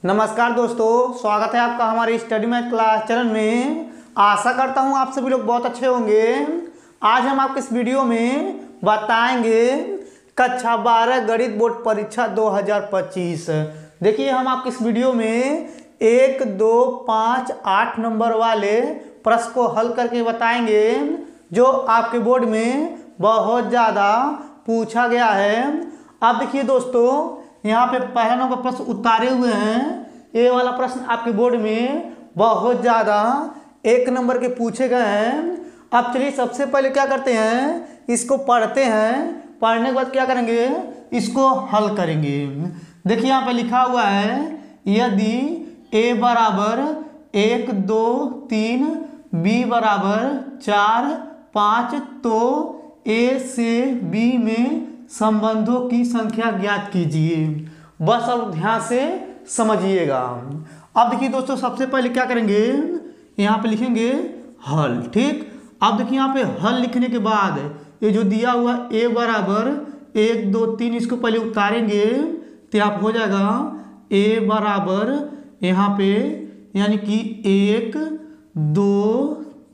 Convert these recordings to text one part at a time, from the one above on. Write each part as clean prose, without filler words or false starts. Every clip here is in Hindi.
नमस्कार दोस्तों, स्वागत है आपका हमारे स्टडी मैथ क्लास चैनल में। आशा करता हूँ आप सभी लोग बहुत अच्छे होंगे। आज हम आपको इस वीडियो में बताएंगे कक्षा 12 गणित बोर्ड परीक्षा 2025। देखिए, हम आपको इस वीडियो में 1, 2, 5, 8 नंबर वाले प्रश्न को हल करके बताएंगे जो आपके बोर्ड में बहुत ज़्यादा पूछा गया है। अब देखिए दोस्तों, यहाँ पे पहला नंबर प्रश्न उतारे हुए हैं। ये वाला प्रश्न आपके बोर्ड में बहुत ज़्यादा 1 नंबर के पूछे गए हैं। अब चलिए सबसे पहले क्या करते हैं, इसको पढ़ते हैं। पढ़ने के बाद क्या करेंगे, इसको हल करेंगे। देखिए यहाँ पे लिखा हुआ है, यदि a बराबर 1, 2, 3, b बराबर 4, 5 तो a से b में संबंधों की संख्या ज्ञात कीजिए। बस अब ध्यान से समझिएगा। अब देखिए दोस्तों, सबसे पहले क्या करेंगे, यहाँ पे लिखेंगे हल। ठीक, अब देखिए यहाँ पे हल लिखने के बाद ये जो दिया हुआ a बराबर 1, 2, 3 इसको पहले उतारेंगे तो यहाँ हो जाएगा a बराबर यहाँ पे यानी कि 1, 2,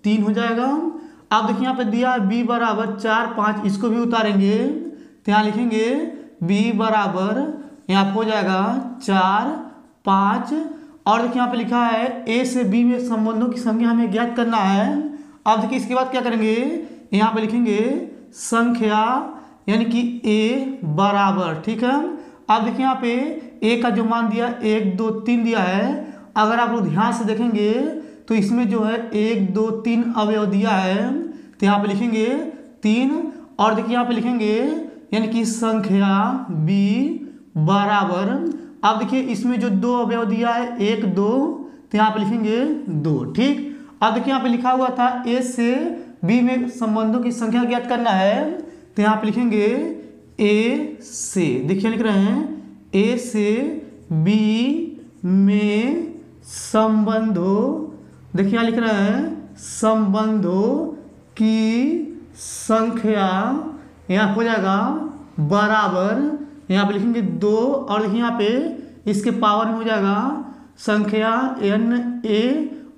3 हो जाएगा। अब देखिए यहाँ पे दिया है b बराबर 4, 5 इसको भी उतारेंगे तो यहाँ लिखेंगे b बराबर यहाँ हो जाएगा 4, 5। और देखिए यहाँ पे लिखा है a से b में संबंधों की संख्या हमें ज्ञात करना है। अब देखिए इसके बाद क्या करेंगे, यहाँ पे लिखेंगे संख्या यानी कि a बराबर। ठीक है, अब देखिए यहाँ पे a का जो मान दिया 1, 2, 3 दिया है। अगर आप लोग ध्यान से देखेंगे तो इसमें जो है 1, 2, 3 अवयव दिया है तो यहाँ पे लिखेंगे 3। और देखिए यहाँ पे लिखेंगे यानी कि संख्या b बराबर, अब देखिए इसमें जो 2 अवयव दिया है 1, 2 तो यहाँ पे लिखेंगे 2। ठीक, अब देखिए यहाँ पे लिखा हुआ था a से b में संबंधों की संख्या ज्ञात करना है तो यहाँ पे लिखेंगे a से, देखिए लिख रहे हैं a से b में संबंधों, देखिए यहाँ लिख रहे हैं संबंधों की संख्या यहाँ हो जाएगा बराबर, यहाँ पे लिखेंगे 2। और देखिए यहाँ पे इसके पावर में हो जाएगा संख्या n a,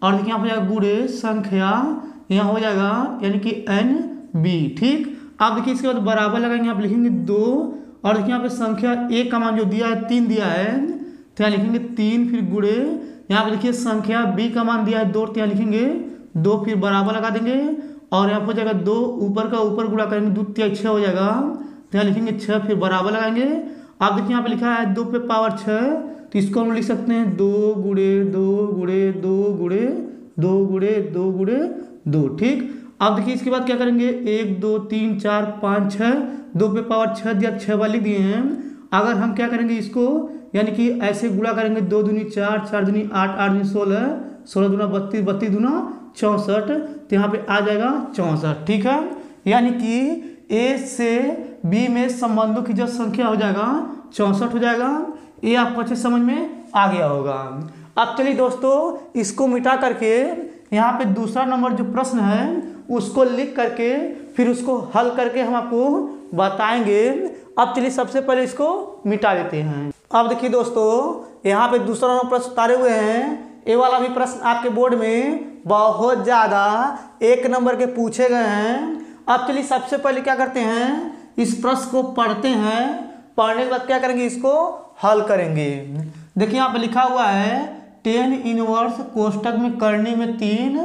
और देखिए यहाँ हो जाएगा गुणे संख्या यहाँ हो जाएगा यानी कि n b। ठीक, अब देखिए इसके बाद बराबर लगाएंगे, यहाँ पे लिखेंगे 2। और देखिए यहाँ पे संख्या a का मान जो दिया है 3 दिया है तो यहाँ लिखेंगे 3, फिर गुणे यहाँ पे देखिए संख्या b का मान दिया है 2 तो यहाँ लिखेंगे 2, फिर बराबर लगा देंगे। और यहाँ हो जाएगा 2, ऊपर का ऊपर गुणा करेंगे 2 3 6 हो जाएगा तो यहाँ लिखेंगे 6, फिर बराबर लगाएंगे। अब देखिए यहाँ पे लिखा है 2 पे पावर 6 तो इसको हम लिख सकते हैं 2 गुणे 2 गुणे 2 गुणे 2 गुणे 2 गुणे 2। ठीक, अब देखिए इसके बाद क्या करेंगे, 1, 2, 3, 4, 5, 6, 2 पे पावर 6 दिया, 6 बार लिख दिए हैं। अगर हम क्या करेंगे इसको यानी कि ऐसे गुणा करेंगे 2 दूनी 4, 4 दूनी 8, 8 दूनी 16, 16 दूना 32, 32 दूना 64 तो यहाँ पे आ जाएगा 64। ठीक है, यानी कि a से b में संबंधों की जो संख्या हो जाएगा 64 हो जाएगा। ये आपको अच्छे समझ में आ गया होगा। अब चलिए दोस्तों, इसको मिटा करके यहाँ पे दूसरा नंबर जो प्रश्न है उसको लिख करके फिर उसको हल करके हम आपको बताएंगे। अब चलिए सबसे पहले इसको मिटा देते हैं। अब देखिए दोस्तों, यहाँ पे दूसरा नंबर प्रश्न उतारे हुए हैं। ये वाला भी प्रश्न आपके बोर्ड में बहुत ज़्यादा 1 नंबर के पूछे गए हैं। अब चलिए सबसे पहले क्या करते हैं, इस प्रश्न को पढ़ते हैं। पढ़ने के बाद क्या करेंगे, इसको हल करेंगे। देखिए यहाँ पे लिखा हुआ है 10 इनवर्स कोष्टक में करनी में 3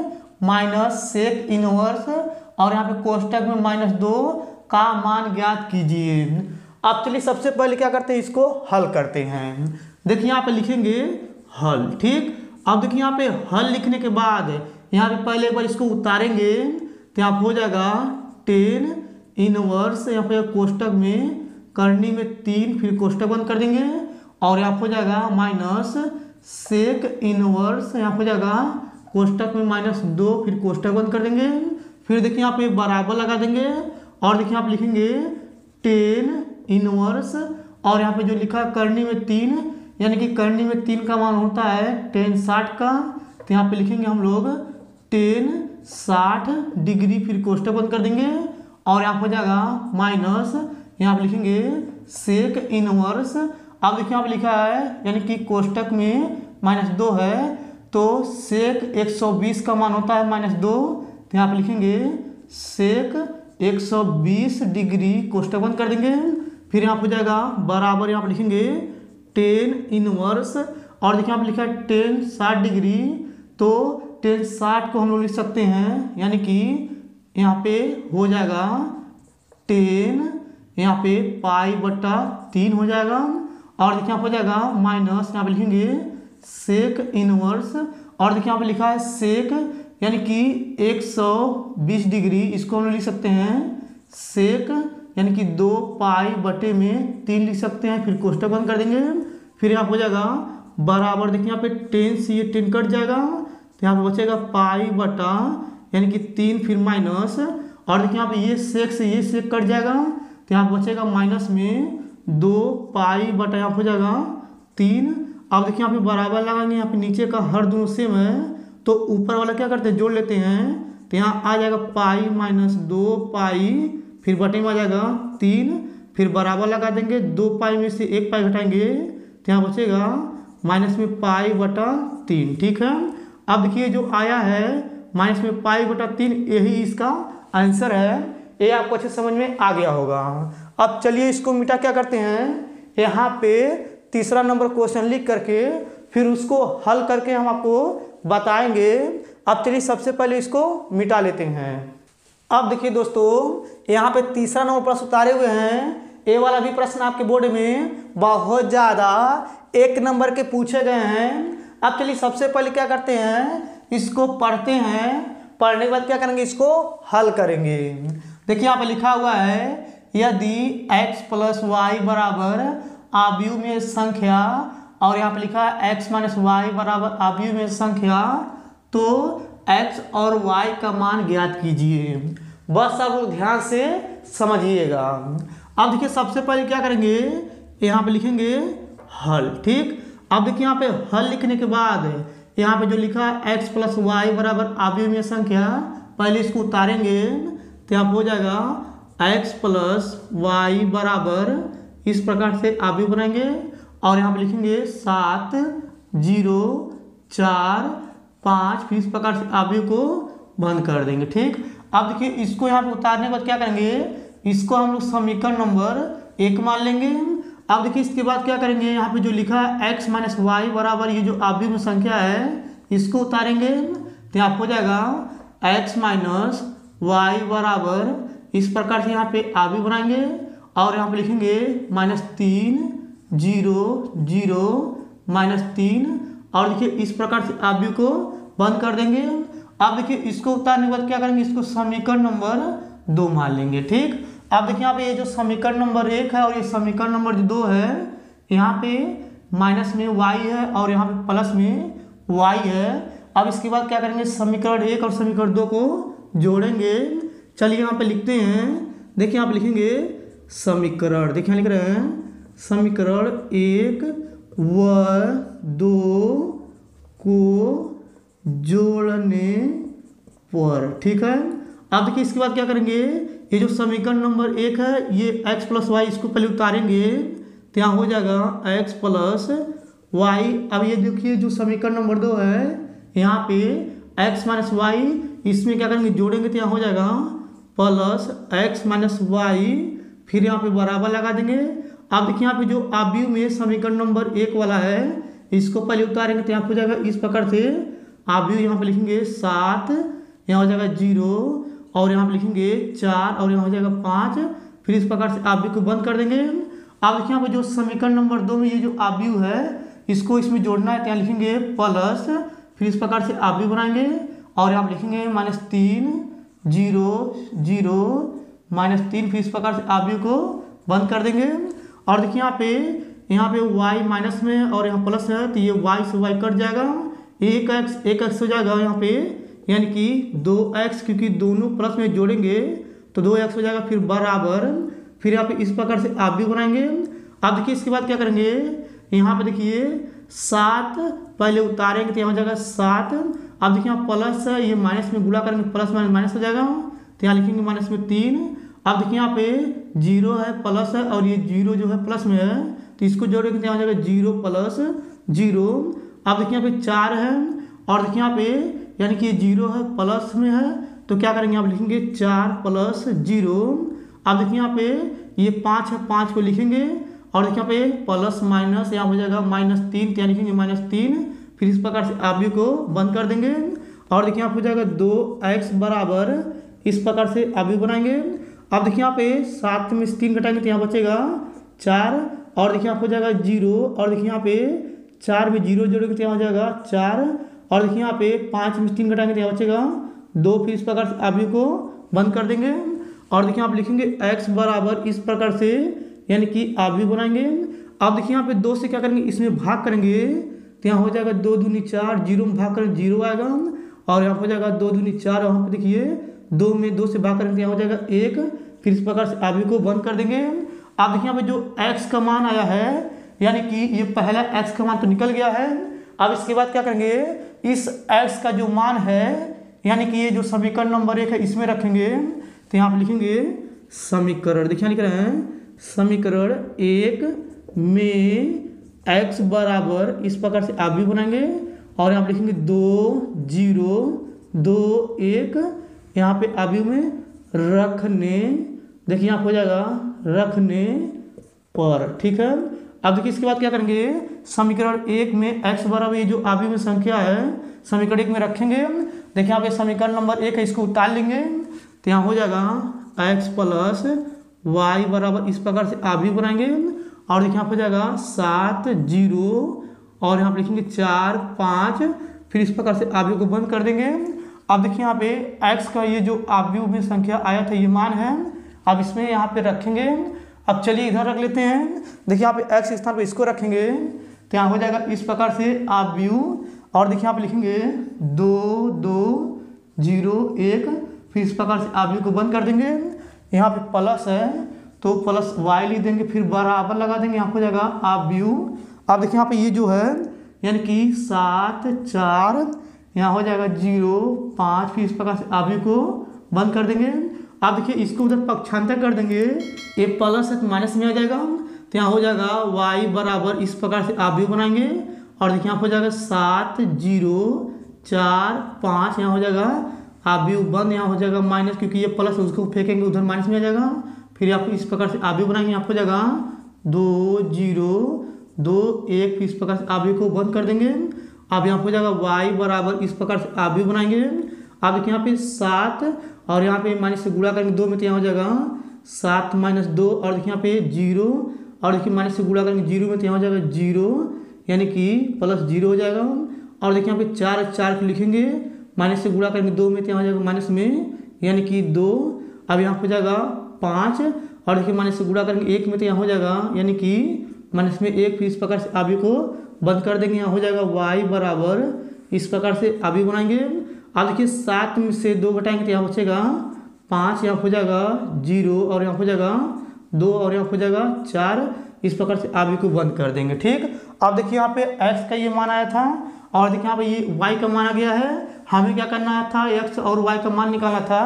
माइनस सेक इनवर्स और यहाँ पे कोष्टक में -2 का मान ज्ञात कीजिए। अब चलिए सबसे पहले क्या करते हैं, इसको हल करते हैं। देखिए यहाँ पे लिखेंगे हल। ठीक, अब देखिए यहाँ पे हल लिखने के बाद यहाँ पे पहले एक बार इसको उतारेंगे तो यहाँ हो जाएगा 10 इनवर्स यहाँ पे कोष्टक में करनी में 3, फिर कोष्टक बंद कर देंगे। और यहाँ हो जाएगा माइनस सेक इनवर्स यहाँ हो जाएगा कोष्टक में -2, फिर कोष्टक बंद कर देंगे। फिर देखिए यहाँ पे बराबर लगा देंगे और देखिए आप लिखेंगे 10 इनवर्स और यहाँ पे जो लिखा करनी में 3 यानी कि करनी में 3 का मान होता है tan 60 का तो यहाँ पे लिखेंगे हम लोग tan 60 डिग्री, फिर कोष्टक बंद कर देंगे और यहाँ हो जाएगा माइनस यहाँ पे लिखेंगे सेक इनवर्स अब देखिए यहाँ पे लिखा है यानी कि कोष्टक में -2 है तो सेक 120 का मान होता है -2, तो यहाँ पे लिखेंगे सेक 120 डिग्री, कोष्टक बंद कर देंगे। फिर यहाँ पे हो जाएगा बराबर, यहाँ पे लिखेंगे 10 इनवर्स, और देखिए यहाँ पे लिखा है 10 60 डिग्री, तो 10 60 को हम लोग लिख सकते हैं यानी कि यहाँ पे हो जाएगा 10 यहाँ पे π/3 हो जाएगा। और देखिए यहाँ पे हो जाएगा माइनस, यहाँ पे लिखेंगे सेक इनवर्स, और देखिए यहाँ पे लिखा है सेक यानी कि 120 डिग्री, इसको हम लोग लिख सकते हैं सेक यानी कि 2π/3 लिख सकते हैं। फिर कोष्टक बंद कर देंगे। फिर यहाँ पे हो जाएगा बराबर, देखिए यहाँ पे 10 से ये 10 कट जाएगा, तो यहाँ पे बचेगा π यानी कि 3, फिर माइनस, और देखिए यहाँ पे ये सेक से ये सेक कट जाएगा, तो यहाँ पे बचेगा माइनस में 2π/, यहाँ पे हो जाएगा 3। अब देखिए यहाँ पे बराबर लगाएंगे, यहाँ पे नीचे का हर दोनों सेम है तो ऊपर वाला क्या करते हैं जोड़ लेते हैं, तो यहाँ आ जाएगा π - 2π, फिर बटे में आ जाएगा 3, फिर बराबर लगा देंगे, 2π में से 1π घटाएंगे तो यहाँ बचेगा माइनस में π/3। ठीक है, अब देखिए जो आया है माइनस में π/3, यही इसका आंसर है। ये आपको अच्छे समझ में आ गया होगा। अब चलिए इसको मिटा क्या करते हैं, यहाँ पे तीसरा नंबर क्वेश्चन लिख करके फिर उसको हल करके हम आपको बताएंगे। अब चलिए सबसे पहले इसको मिटा लेते हैं। अब देखिए दोस्तों, यहाँ पे तीसरा नंबर प्रश्न उतारे हुए हैं। ये वाला भी प्रश्न आपके बोर्ड में बहुत ज़्यादा 1 नंबर के पूछे गए हैं। अब चलिए सबसे पहले क्या करते हैं, इसको पढ़ते हैं, पढ़ने के बाद क्या करेंगे, इसको हल करेंगे। देखिए यहाँ पे लिखा हुआ है यदि x + y बराबर आव्यूह में संख्या, और यहाँ पे लिखा है x - y बराबर आव्यूह में संख्या, तो x और y का मान ज्ञात कीजिए। बस आप लोग ध्यान से समझिएगा। अब देखिए सबसे पहले क्या करेंगे, यहाँ पे लिखेंगे हल। ठीक, अब देखिए यहाँ पे हल लिखने के बाद यहाँ पे जो लिखा है x + y बराबर आव्यूह में संख्या, पहले इसको उतारेंगे तो यहाँ पे हो जाएगा x + y बराबर, इस प्रकार से आव्यूह बनाएंगे और यहाँ पे लिखेंगे 7 0 4 5, फिर इस प्रकार से आव्यूह को बंद कर देंगे। ठीक, अब देखिए इसको यहाँ पे उतारने के बाद क्या करेंगे, इसको हम लोग समीकरण नंबर 1 मान लेंगे। अब देखिए इसके बाद क्या करेंगे, यहाँ पे जो लिखा है x - y बराबर, ये जो आव्यूह में संख्या है इसको उतारेंगे तो यहाँ हो जाएगा x - y बराबर, इस प्रकार से यहाँ पे आव्यूह बनाएंगे और यहाँ पे लिखेंगे -3 0 0 -3, और देखिए इस प्रकार से आव्यूह को बंद कर देंगे। अब देखिए इसको उतारने के बाद क्या करेंगे, इसको समीकरण नंबर 2 मान लेंगे। ठीक, अब देखिए यहाँ पे ये जो समीकरण नंबर 1 है और ये समीकरण नंबर 2 है, यहाँ पे माइनस में y है और यहाँ पे प्लस में y है। अब इसके बाद क्या करेंगे, समीकरण 1 और समीकरण 2 को जोड़ेंगे। चलिए यहाँ पे लिखते हैं, देखिए यहाँ पे लिखेंगे समीकरण, देखिए लिख रहे हैं समीकरण 1 व 2 को जोड़ने पर। ठीक है, अब देखिए इसके बाद क्या करेंगे, ये जो समीकरण नंबर 1 है ये x + y, इसको पहले उतारेंगे तो यहाँ हो जाएगा x + y। अब ये देखिए जो समीकरण नंबर 2 है, यहाँ पे x - y, इसमें क्या करेंगे जोड़ेंगे तो यहाँ हो जाएगा प्लस x - y, फिर यहाँ पे बराबर लगा देंगे। अब देखिए यहाँ पे जो आव्यूह में समीकरण नंबर 1 वाला है इसको पहले उतारेंगे तो यहाँ हो जाएगा इस प्रकार से आव्यूह, यहाँ पे लिखेंगे 7, यहाँ हो जाएगा 0 और यहाँ पे लिखेंगे 4 और यहाँ हो जाएगा 5, फिर इस प्रकार से आव्यूह को बंद कर देंगे। अब देखिए यहाँ पे जो समीकरण नंबर 2 में ये जो आव्यूह है इसको इसमें जोड़ना है तो यहाँ लिखेंगे प्लस, फिर इस प्रकार से आव्यूह बनाएंगे और यहाँ पे लिखेंगे -3 0 0 -3, फिर इस प्रकार से आव्यूह को बंद कर देंगे। और देखिए यहाँ पे y माइनस में और यहाँ प्लस है तो ये y से y कट जाएगा, एक x हो जाएगा यहाँ पे, यानी कि 2x, क्योंकि दोनों प्लस में जोड़ेंगे तो 2x हो जाएगा, फिर बराबर, फिर यहाँ पे इस प्रकार से आव्यूह बनाएंगे। अब देखिए इसके बाद क्या करेंगे, यहाँ पे देखिए 7 पहले उतारेंगे तो यहाँ हो जाएगा 7। अब देखिए यहाँ प्लस है, ये माइनस में गुणा करेंगे प्लस माइनस हो जाएगा तो यहाँ लिखेंगे -3। अब देखिए यहाँ पे 0 है प्लस है और ये 0 जो है प्लस में है तो इसको जोड़ेंगे तो यहाँ हो जाएगा 0 प्लस 0। अब देखिए यहाँ पे 4 है और देखिए यहाँ पे यानी कि 0 है प्लस में है, तो क्या करेंगे आप लिखेंगे 4 प्लस 0। अब देखिए यहाँ पे ये 5 है, 5 को लिखेंगे और देखिए यहाँ पे प्लस माइनस यहाँ हो जाएगा -3, क्या लिखेंगे -3। फिर इस प्रकार से आव्यूह को बंद कर देंगे और देखिए यहाँ हो जाएगा 2x बराबर इस प्रकार से आव्यूह बनाएंगे। अब देखिए यहाँ पे 7 में 3 घटाएंगे तो यहाँ बचेगा 4 और देखिए यहाँ हो जाएगा 0 और देखिए यहाँ पे 4 में 0 जोड़ेंगे तो यहाँ हो जाएगा 4 और देखिए यहाँ पे 5 में 3 घटाएंगे तो यहाँ बचेगा 2। फिर इस प्रकार से आव्यूह को बंद कर देंगे और देखिए आप लिखेंगे x बराबर इस प्रकार से यानी कि आव्यूह बनाएंगे। अब देखिए यहाँ पे 2 से क्या करेंगे इसमें भाग करेंगे तो यहाँ हो जाएगा 2 दूनी 4, 0 में भाग करेंगे 0 आएगा और यहाँ हो जाएगा 2 दूनी 4, वहाँ पे देखिए 2 में 2 से भाग करेंगे यहाँ हो जाएगा 1। फिर इस प्रकार से आव्यूह को बंद कर देंगे। अब देखिए यहाँ पे जो x का मान आया है यानी कि ये पहला x का मान तो निकल गया है। अब इसके बाद क्या करेंगे इस x का जो मान है यानी कि ये जो समीकरण नंबर 1 है इसमें रखेंगे तो यहाँ पे लिखेंगे समीकरण, देखिए लिख रहे हैं समीकरण 1 में x बराबर इस प्रकार से आव्यूह बनाएंगे और यहाँ पे लिखेंगे 2 0 2 1 यहाँ पे आव्यूह में रखने, देखिए यहाँ हो जाएगा रखने पर, ठीक है। अब देखिए इसके बाद क्या करेंगे समीकरण 1 में x बराबर ये जो आव्यूह में संख्या है समीकरण 1 में रखेंगे। देखिए यहाँ पे समीकरण नंबर 1 है इसको उतार लेंगे तो यहाँ हो जाएगा x प्लस y बराबर इस प्रकार से आव्यूह बनाएंगे और देखिए यहाँ हो जाएगा 7 0 और यहाँ पे लिखेंगे 4 5। फिर इस प्रकार से आव्यूह को बंद कर देंगे। अब देखिए यहाँ पे x का ये जो आव्यूह में संख्या आया था ये मान है, अब इसमें यहाँ पे रखेंगे। अब चलिए इधर रख लेते हैं, देखिए यहाँ पे x स्थान पे इसको रखेंगे तो यहाँ हो जाएगा इस प्रकार से आव्यूह और देखिए यहाँ पे लिखेंगे 2 2 0 1। फिर इस प्रकार से आव्यूह को बंद कर देंगे। यहाँ पे प्लस है तो प्लस y लिख देंगे, फिर बराबर लगा देंगे, यहाँ हो जाएगा आव्यूह। अब देखिए यहाँ पे ये जो है यानी कि 7 4 यहाँ हो जाएगा 0 5। फिर इस प्रकार से आव्यूह को बंद कर देंगे। अब देखिए इसको उधर पक्षांतर कर देंगे, ये प्लस है तो माइनस में आ जाएगा तो यहाँ हो जाएगा y बराबर इस प्रकार से आव्यूह बनाएंगे और देखिए यहाँ हो जाएगा 7 0 4 5 यहाँ हो जाएगा आव्यूह बंद, यहाँ हो जाएगा माइनस क्योंकि ये प्लस उसको फेंकेंगे उधर माइनस में आ जाएगा। फिर आप इस प्रकार से आव्यूह बनाएंगे, यहाँ हो जाएगा 2 0 2 1। फिर इस प्रकार से आव्यूह को बंद कर देंगे। अब यहाँ हो जाएगा y बराबर इस प्रकार से आव्यूह बनाएंगे। अब देखिए यहाँ पे 7 और यहाँ पे माइनस से गुणा करेंगे 2 में तो यहाँ हो जाएगा 7 - 2 और देखिए यहाँ पे 0 और देखिए माइनस से गुणा करेंगे 0 में तो यहाँ हो जाएगा 0 यानी कि प्लस 0 हो जाएगा। और देखिए यहाँ पे 4 4 को लिखेंगे, माइनस से गुणा करेंगे 2 में तो यहाँ हो जाएगा माइनस में यानी कि 2। अब यहाँ हो जाएगा 5 और देखिए माइनस से गुणा करेंगे 1 में तो यहाँ हो जाएगा यानी कि माइनस में 1। फिर इस प्रकार से आव्यूह को बंद कर देंगे, यहाँ हो जाएगा y बराबर इस प्रकार से आव्यूह बनाएंगे। अब देखिए 7 में से 2 घटाएंगे तो यहाँ बचेगा 5, यहाँ हो जाएगा 0 और यहाँ हो जाएगा 2 और यहाँ हो जाएगा 4। इस प्रकार से आव्यूह को बंद कर देंगे, ठीक। अब देखिए यहाँ पे x का ये मान आया था और देखिए यहाँ पे ये y का मान आ गया है। हमें क्या करना था x और y का मान निकालना था,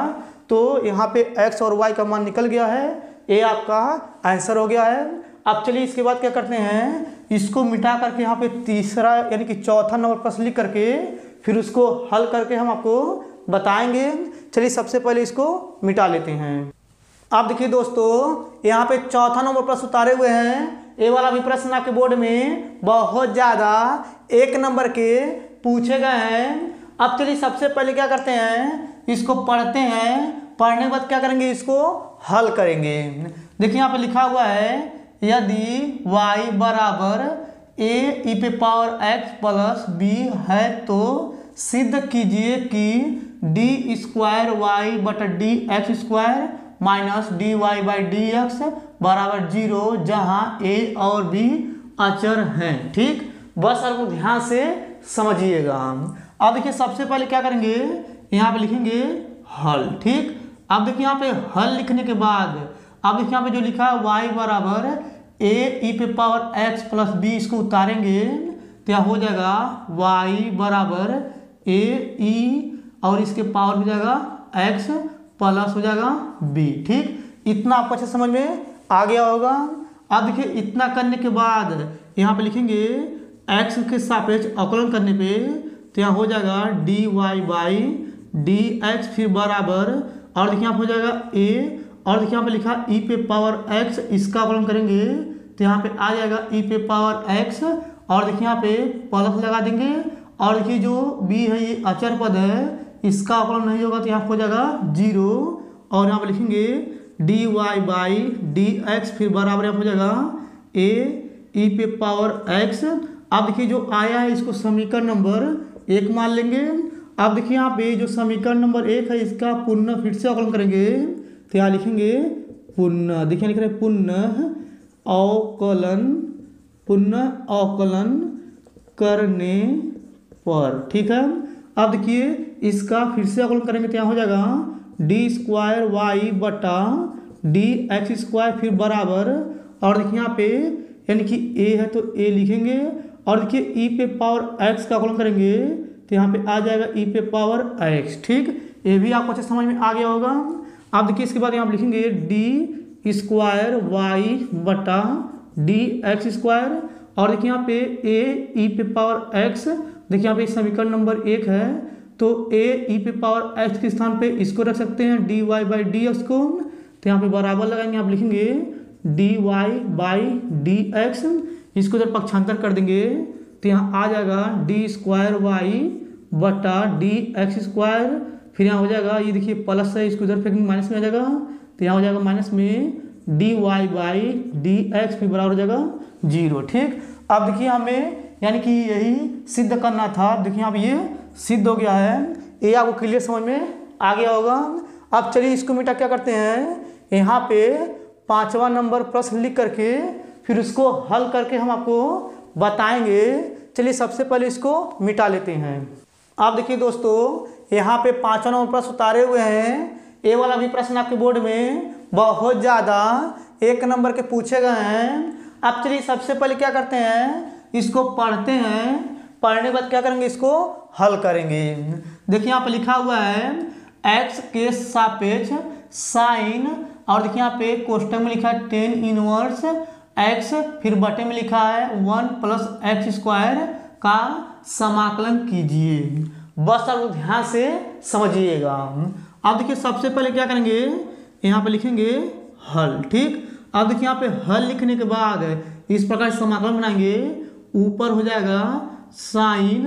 तो यहाँ पे x और y का मान निकल गया है, ये आपका आंसर हो गया है। अब चलिए इसके बाद क्या करते हैं, इसको मिटा करके यहाँ पे तीसरा यानी कि चौथा नंबर प्रश्न लिख करके फिर उसको हल करके हम आपको बताएंगे। चलिए सबसे पहले इसको मिटा लेते हैं। अब देखिए दोस्तों यहाँ पे चौथा नंबर प्रश्न उतारे हुए हैं। ये वाला भी प्रश्न आपके बोर्ड में बहुत ज़्यादा 1 नंबर के पूछे गए हैं। अब चलिए सबसे पहले क्या करते हैं, इसको पढ़ते हैं, पढ़ने के बाद क्या करेंगे, इसको हल करेंगे। देखिए यहाँ पे लिखा हुआ है यदि y बराबर a e⁻x प्लस b है तो सिद्ध कीजिए कि d² y/dx² माइनस dy/dx बराबर 0 जहाँ a और b अचर हैं, ठीक। बस आपको ध्यान से समझिएगा। अब देखिए सबसे पहले क्या करेंगे, यहाँ पे लिखेंगे हल, ठीक। अब देखिए यहाँ पे हल लिखने के बाद अब देखिए यहाँ पे जो लिखा है y बराबर a e⁻x प्लस b, इसको उतारेंगे तो यहाँ हो जाएगा y बराबर a e और इसके पावर हो जाएगा x प्लस हो जाएगा b, ठीक। इतना आपको अच्छे समझ में आ गया होगा। अब देखिए इतना करने के बाद यहाँ पे लिखेंगे x के सापेक्ष अवकलन करने पे, तो यहाँ हो जाएगा dy बाई डी एक्स फिर बराबर, और देखिए यहाँ पे हो जाएगा a, और देखिए यहाँ पे लिखा e पे पावर x, इसका अवकलन करेंगे तो यहाँ पे आ जाएगा e पे पावर x, और देखिए यहाँ पे प्लस लगा देंगे, और देखिए जो b है ये अचर पद है, इसका अवकलन नहीं होगा तो यहाँ पे हो जाएगा 0, और यहाँ पे लिखेंगे dy बाई डी एक्स फिर बराबर यहाँ पे हो जाएगा a e पे पावर x। अब देखिए जो आया है इसको समीकरण नंबर 1 मान लेंगे। अब देखिए यहाँ पे जो समीकरण नंबर 1 है इसका पुनः फिर से अवकलन करेंगे, तो यहाँ लिखेंगे पुनः, देखिए लिख रहे हैं पुनः अवकलन करने पर, ठीक है। अब देखिए इसका फिर से अवकलन करेंगे तो यहाँ हो जाएगा डी स्क्वायर वाई बटा डी एक्स स्क्वायर फिर बराबर, और देखिए यहाँ पे यानी कि a है तो a लिखेंगे, और देखिए e पे पावर x का अवकलन करेंगे तो यहाँ पे आ जाएगा e पे पावर x, ठीक। ये भी आपको अच्छे समझ में आ गया होगा। अब देखिए इसके बाद यहाँ पे लिखेंगे डी स्क्वायर वाई बटा डी एक्स स्क्वायर, और देखिए यहाँ पे a e पे पावर x, देखिए यहाँ पे समीकरण नंबर 1 है तो a e पे पावर x के स्थान पे इसको रख सकते हैं dy बाई डी एक्स को, तो यहाँ पे बराबर लगाएंगे, आप लिखेंगे dy बाई डी एक्स, इसको जब पक्षांतर कर देंगे तो यहाँ आ जाएगा डी स्क्वायर वाई बटा डी एक्स स्क्वायर, फिर यहाँ हो जाएगा ये देखिए प्लस है, इसको इधर फेंकेंगे माइनस में आ जाएगा, तो यहाँ हो जाएगा माइनस में d y by d x फिर बराबर हो जाएगा 0, ठीक। अब देखिए हमें यानी कि यही सिद्ध करना था, देखिए अब ये सिद्ध हो गया है, ये आपको क्लियर समझ में आ गया होगा। अब चलिए इसको मिटा क्या करते हैं, यहाँ पे 5वां नंबर प्रश्न लिख करके फिर उसको हल करके हम आपको बताएंगे। चलिए सबसे पहले इसको मिटा लेते हैं। अब देखिए दोस्तों यहाँ पे 5वां नंबर प्रश्न उतारे हुए हैं, ये वाला भी प्रश्न आपके बोर्ड में बहुत ज़्यादा 1 नंबर के पूछे गए हैं। अब चलिए सबसे पहले क्या करते हैं, इसको पढ़ते हैं, पढ़ने के बाद क्या करेंगे, इसको हल करेंगे। देखिए यहाँ पे लिखा हुआ है x के सापेक्ष साइन, और देखिए यहाँ पे कोष्टक में लिखा है टेन इनवर्स x, फिर बटे में लिखा है 1 प्लस एक्स स्क्वायर का समाकलन कीजिए। बस आप ध्यान से समझिएगा। अब देखिए सबसे पहले क्या करेंगे, यहाँ पे लिखेंगे हल, ठीक। अब देखिए यहाँ पे हल लिखने के बाद इस प्रकार समाकलन बनाएंगे, ऊपर हो जाएगा साइन,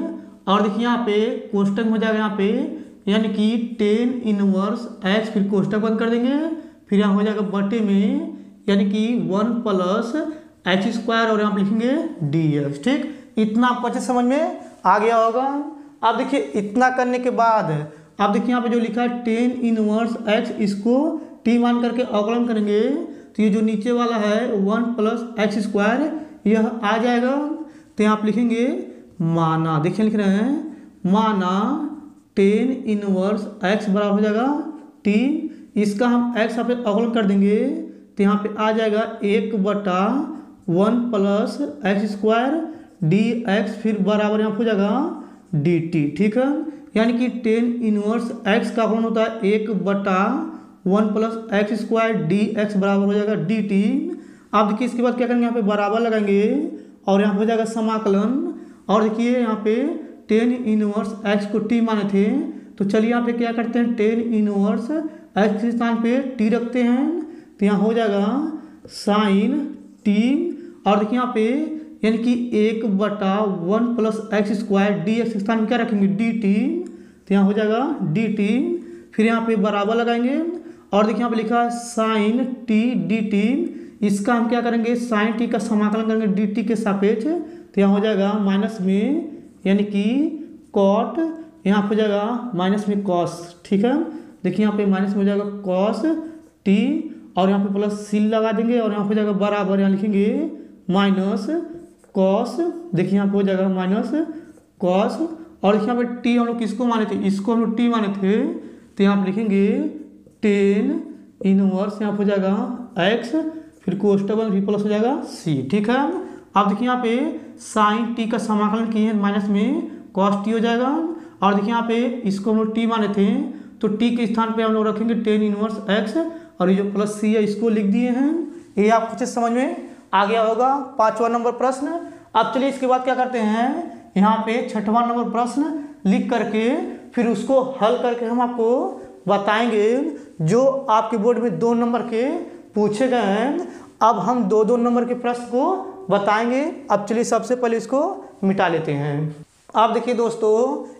और देखिए यहाँ पे कोष्टक में हो जाएगा यहाँ पे यानी कि टेन इनवर्स x, फिर कोष्टक बंद कर देंगे, फिर यहाँ हो जाएगा बटे में यानी कि 1 प्लस एक्स स्क्वायर, और यहाँ पे लिखेंगे dx, ठीक। इतना आपको अच्छे समझ में आ गया होगा। अब देखिए इतना करने के बाद अब देखिए यहाँ पे जो लिखा है टेन इनवर्स x, इसको t मान करके अवकलन करेंगे तो ये जो नीचे वाला है 1 प्लस एक्स स्क्वायर यह आ जाएगा, तो यहाँ आप लिखेंगे माना, देखिए लिख रहे हैं माना टेन इनवर्स x बराबर हो जाएगा t, इसका हम x यहाँ पे अवकलन कर देंगे तो यहाँ पे आ जाएगा 1 बटा 1 plus x square D x फिर बराबर यहाँ हो जाएगा डी टी, ठीक है। यानी कि टेन इनवर्स x का अवकलन होता है 1 बटा 1 plus x square D x बराबर हो जाएगा डी टी। अब देखिए इसके बाद क्या करेंगे, यहाँ पे बराबर लगाएंगे और यहाँ हो जाएगा समाकलन, और देखिए यहाँ पे टेन इनवर्स x को t माने थे, तो चलिए यहाँ पे क्या करते हैं टेन इनवर्स x के स्थान पे t रखते हैं, तो यहाँ हो जाएगा साइन t, और देखिए यहाँ पे यानी कि 1 बटा 1 plus x square D x के स्थान में क्या रखेंगे डी टी, तो यहाँ हो जाएगा डी टी, फिर यहाँ पे बराबर लगाएंगे, और देखिए यहाँ पे लिखा है साइन टी डी टी, इसका हम क्या करेंगे साइन टी का समाकलन करेंगे डी टी के सापेक्ष, तो यहाँ हो जाएगा माइनस में यानी कि कॉट, यहाँ हो जाएगा माइनस में कॉस, ठीक है। देखिए यहाँ पे माइनस में हो जाएगा कॉस टी, और यहाँ पे प्लस सी लगा देंगे, और यहाँ हो जाएगा बराबर, यहाँ लिखेंगे माइनस कॉस, देखिए यहाँ पे हो जाएगा माइनस कॉस, और देखिए यहाँ पे टी हम लोग किसको माने थे, इसको हम लोग टी माने थे, तो यहाँ पे लिखेंगे टेन इनवर्स यहाँ पे हो जाएगा एक्स, फिर कोष्टक भी प्लस हो जाएगा सी, ठीक है। अब देखिए यहाँ पे साइन टी का समाकलन किए हैं माइनस में कॉस टी हो जाएगा, और देखिए यहाँ पे इसको हम लोग टी माने थे तो टी के स्थान पे हम लोग रखेंगे टेन इनवर्स एक्स, और ये जो प्लस सी है इसको लिख दिए हैं। ये आपको अच्छे समझ में आ गया होगा 5वां नंबर प्रश्न। अब चलिए इसके बाद क्या करते हैं, यहाँ पे 6वां नंबर प्रश्न लिख करके फिर उसको हल करके हम आपको बताएंगे। जो आपके बोर्ड में 2 नंबर के पूछे गए हैं, अब हम 2-2 नंबर के प्रश्न को बताएंगे। अब चलिए सबसे पहले इसको मिटा लेते हैं। अब देखिए दोस्तों,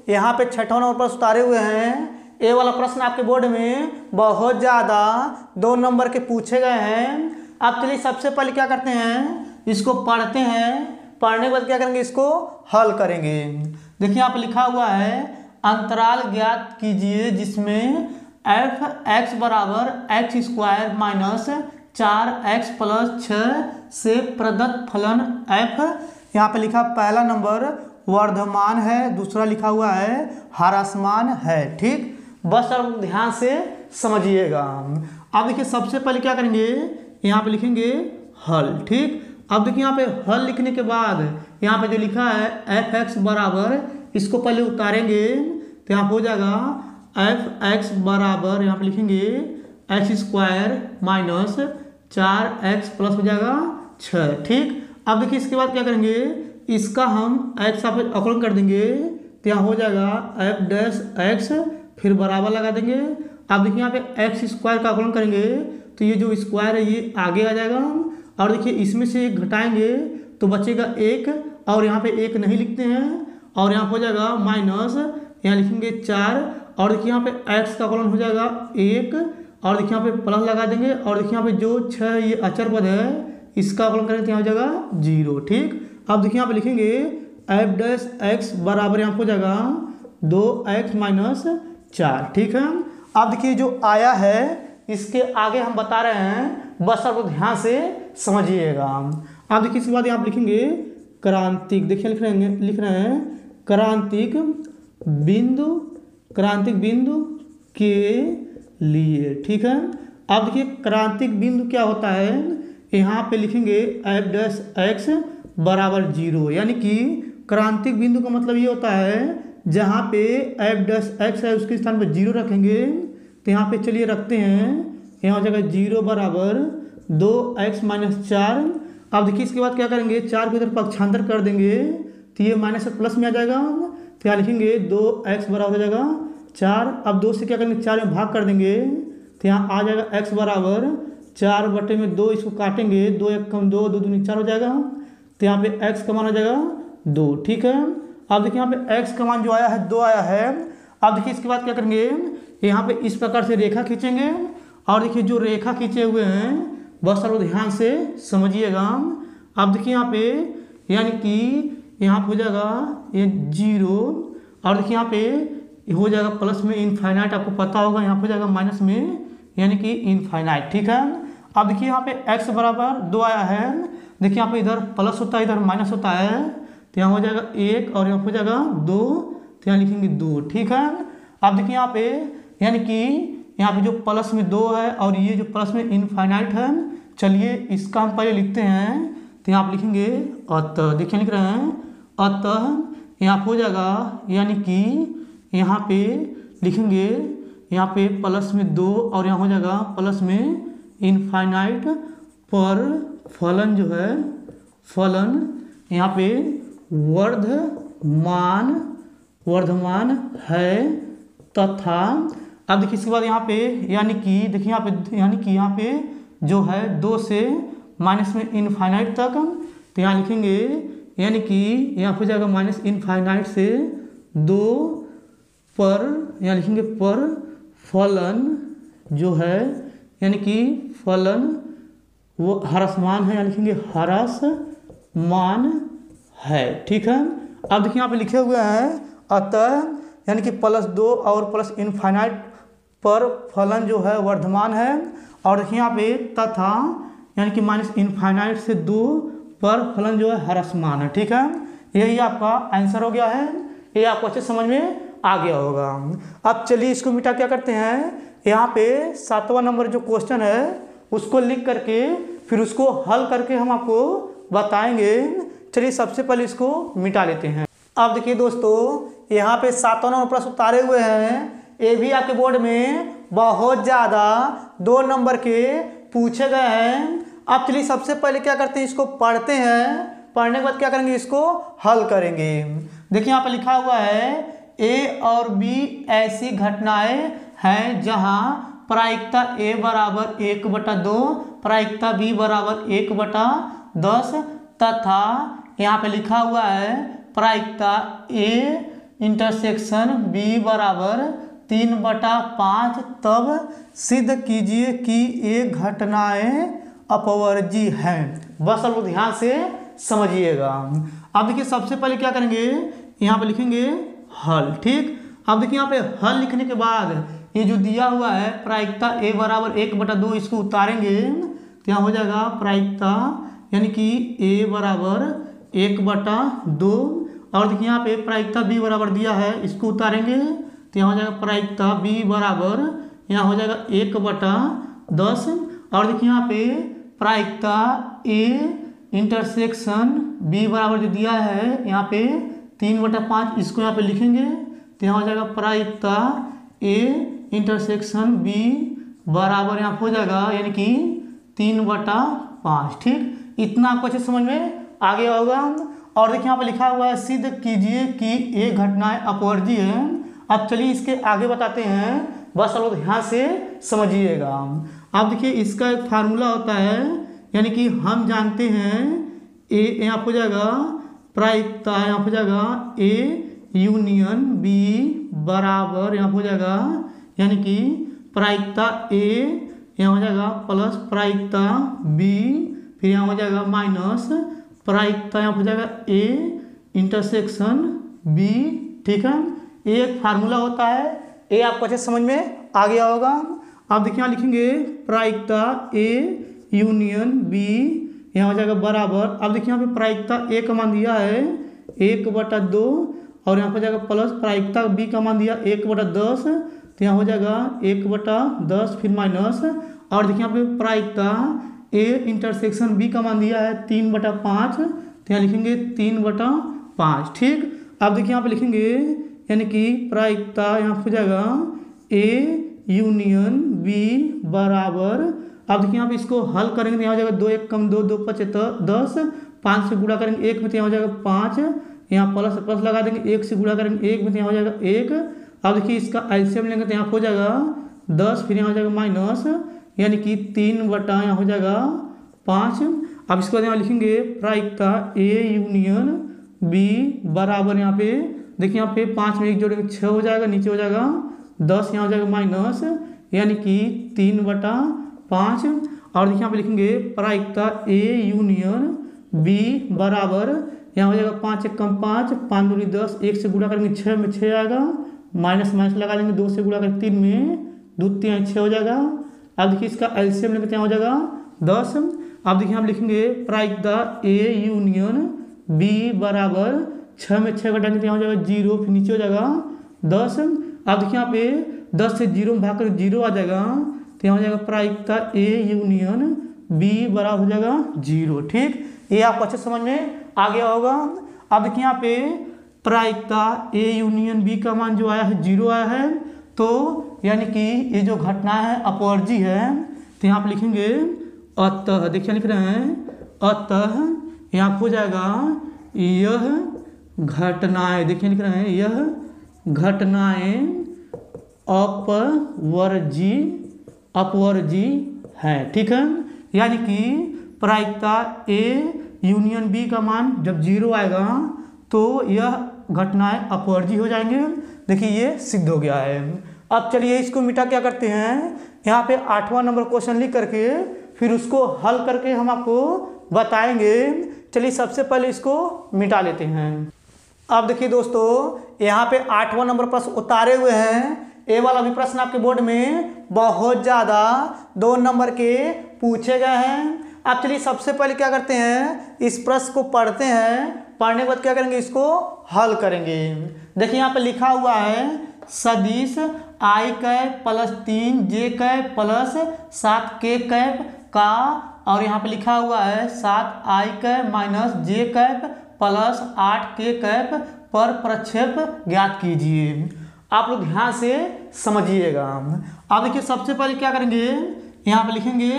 यहाँ पे 6वां नंबर प्रश्न उतारे हुए हैं। ये वाला प्रश्न आपके बोर्ड में बहुत ज़्यादा 2 नंबर के पूछे गए हैं। अब चलिए सबसे पहले क्या करते हैं, इसको पढ़ते हैं। पढ़ने के बाद क्या करेंगे, इसको हल करेंगे। देखिए यहाँ पे लिखा हुआ है, अंतराल ज्ञात कीजिए जिसमें f(x) बराबर x² माइनस 4x + 6 से प्रदत्त फलन f। यहाँ पे लिखा पहला नंबर वर्धमान है, दूसरा लिखा हुआ है ह्रासमान है। ठीक, बस अब ध्यान से समझिएगा। अब देखिए सबसे पहले क्या करेंगे, यहाँ पे लिखेंगे हल। ठीक, अब देखिए यहाँ पे हल लिखने के बाद यहाँ पे जो लिखा है f(x) बराबर, इसको पहले उतारेंगे तो यहाँ पे हो जाएगा f(x) बराबर, यहाँ पे लिखेंगे x² माइनस 4x प्लस हो जाएगा 6। ठीक, अब देखिए इसके बाद क्या करेंगे, इसका हम x आप अवकलन कर देंगे तो यहाँ हो जाएगा f'(x) फिर बराबर लगा देंगे। अब देखिए यहाँ पे x² का अवकलन करेंगे तो ये जो स्क्वायर है ये आगे आ जाएगा, और देखिए इसमें से एक घटाएंगे तो बचेगा 1, और यहाँ पे 1 नहीं लिखते हैं, और यहाँ हो जाएगा माइनस, यहाँ लिखेंगे 4, और देखिए यहाँ पे x का अवकलन हो जाएगा 1, और देखिए यहाँ पे प्लस लगा देंगे, और देखिए यहाँ पे जो 6 ये अचर पद है इसका अवकलन करेंगे तो यहाँ हो जाएगा 0। ठीक, अब देखिए यहाँ पे लिखेंगे f'(x) बराबर यहाँ हो जाएगा 2x माइनस 4। ठीक है, अब देखिए जो आया है इसके आगे हम बता रहे हैं, बस आप ध्यान से समझिएगा। अब देखिए इसके बाद यहाँ पे लिखेंगे क्रांतिक। देखिए लिख रहे हैं क्रांतिक बिंदु के लिए। ठीक है, अब देखिए क्रांतिक बिंदु क्या होता है, यहाँ पे लिखेंगे f'(x) बराबर 0, यानी कि क्रांतिक बिंदु का मतलब ये होता है जहाँ पे f'(x) है उसके स्थान पर 0 रखेंगे। तो यहाँ पे चलिए रखते हैं, यहाँ हो जाएगा 0 बराबर 2x माइनस 4। अब देखिए इसके बाद क्या करेंगे, 4 को इधर पक्षांतर कर देंगे तो ये माइनस प्लस में आ जाएगा, तो यहाँ लिखेंगे 2x बराबर हो जाएगा 4। अब 2 से क्या करेंगे, 4 में भाग कर देंगे तो यहाँ आ जाएगा x बराबर 4/2, इसको काटेंगे 2 1 कम 2, 2 दूनी 4 हो जाएगा, तो यहाँ पे x का मान हो जाएगा 2। ठीक है, अब देखिए यहाँ पे x का मान जो आया है 2 आया है। अब देखिए इसके बाद क्या करेंगे, यहाँ पे इस प्रकार से रेखा खींचेंगे, और देखिए जो रेखा खींचे हुए हैं बस सब ध्यान से समझिएगा। अब देखिए यहाँ पे यानी कि यहाँ पे हो जाएगा ये 0, और देखिए यहाँ पे हो जाएगा प्लस में इनफाइनाइट, आपको पता होगा यहाँ पे हो जाएगा माइनस में यानी कि इनफाइनाइट। ठीक है, अब देखिए यहाँ पे x बराबर 2 आया है, देखिए यहाँ पे इधर प्लस होता है इधर माइनस होता है, तो यहाँ हो जाएगा 1 और यहाँ हो जाएगा 2, तो यहाँ लिखेंगे 2। ठीक है, अब देखिए यहाँ पे यानी कि यहाँ पे जो प्लस में 2 है और ये जो प्लस में इनफाइनाइट है, चलिए इसका हम पहले लिखते हैं, तो यहाँ पे लिखेंगे अतः। देखिए लिख रहे हैं अतः, यहाँ हो जाएगा यानी कि यहाँ पे लिखेंगे यहाँ पे प्लस में 2 और यहाँ हो जाएगा प्लस में इनफाइनाइट पर फलन जो है फलन यहाँ पे वर्धमान है तथा। अब देखिए इसके बाद यहाँ पे यानी कि देखिए यहाँ पे जो है 2 से माइनस में इनफाइनाइट तक, तो यहाँ लिखेंगे यानी कि यहाँ हो जाएगा माइनस इनफाइनाइट से 2 पर, यहाँ लिखेंगे पर फलन जो है यानी कि फलन वो ह्रासमान है, यहाँ लिखेंगे ह्रासमान है। ठीक है, अब देखिए यहाँ पे लिखे हुए हैं अतः यानी कि +2 और प्लस इनफाइनाइट पर फलन जो है वर्धमान है, और देखिए यहाँ पे तथा यानी कि माइनस इनफाइनाइट से 2 पर फलन जो है ह्रासमान है। ठीक है, यही आपका आंसर हो गया है, ये आपको अच्छे समझ में आ गया होगा। अब चलिए इसको मिटा क्या करते हैं, यहाँ पे 7वां नंबर जो क्वेश्चन है उसको लिख करके फिर उसको हल करके हम आपको बताएंगे। चलिए सबसे पहले इसको मिटा लेते हैं। अब देखिए दोस्तों, यहाँ पे 7वां नंबर प्रश्न उतारे हुए हैं, ये भी आपके बोर्ड में बहुत ज़्यादा 2 नंबर के पूछे गए हैं। अब चलिए सबसे पहले क्या करते हैं, इसको पढ़ते हैं। पढ़ने के बाद क्या करेंगे, इसको हल करेंगे। देखिए यहाँ पे लिखा हुआ है ए और बी ऐसी घटनाएं हैं जहां प्रायिकता ए बराबर 1/2, प्रायिकता बी बराबर 1/10 तथा यहाँ पे लिखा हुआ है प्रायिकता ए इंटरसेक्शन बी बराबर 3/5। तब सिद्ध कीजिए कि ये घटनाएं अपवर्जी हैं। बस आप लोग ध्यान से समझिएगा। अब देखिए सबसे पहले क्या करेंगे, यहाँ पे लिखेंगे हल। ठीक, अब देखिए यहाँ पे हल लिखने के बाद ये जो दिया हुआ है प्रायिकता ए बराबर 1/2, इसको उतारेंगे तो यहाँ हो जाएगा प्रायिकता यानी कि ए बराबर 1/2। और देखिए यहाँ पे प्रायिकता बी बराबर दिया है, इसको उतारेंगे तो यहाँ हो जाएगा प्रायिकता बी बराबर यहाँ हो जाएगा 1/10। और देखिए यहाँ पे प्रायिकता ए इंटरसेक्शन बी बराबर जो दिया है यहाँ पे 3/5, इसको यहाँ पे लिखेंगे तो यहाँ हो जाएगा प्रायिकता ए इंटरसेक्शन बी बराबर यहाँ हो जाएगा यानी कि 3/5। ठीक, इतना आपको अच्छे समझ में आ गया होगा। और देखिए यहाँ पे लिखा हुआ है सिद्ध कीजिए कि ये घटनाएं अपवर्जी है। अब चलिए इसके आगे बताते हैं, बस आप लोग ध्यान से समझिएगा। अब देखिए इसका एक फार्मूला होता है, यानी कि हम जानते हैं ए यहाँ हो जाएगा प्रायिकता यहाँ हो जाएगा ए यूनियन बी बराबर यहाँ हो जाएगा यानी कि प्रायिकता ए यहाँ हो जाएगा प्लस प्रायिकता बी, फिर यहाँ हो जाएगा माइनस प्रायिकता यहाँ हो जाएगा ए इंटरसेक्शन बी। ठीक है, एक फार्मूला होता है, ए आपको अच्छे समझ में आ गया होगा। अब देखिए यहाँ लिखेंगे प्रायिकता ए यूनियन बी यहाँ हो जाएगा बराबर। अब देखिए यहाँ पे प्रायिकता ए का मान दिया है 1/2 और यहाँ पर जाएगा प्लस प्रायिकता बी का मान दिया 1/10 तो यहाँ हो जाएगा 1/10 फिर माइनस। और देखिए यहाँ पे प्रायिकता ए इंटरसेक्शन बी का मान दिया है 3/5 तो यहाँ लिखेंगे 3/5। ठीक, अब देखिए यहाँ पे लिखेंगे यानी कि प्रायिकता यहाँ हो जाएगा ए यूनियन बी बराबर। अब देखिए यहाँ पे इसको हल करेंगे तो यहाँ हो जाएगा 2 1 कम 2 2 5 10, 5 से गुणा करेंगे 1 में तो यहाँ हो जाएगा 5, यहाँ प्लस प्लस लगा देंगे 1 से गुणा करेंगे 1 में तो यहाँ हो जाएगा 1। अब देखिए इसका एलसीएम लेंगे तो यहाँ हो जाएगा 10, फिर यहाँ हो जाएगा माइनस यानी कि 3 यहाँ हो जाएगा 5। अब इसके बाद यहाँ लिखेंगे प्रायिकता ए यूनियन बी बराबर यहाँ पे देखिए यहाँ पे 5 में 1 जोड़ेंगे 6 हो जाएगा, नीचे हो जाएगा 10 यहाँ हो जाएगा माइनस यानी कि 3/5। और देखिए यहाँ पे लिखेंगे प्रायिकता ए यूनियन बी बराबर यहाँ हो जाएगा 5 1 कम 5, 5 दूनी 10, 1 से गुणा करेंगे 6 में 6 आएगा, माइनस माइनस लगा देंगे 2 से गुणा करेंगे 3 में 2 3 6 हो जाएगा। अब देखिए इसका एलसीएम लेंगे तो यहाँ हो जाएगा 10। अब देखिए हम लिखेंगे प्रायिकता ए यूनियन बी बराबर 6 में 6 घटाएंगे तो यहाँ हो जाएगा 0, फिर नीचे हो जाएगा 10। अब देखिए यहाँ पे 10 से 0 में भाग कर 0 आ जाएगा तो यहाँ हो जाएगा प्रायिकता ए यूनियन बी बराबर हो जाएगा 0। ठीक, ये आपको अच्छे समझ में आ गया होगा। अब देखिए यहाँ पे प्रायिकता ए यूनियन बी का मान जो आया है 0 आया है, तो यानी कि ये जो घटना है अपवर्जी है। तो यहाँ पे लिखेंगे अतः, देखिए लिख रहे हैं अतः यहाँ हो जाएगा यह घटनाएं, देखिए लिख रहे हैं यह घटनाएं अपवर्जी है। ठीक है, यानी कि प्रायिकता ए यूनियन बी का मान जब 0 आएगा तो यह घटनाएं अपवर्जी हो जाएंगे। देखिए ये सिद्ध हो गया है। अब चलिए इसको मिटा क्या करते हैं, यहाँ पे 8वां नंबर क्वेश्चन लिख करके फिर उसको हल करके हम आपको बताएंगे। चलिए सबसे पहले इसको मिटा लेते हैं। अब देखिए दोस्तों यहाँ पे 8वां नंबर प्रश्न उतारे हुए हैं। ये वाला भी प्रश्न आपके बोर्ड में बहुत ज़्यादा 2 नंबर के पूछे गए हैं। अब चलिए सबसे पहले क्या करते हैं, इस प्रश्न को पढ़ते हैं। पढ़ने के बाद क्या करेंगे, इसको हल करेंगे। देखिए यहाँ पे लिखा हुआ है सदिश आई कैप प्लस 3 जे कैप प्लस 7 के कैप का, और यहाँ पे लिखा हुआ है 7 आई कैप माइनस जे कैप प्लस 8 के कैप पर प्रक्षेप ज्ञात कीजिए। आप लोग ध्यान से समझिएगा। अब देखिए सबसे पहले क्या करेंगे, यहाँ पे लिखेंगे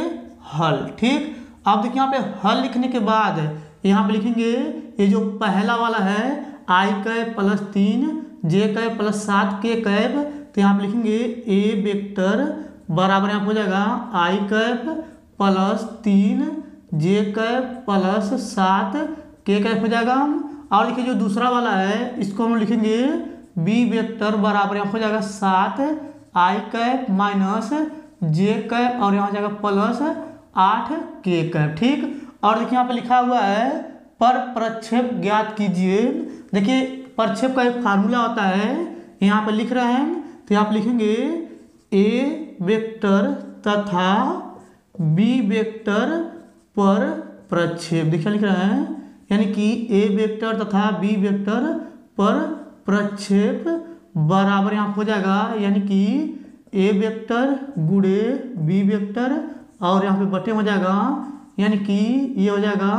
हल। ठीक, अब देखिए यहाँ पे हल लिखने के बाद यहाँ पे लिखेंगे ये जो पहला वाला है आई कैप प्लस 3 जे कैप प्लस 7 के कैप, तो यहाँ पे लिखेंगे ए वेक्टर बराबर यहाँ पे हो जाएगा आई कैप प्लस 3 जे कैप प्लस 7 के कैप हो जाएगा। और देखिए जो दूसरा वाला है इसको हम लिखेंगे बी वेक्टर बराबर यहाँ हो जाएगा 7 आई कैप माइनस जे कैप और यहाँ हो जाएगा प्लस 8 के कैप। ठीक, और देखिए यहाँ पे लिखा हुआ है पर प्रक्षेप ज्ञात कीजिए। देखिए प्रक्षेप का एक फार्मूला होता है, यहाँ पे लिख रहे हैं, तो यहाँ पे लिखेंगे ए वेक्टर तथा बी वेक्टर पर प्रक्षेप। देखिए लिख रहे हैं यानी कि ए वेक्टर तथा बी वेक्टर पर प्रक्षेप बराबर यहाँ हो जाएगा यानी कि ए वेक्टर गुणे बी वेक्टर और यहाँ पे बटे हो जाएगा यानी कि ये हो जाएगा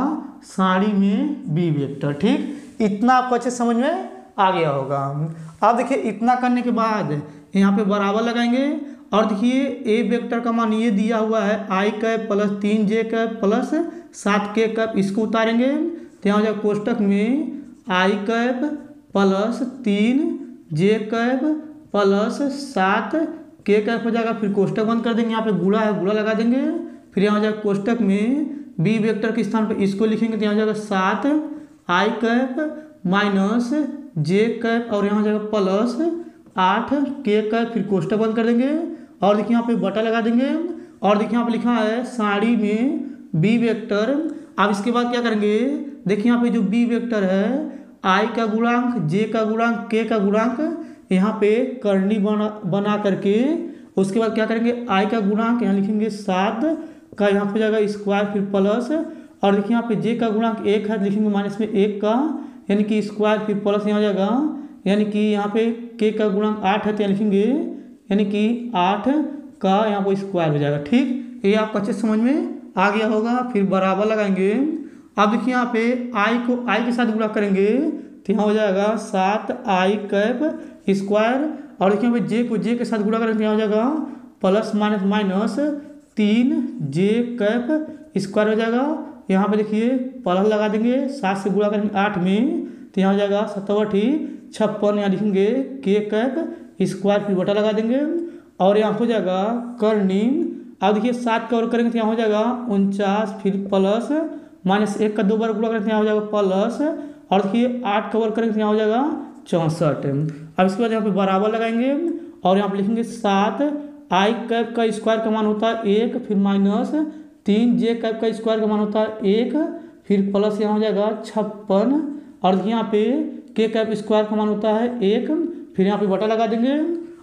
साड़ी में बी वेक्टर। ठीक, इतना आपको अच्छे समझ में आ गया होगा। अब देखिए इतना करने के बाद यहाँ पे बराबर लगाएंगे और देखिए ए वेक्टर का मान ये दिया हुआ है आई कैप प्लस 3 जे कैप प्लस 7 के कैप, इसको उतारेंगे तो यहाँ हो जाएगा कोष्टक में आई कैप प्लस 3 जे कैप प्लस 7 के कैप हो जाएगा। फिर कोष्टक बंद कर देंगे, यहाँ पे गुणा है गुणा लगा देंगे, फिर यहाँ हो जाएगा कोष्टक में बी वेक्टर के स्थान पर इसको लिखेंगे तो यहाँ हो जाएगा 7 आई कैप माइनस जे कैप और यहाँ हो जाएगा प्लस 8 के कैप, फिर कोष्टक बंद कर देंगे और देखिए यहाँ पे बटा लगा देंगे और देखिए यहाँ पे लिखा है साड़ी में बी वेक्टर। अब इसके बाद क्या करेंगे, देखिए यहाँ पे जो बी वेक्टर है आई का गुणांक जे का गुणांक के का गुणांक यहाँ पे करनी बना करके उसके बाद क्या करेंगे आई का गुणांक यहाँ लिखेंगे 7 का यहाँ पे जाएगा स्क्वायर फिर प्लस और देखिए यहाँ पे जे का गुणांक 1 है लिखेंगे माइनस में 1 का यानी कि स्क्वायर फिर प्लस यहाँ हो जाएगा यानी कि यहाँ पे के का गुणांक 8 है तो यहाँ लिखेंगे यानी कि 8 का यहाँ पर स्क्वायर हो जाएगा। ठीक, ये आपको अच्छे समझ में आ गया होगा। फिर बराबर लगाएंगे। अब देखिए यहाँ पे आई को आई के साथ गुणा करेंगे तो यहाँ हो जाएगा 7 आई कैप स्क्वायर और देखिए यहाँ पे जे को जे के साथ गुणा करेंगे तो यहाँ हो जाएगा प्लस माइनस माइनस 3 जे कैप स्क्वायर हो जाएगा। यहाँ पे देखिए प्लस लगा देंगे 7 से गुणा करेंगे 8 में तो यहाँ हो जाएगा 7 56 यहाँ लिखेंगे के कैप स्क्वायर फिर बटा लगा देंगे और यहाँ हो जाएगा करनी। अब देखिए 7 का और करेंगे तो यहाँ हो जाएगा 49 फिर प्लस माइनस 1 का 2 बार गुणा करेंगे तो यहाँ हो जाएगा प्लस और देखिए 8 का और करेंगे तो यहाँ हो जाएगा 64। अब इसके बाद यहाँ पे बराबर लगाएंगे और यहाँ पे लिखेंगे 7 आई कैप का स्क्वायर का मान होता है 1 फिर माइनस 3 जे कैप का स्क्वायर का मान होता है 1 फिर प्लस यहाँ हो जाएगा 56 और देखिए यहाँ पे के कैप स्क्वायर का मान होता है 1 फिर यहाँ पे बटा लगा देंगे।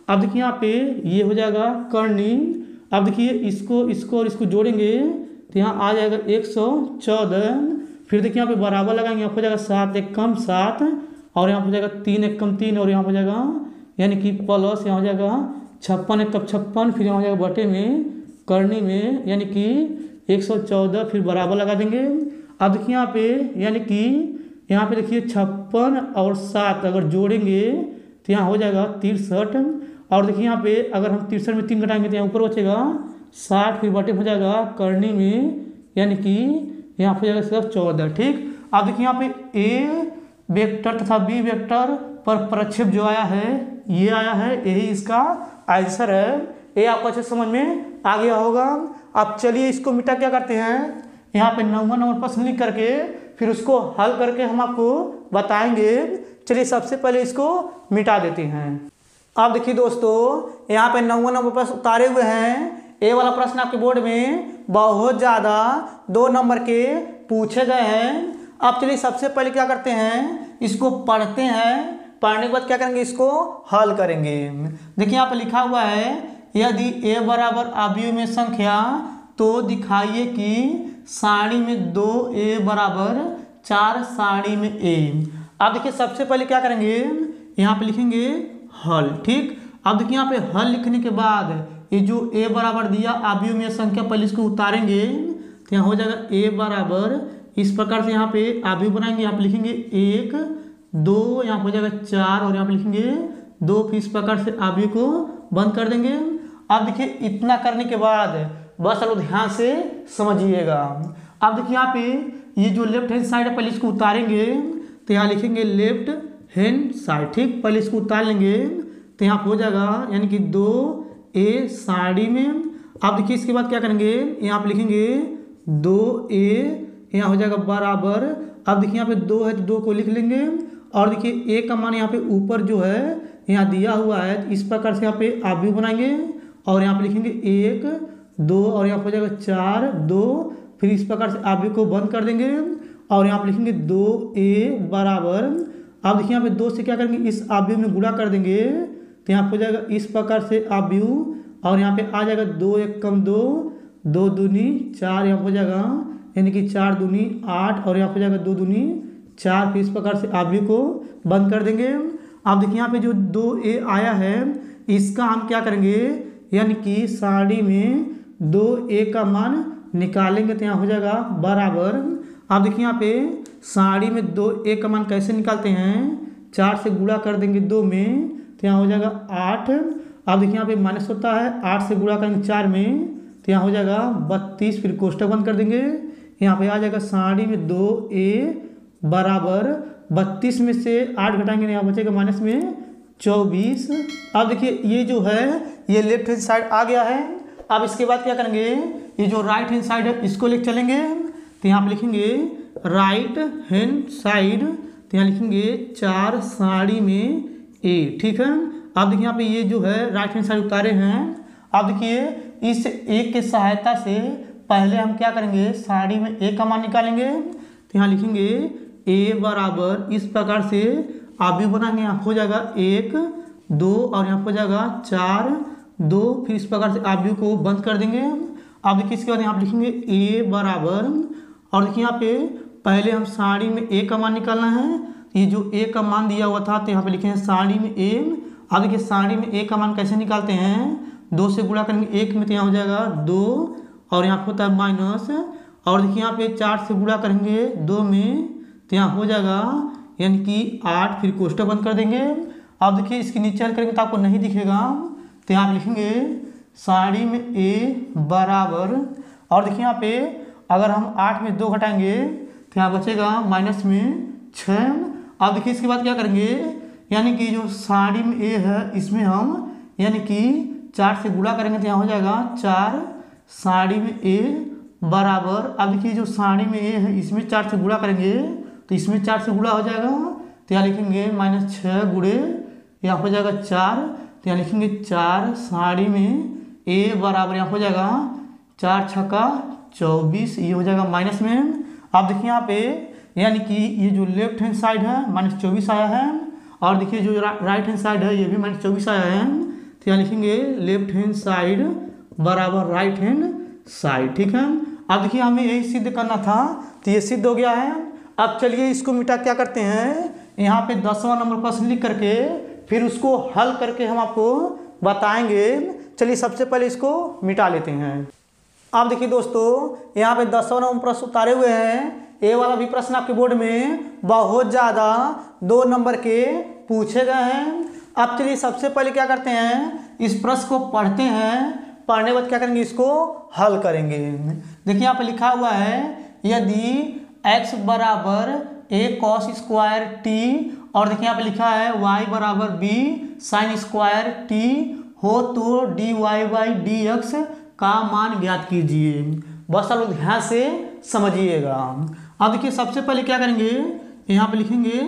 अब देखिए यहाँ पे ये हो जाएगा करनी। अब देखिए इसको और इसको जोड़ेंगे तो यहाँ आ जाएगा 114 फिर देखिए यहाँ पे बराबर लगाएंगे यहाँ हो जाएगा 7 1 कम 7 और यहाँ हो जाएगा 3 1 कम 3 और यहाँ हो जाएगा यानी कि प्लस यहाँ हो जाएगा 56 1 कम 56 फिर यहाँ हो जाएगा बटे में करनी में यानी कि 114 फिर बराबर लगा देंगे। अब देखिए यहाँ पे यानी कि यहाँ पे देखिए 56 और 7 अगर जोड़ेंगे तो यहाँ हो जाएगा 63 और देखिए यहाँ पे अगर हम 63 में 3 घटाएंगे तो यहाँ ऊपर बचेगा 60 फिर बटे हो जाएगा करनी में यानी कि यहाँ हो जाएगा सिर्फ 14। ठीक, अब देखिए यहाँ पे ए वेक्टर तथा बी वेक्टर पर प्रक्षेप जो आया है ये आया है, यही इसका आंसर है। ये आपको अच्छे समझ में आ गया होगा। अब चलिए इसको मिटा क्या करते हैं, यहाँ पे 9वां नंबर प्रश्न लिख करके फिर उसको हल करके हम आपको बताएंगे। चलिए सबसे पहले इसको मिटा देते हैं। अब देखिए दोस्तों यहाँ पे 9वां नंबर प्रश्न उतारे हुए हैं। ये वाला प्रश्न आपके बोर्ड में बहुत ज़्यादा 2 नंबर के पूछे गए हैं। अब चलिए सबसे पहले क्या करते हैं, इसको पढ़ते हैं। पढ़ने के बाद क्या करेंगे, इसको हल करेंगे। देखिए यहाँ पे लिखा हुआ है यदि a बराबर अवयव में संख्या तो दिखाइए कि सारणी में 2a बराबर 4 सारणी में a। अब देखिए सबसे पहले क्या करेंगे, यहाँ पे लिखेंगे हल। ठीक, अब देखिए यहाँ पे हल लिखने के बाद ये जो a बराबर दिया अवयव में संख्या पहले इसको उतारेंगे तो यहाँ हो जाएगा a बराबर इस प्रकार से यहाँ पे अवयव बनाएंगे। यहाँ पे लिखेंगे 1 2 यहाँ हो जाएगा 4 और यहाँ पे लिखेंगे 2 फिर इस प्रकार से अवयव को बंद कर देंगे। अब देखिए इतना करने के बाद बस चलो ध्यान से समझिएगा। अब देखिए यहाँ पे ये जो लेफ्ट हैंड साइड है पहले इसको उतारेंगे तो यहाँ लिखेंगे लेफ्ट हैंड साइड, ठीक। पहले इसको उतार लेंगे तो यहाँ हो जाएगा यानी कि 2A साड़ी में। अब देखिए इसके बाद क्या करेंगे, यहाँ पे लिखेंगे 2A, यहाँ हो जाएगा बराबर। अब देखिए यहाँ पे 2 है तो 2 को लिख लेंगे और देखिए A का मान यहाँ पे ऊपर जो है यहाँ दिया हुआ है, इस प्रकार से यहाँ पे आव्यूह बनाएंगे और यहाँ पे लिखेंगे 1 2 और यहाँ पे हो जाएगा 4 2, फिर इस प्रकार से आव्यूह को बंद कर देंगे और यहाँ पे लिखेंगे 2A बराबर। अब देखिए यहाँ पे 2 से क्या करेंगे, इस आव्यूह में गुणा कर देंगे तो यहाँ पे हो जाएगा इस प्रकार से आव्यूह और यहाँ पे आ जाएगा 2 1 कम 2 2 दूनी 4, यहाँ हो जाएगा यानी कि 4 दूनी 8 और यहाँ हो जाएगा 2 दूनी 4, फिर इस प्रकार से आव्यूह को बंद कर देंगे। अब देखिए यहाँ पे जो 2A आया है इसका हम क्या करेंगे, यानी कि साड़ी में 2A का मान निकालेंगे तो यहाँ हो जाएगा बराबर। अब देखिए यहाँ पे साड़ी में 2A का मान कैसे निकालते हैं, 4 से गुणा कर देंगे 2 में तो यहाँ हो जाएगा 8। अब देखिए यहाँ पे माइनस होता है, 8 से गुणा करेंगे 4 में तो यहाँ हो जाएगा 32, फिर कोष्टक बंद कर देंगे। यहाँ पे आ जाएगा साड़ी में 2A बराबर 32 में से 8 घटाएंगे यहाँ बचेगा माइनस में 24। अब देखिए ये जो है ये लेफ्ट हैंड साइड आ गया है। अब इसके बाद क्या करेंगे, ये जो राइट हैंड साइड है इसको लेकर चलेंगे तो यहाँ पे लिखेंगे राइट हैंड साइड तो यहाँ लिखेंगे 4 साड़ी में A, ठीक है। अब देखिए यहाँ पे ये जो है राइट हैंड साइड उतारे हैं। अब देखिए इस A के सहायता से पहले हम क्या करेंगे, साड़ी में A का मान निकालेंगे तो यहाँ लिखेंगे A बराबर इस प्रकार से आव्यूह बनाएंगे, यहाँ हो जाएगा 1 2 और यहाँ हो जाएगा 4 2, फिर इस प्रकार से आव्यूह को बंद कर देंगे। अब देखिए इसके बाद यहाँ पे लिखेंगे A बराबर और देखिए यहाँ पे पहले हम साड़ी में A का मान निकालना है, ये जो A का मान दिया हुआ था तो यहाँ पे लिखे हैं साड़ी में A। अब देखिए साड़ी में A का मान कैसे निकालते हैं, 2 से गुणा करेंगे 1 में तो यहाँ हो जाएगा 2 और यहाँ होता है माइनस और देखिए यहाँ पे 4 से गुणा करेंगे 2 में तो यहाँ हो जाएगा यानी कि 8, फिर कोष्टक बंद कर देंगे। अब देखिए इसके नीचे हल करेंगे तो आपको नहीं दिखेगा तो यहाँ पे लिखेंगे साड़ी में A बराबर और देखिए यहाँ पे अगर हम 8 में 2 घटाएंगे तो यहाँ बचेगा माइनस में 6। अब देखिए इसके बाद क्या करेंगे, यानी कि जो साड़ी में A है इसमें हम यानी कि 4 से गुणा करेंगे तो यहाँ हो जाएगा 4 साड़ी में A बराबर। अब देखिए जो साड़ी में A है इसमें 4 से गुणा करेंगे तो इसमें 4 से गुणा हो जाएगा तो यहाँ लिखेंगे -6 गुणे यहाँ हो जाएगा 4 तो यहाँ लिखेंगे 4 साड़ी में A बराबर यहाँ हो जाएगा 4 छक्का 24, ये हो जाएगा माइनस में। अब देखिए यहाँ पे यानी कि ये जो लेफ्ट हैंड साइड है -24 आया है और देखिए जो राइट हैंड साइड है ये भी -24 आया है तो यहाँ लिखेंगे लेफ्ट हैंड साइड बराबर राइट हैंड साइड, ठीक है। अब देखिए हमें यही सिद्ध करना था तो ये सिद्ध हो गया है। अब चलिए इसको मिटा क्या करते हैं, यहाँ पे 10वां नंबर प्रश्न लिख करके फिर उसको हल करके हम आपको बताएंगे। चलिए सबसे पहले इसको मिटा लेते हैं। अब देखिए दोस्तों यहाँ पे 10वां नंबर प्रश्न उतारे हुए हैं। ये वाला भी प्रश्न आपके बोर्ड में बहुत ज़्यादा 2 नंबर के पूछे गए हैं। अब चलिए सबसे पहले क्या करते हैं, इस प्रश्न को पढ़ते हैं, पढ़ने के बाद क्या करेंगे, इसको हल करेंगे। देखिए यहाँ पे लिखा हुआ है यदि x बराबर a cos स्क्वायर t और देखिए यहाँ पे लिखा है y बराबर b साइन स्क्वायर t हो तो dy बाई dx का मान ज्ञात कीजिए। बस सब लोग ध्यान से समझिएगा। अब देखिए सबसे पहले क्या करेंगे, यहाँ पे लिखेंगे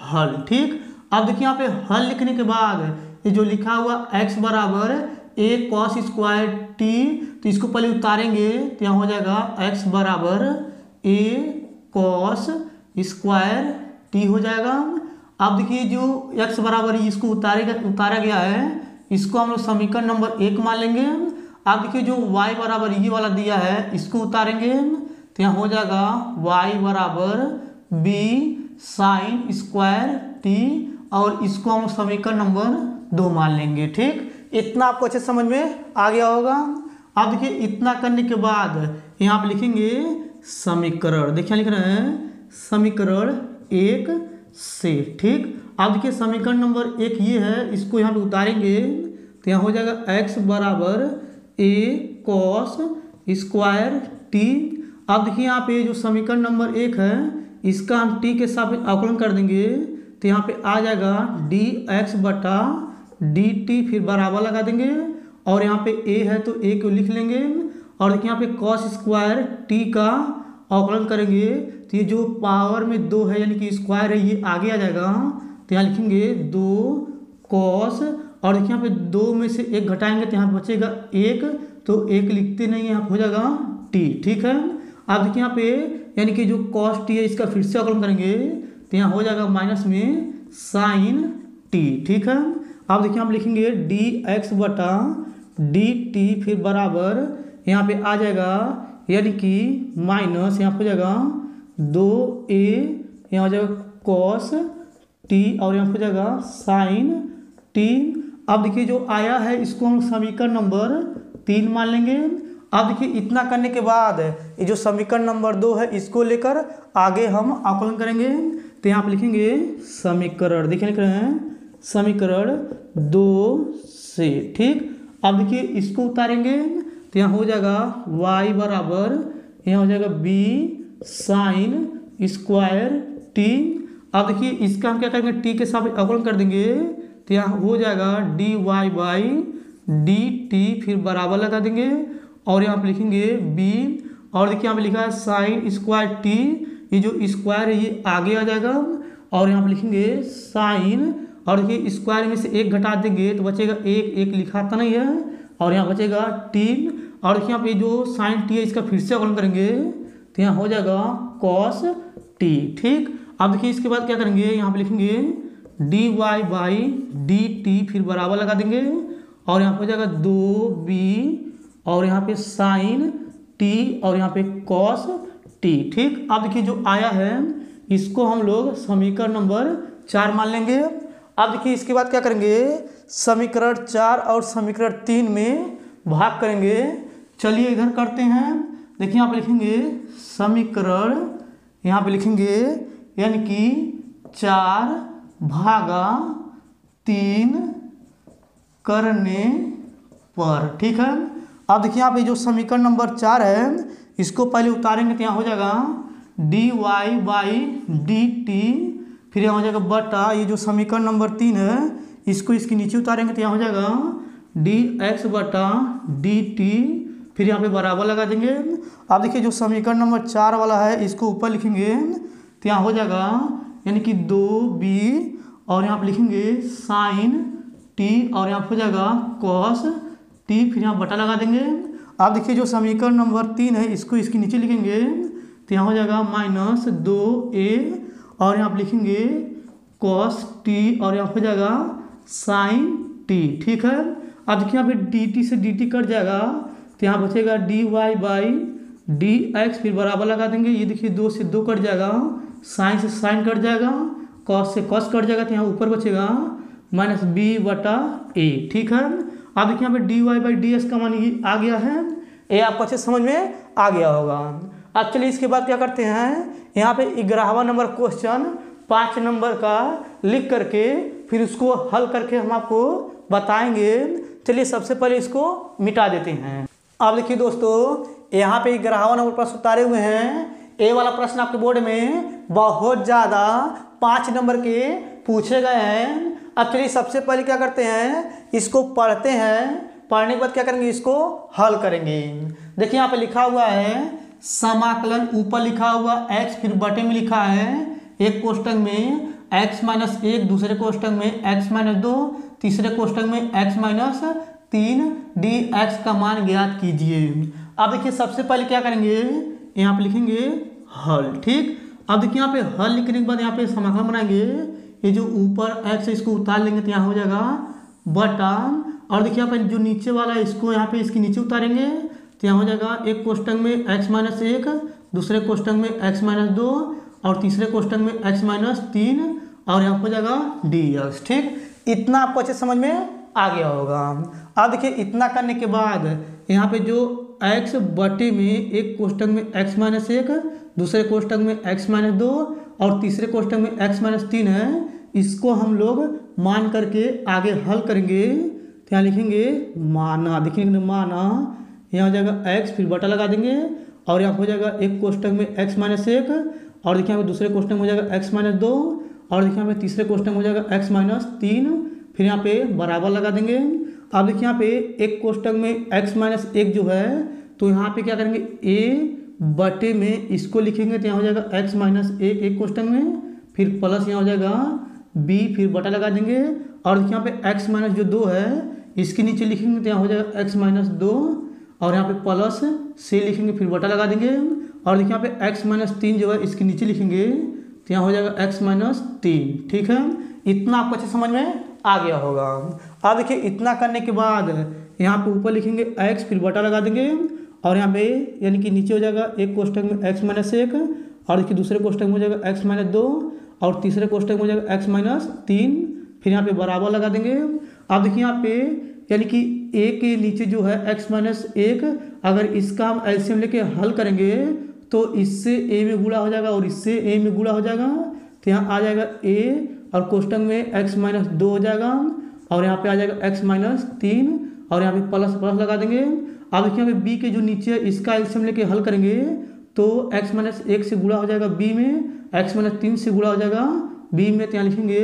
हल, ठीक। अब देखिए यहाँ पे हल लिखने के बाद ये जो लिखा हुआ x बराबर a cos स्क्वायर t तो इसको पहले उतारेंगे तो यहाँ हो जाएगा x बराबर a cos स्क्वायर t हो जाएगा। अब देखिए जो x बराबर इसको उतारा गया है इसको हम लोग समीकरण नंबर 1 मान लेंगे। अब देखिए जो y बराबर ये वाला दिया है इसको उतारेंगे तो यहाँ हो जाएगा y बराबर b साइन स्क्वायर t और इसको हम समीकरण नंबर 2 मान लेंगे, ठीक। इतना आपको अच्छे समझ में आ गया होगा। अब देखिए इतना करने के बाद यहाँ पे लिखेंगे समीकरण, देखिए लिख रहे हैं समीकरण 1 से, ठीक। अब देखिए समीकरण नंबर 1 ये है, इसको यहाँ पे उतारेंगे तो यहाँ हो जाएगा x बराबर a cos स्क्वायर t अब देखिए यहाँ पे जो समीकरण नंबर 1 है इसका हम t के सापेक्ष अवकलन कर देंगे तो यहाँ पे आ जाएगा dx बटा dt, फिर बराबर लगा देंगे और यहाँ पे a है तो a को लिख लेंगे और देखिए यहाँ पे cos स्क्वायर t का अवकलन करेंगे तो ये जो पावर में 2 है यानी कि स्क्वायर है ये आगे आ जाएगा तो यहाँ लिखेंगे 2 cos और देखिए यहाँ पे 2 में से 1 घटाएंगे तो यहाँ पे बचेगा 1, तो 1 लिखते नहीं यहाँ पे हो जाएगा t। ठीक है, अब देखिए यहाँ पे यानी कि जो cos t है इसका फिर से अवकलन करेंगे तो यहाँ हो जाएगा माइनस में sin t। ठीक है, अब देखिए हम लिखेंगे dx बटा dt, फिर बराबर यहाँ पे आ जाएगा यानी कि माइनस यहाँ हो जाएगा 2a, यहाँ हो जाएगा cos t और यहाँ हो जाएगा sin t। अब देखिए जो आया है इसको हम समीकरण नंबर 3 मान लेंगे। अब देखिए इतना करने के बाद ये जो समीकरण नंबर 2 है इसको लेकर आगे हम अवकलन करेंगे तो यहाँ पे लिखेंगे समीकरण, देखिए लिख रहे हैं समीकरण 2 से। ठीक, अब देखिए इसको उतारेंगे तो यहाँ हो जाएगा y बराबर यहाँ हो जाएगा b साइन स्क्वायर t। अब देखिए इसका हम क्या करेंगे t के साथ अवकलन कर देंगे तो यहाँ हो जाएगा dy बाई dt, फिर बराबर लगा देंगे और यहाँ पे लिखेंगे b और देखिए यहाँ पे लिखा है साइन स्क्वायर t, ये जो स्क्वायर है ये आगे आ जाएगा और यहाँ पे लिखेंगे साइन और देखिए स्क्वायर में से 1 घटा देंगे तो बचेगा 1, 1 लिखा तो नहीं है और यहाँ बचेगा 3 और देखिए यहाँ पे जो साइन t है इसका फिर से अवकलन करेंगे तो यहाँ हो जाएगा cos t। ठीक, अब देखिए इसके बाद क्या करेंगे यहाँ पे लिखेंगे dy बाई dt, फिर बराबर लगा देंगे और यहाँ पे हो जाएगा 2b और यहाँ पे साइन t और यहाँ पे cos t। ठीक, अब देखिए जो आया है इसको हम लोग समीकरण नंबर 4 मान लेंगे। अब देखिए इसके बाद क्या करेंगे समीकरण 4 और समीकरण 3 में भाग करेंगे। चलिए इधर करते हैं, देखिए यहाँ पे लिखेंगे समीकरण, यहाँ पे लिखेंगे यानी कि 4 भागा 3 करने पर। ठीक है, अब देखिए यहाँ पे जो समीकरण नंबर 4 है इसको पहले उतारेंगे तो यहाँ हो जाएगा dy बाई dt, फिर यहाँ हो जाएगा बटा ये जो समीकरण नंबर 3 है इसको इसके नीचे उतारेंगे तो यहाँ हो जाएगा dx बटा dt, फिर यहाँ पे बराबर लगा देंगे। अब देखिए जो समीकरण नंबर 4 वाला है इसको ऊपर लिखेंगे तो यहाँ हो जाएगा यानी कि 2b और यहाँ पे लिखेंगे साइन t और यहाँ हो जाएगा cos t, फिर यहाँ बटा लगा देंगे। अब देखिए जो समीकरण नंबर 3 है इसको इसके नीचे लिखेंगे तो यहाँ हो जाएगा माइनस 2a और यहाँ पे लिखेंगे cos t और यहाँ हो जाएगा साइन t। ठीक है, अब देखिए यहाँ पे dt से dt कट जाएगा तो यहाँ बचेगा dy बाई dx, फिर बराबर लगा देंगे। ये देखिए 2 से 2 कट जाएगा, साइन से साइन कट जाएगा, cos से cos कट जाएगा तो यहाँ ऊपर बचेगा माइनस b बटा a। ठीक है, अब देखिए यहाँ पे dy बाई ds का मान ये आ गया है, ये आपको अच्छे समझ में आ गया होगा। अब चलिए इसके बाद क्या करते हैं यहाँ पे 11वां नंबर क्वेश्चन 5 नंबर का लिख करके फिर उसको हल करके हम आपको बताएंगे। चलिए सबसे पहले इसको मिटा देते हैं। अब देखिए दोस्तों यहाँ पे 11वां नंबर प्रश्न उतारे हुए हैं। ए वाला प्रश्न आपके बोर्ड में बहुत ज़्यादा 5 नंबर के पूछे गए हैं। अब चलिए सबसे पहले क्या करते हैं इसको पढ़ते हैं, पढ़ने के बाद क्या करेंगे इसको हल करेंगे। देखिए यहाँ पे लिखा हुआ है समाकलन, ऊपर लिखा हुआ x, फिर बटे में लिखा है एक कोष्टक में x माइनस 1, दूसरे कोष्टक में x माइनस 2, तीसरे कोष्टक में x माइनस 3 dx का मान ज्ञात कीजिए। अब देखिए सबसे पहले क्या करेंगे यहाँ पे लिखेंगे हल। ठीक, अब देखिए यहाँ पे हल लिखने के बाद यहाँ पे समाकलन बनाएंगे। ये जो ऊपर x है इसको उतार लेंगे तो यहाँ हो जाएगा बटा, और देखिए यहाँ पे जो नीचे वाला है इसको यहाँ पे इसके नीचे उतारेंगे तो यहाँ हो जाएगा एक कोष्टक में x माइनस 1, दूसरे कोष्टक में x माइनस 2 और तीसरे कोष्टक में x माइनस 3 और यहाँ हो जाएगा dx। ठीक, इतना आपको अच्छे समझ में आ गया होगा। अब देखिए इतना करने के बाद यहाँ पे जो x बटे में एक कोष्टक में x माइनस 1, दूसरे कोष्टक में x माइनस 2 और तीसरे कोष्टक में x माइनस 3 है, इसको हम लोग मान करके आगे हल करेंगे। तो यहाँ लिखेंगे माना, देखिए माना, यहाँ हो जाएगा x, फिर बटा लगा देंगे और यहाँ हो जाएगा एक कोष्टक में x माइनस 1, और देखिए यहाँ पे दूसरे कोष्टक में हो जाएगा x माइनस 2, और देखिए यहाँ पे तीसरे कोष्टक में हो जाएगा x माइनस 3। फिर यहाँ पे बराबर लगा देंगे। अब देखिए यहाँ पे एक कोष्टक में x माइनस 1 जो है, तो यहाँ पे क्या करेंगे a बटे में इसको लिखेंगे, तो यहाँ हो जाएगा x माइनस 1 एक कोष्टक में, फिर प्लस यहाँ हो जाएगा b, फिर बटा लगा देंगे। और देखिए यहाँ पे x माइनस जो 2 है इसके नीचे लिखेंगे, तो यहाँ हो जाएगा x माइनस 2, और यहाँ पे प्लस से लिखेंगे, फिर बटा लगा देंगे। और देखिए यहाँ पे x माइनस 3 जो है इसके नीचे लिखेंगे, तो यहाँ हो जाएगा x माइनस 3। ठीक है, इतना आपको अच्छे समझ में आ गया होगा। अब देखिए इतना करने के बाद यहाँ पे ऊपर लिखेंगे x, फिर बटा लगा देंगे, और यहाँ पे यानी कि नीचे हो जाएगा एक कोष्टक में x माइनस 1, और देखिए दूसरे कोष्टक में हो जाएगा x माइनस 2, और तीसरे कोष्टक में हो जाएगा x माइनस 3। फिर यहाँ पे बराबर लगा देंगे। अब देखिए यहाँ पे यानी कि a के नीचे जो है x माइनस 1, अगर इसका हम एलसीएम लेके हल करेंगे तो इससे a में गुणा हो जाएगा और इससे a में गुणा हो जाएगा, तो यहाँ आ जाएगा a, और कोष्टक में x माइनस 2 हो जाएगा, और यहाँ पे आ जाएगा x माइनस 3, और यहाँ पे प्लस प्लस लगा देंगे। अब देखिए यहाँ पे b के जो नीचे है इसका एलसीएम लेके हल करेंगे तो x माइनस 1 से गुणा हो जाएगा b में, x माइनस 3 से गुणा हो जाएगा b में, तो यहाँ लिखेंगे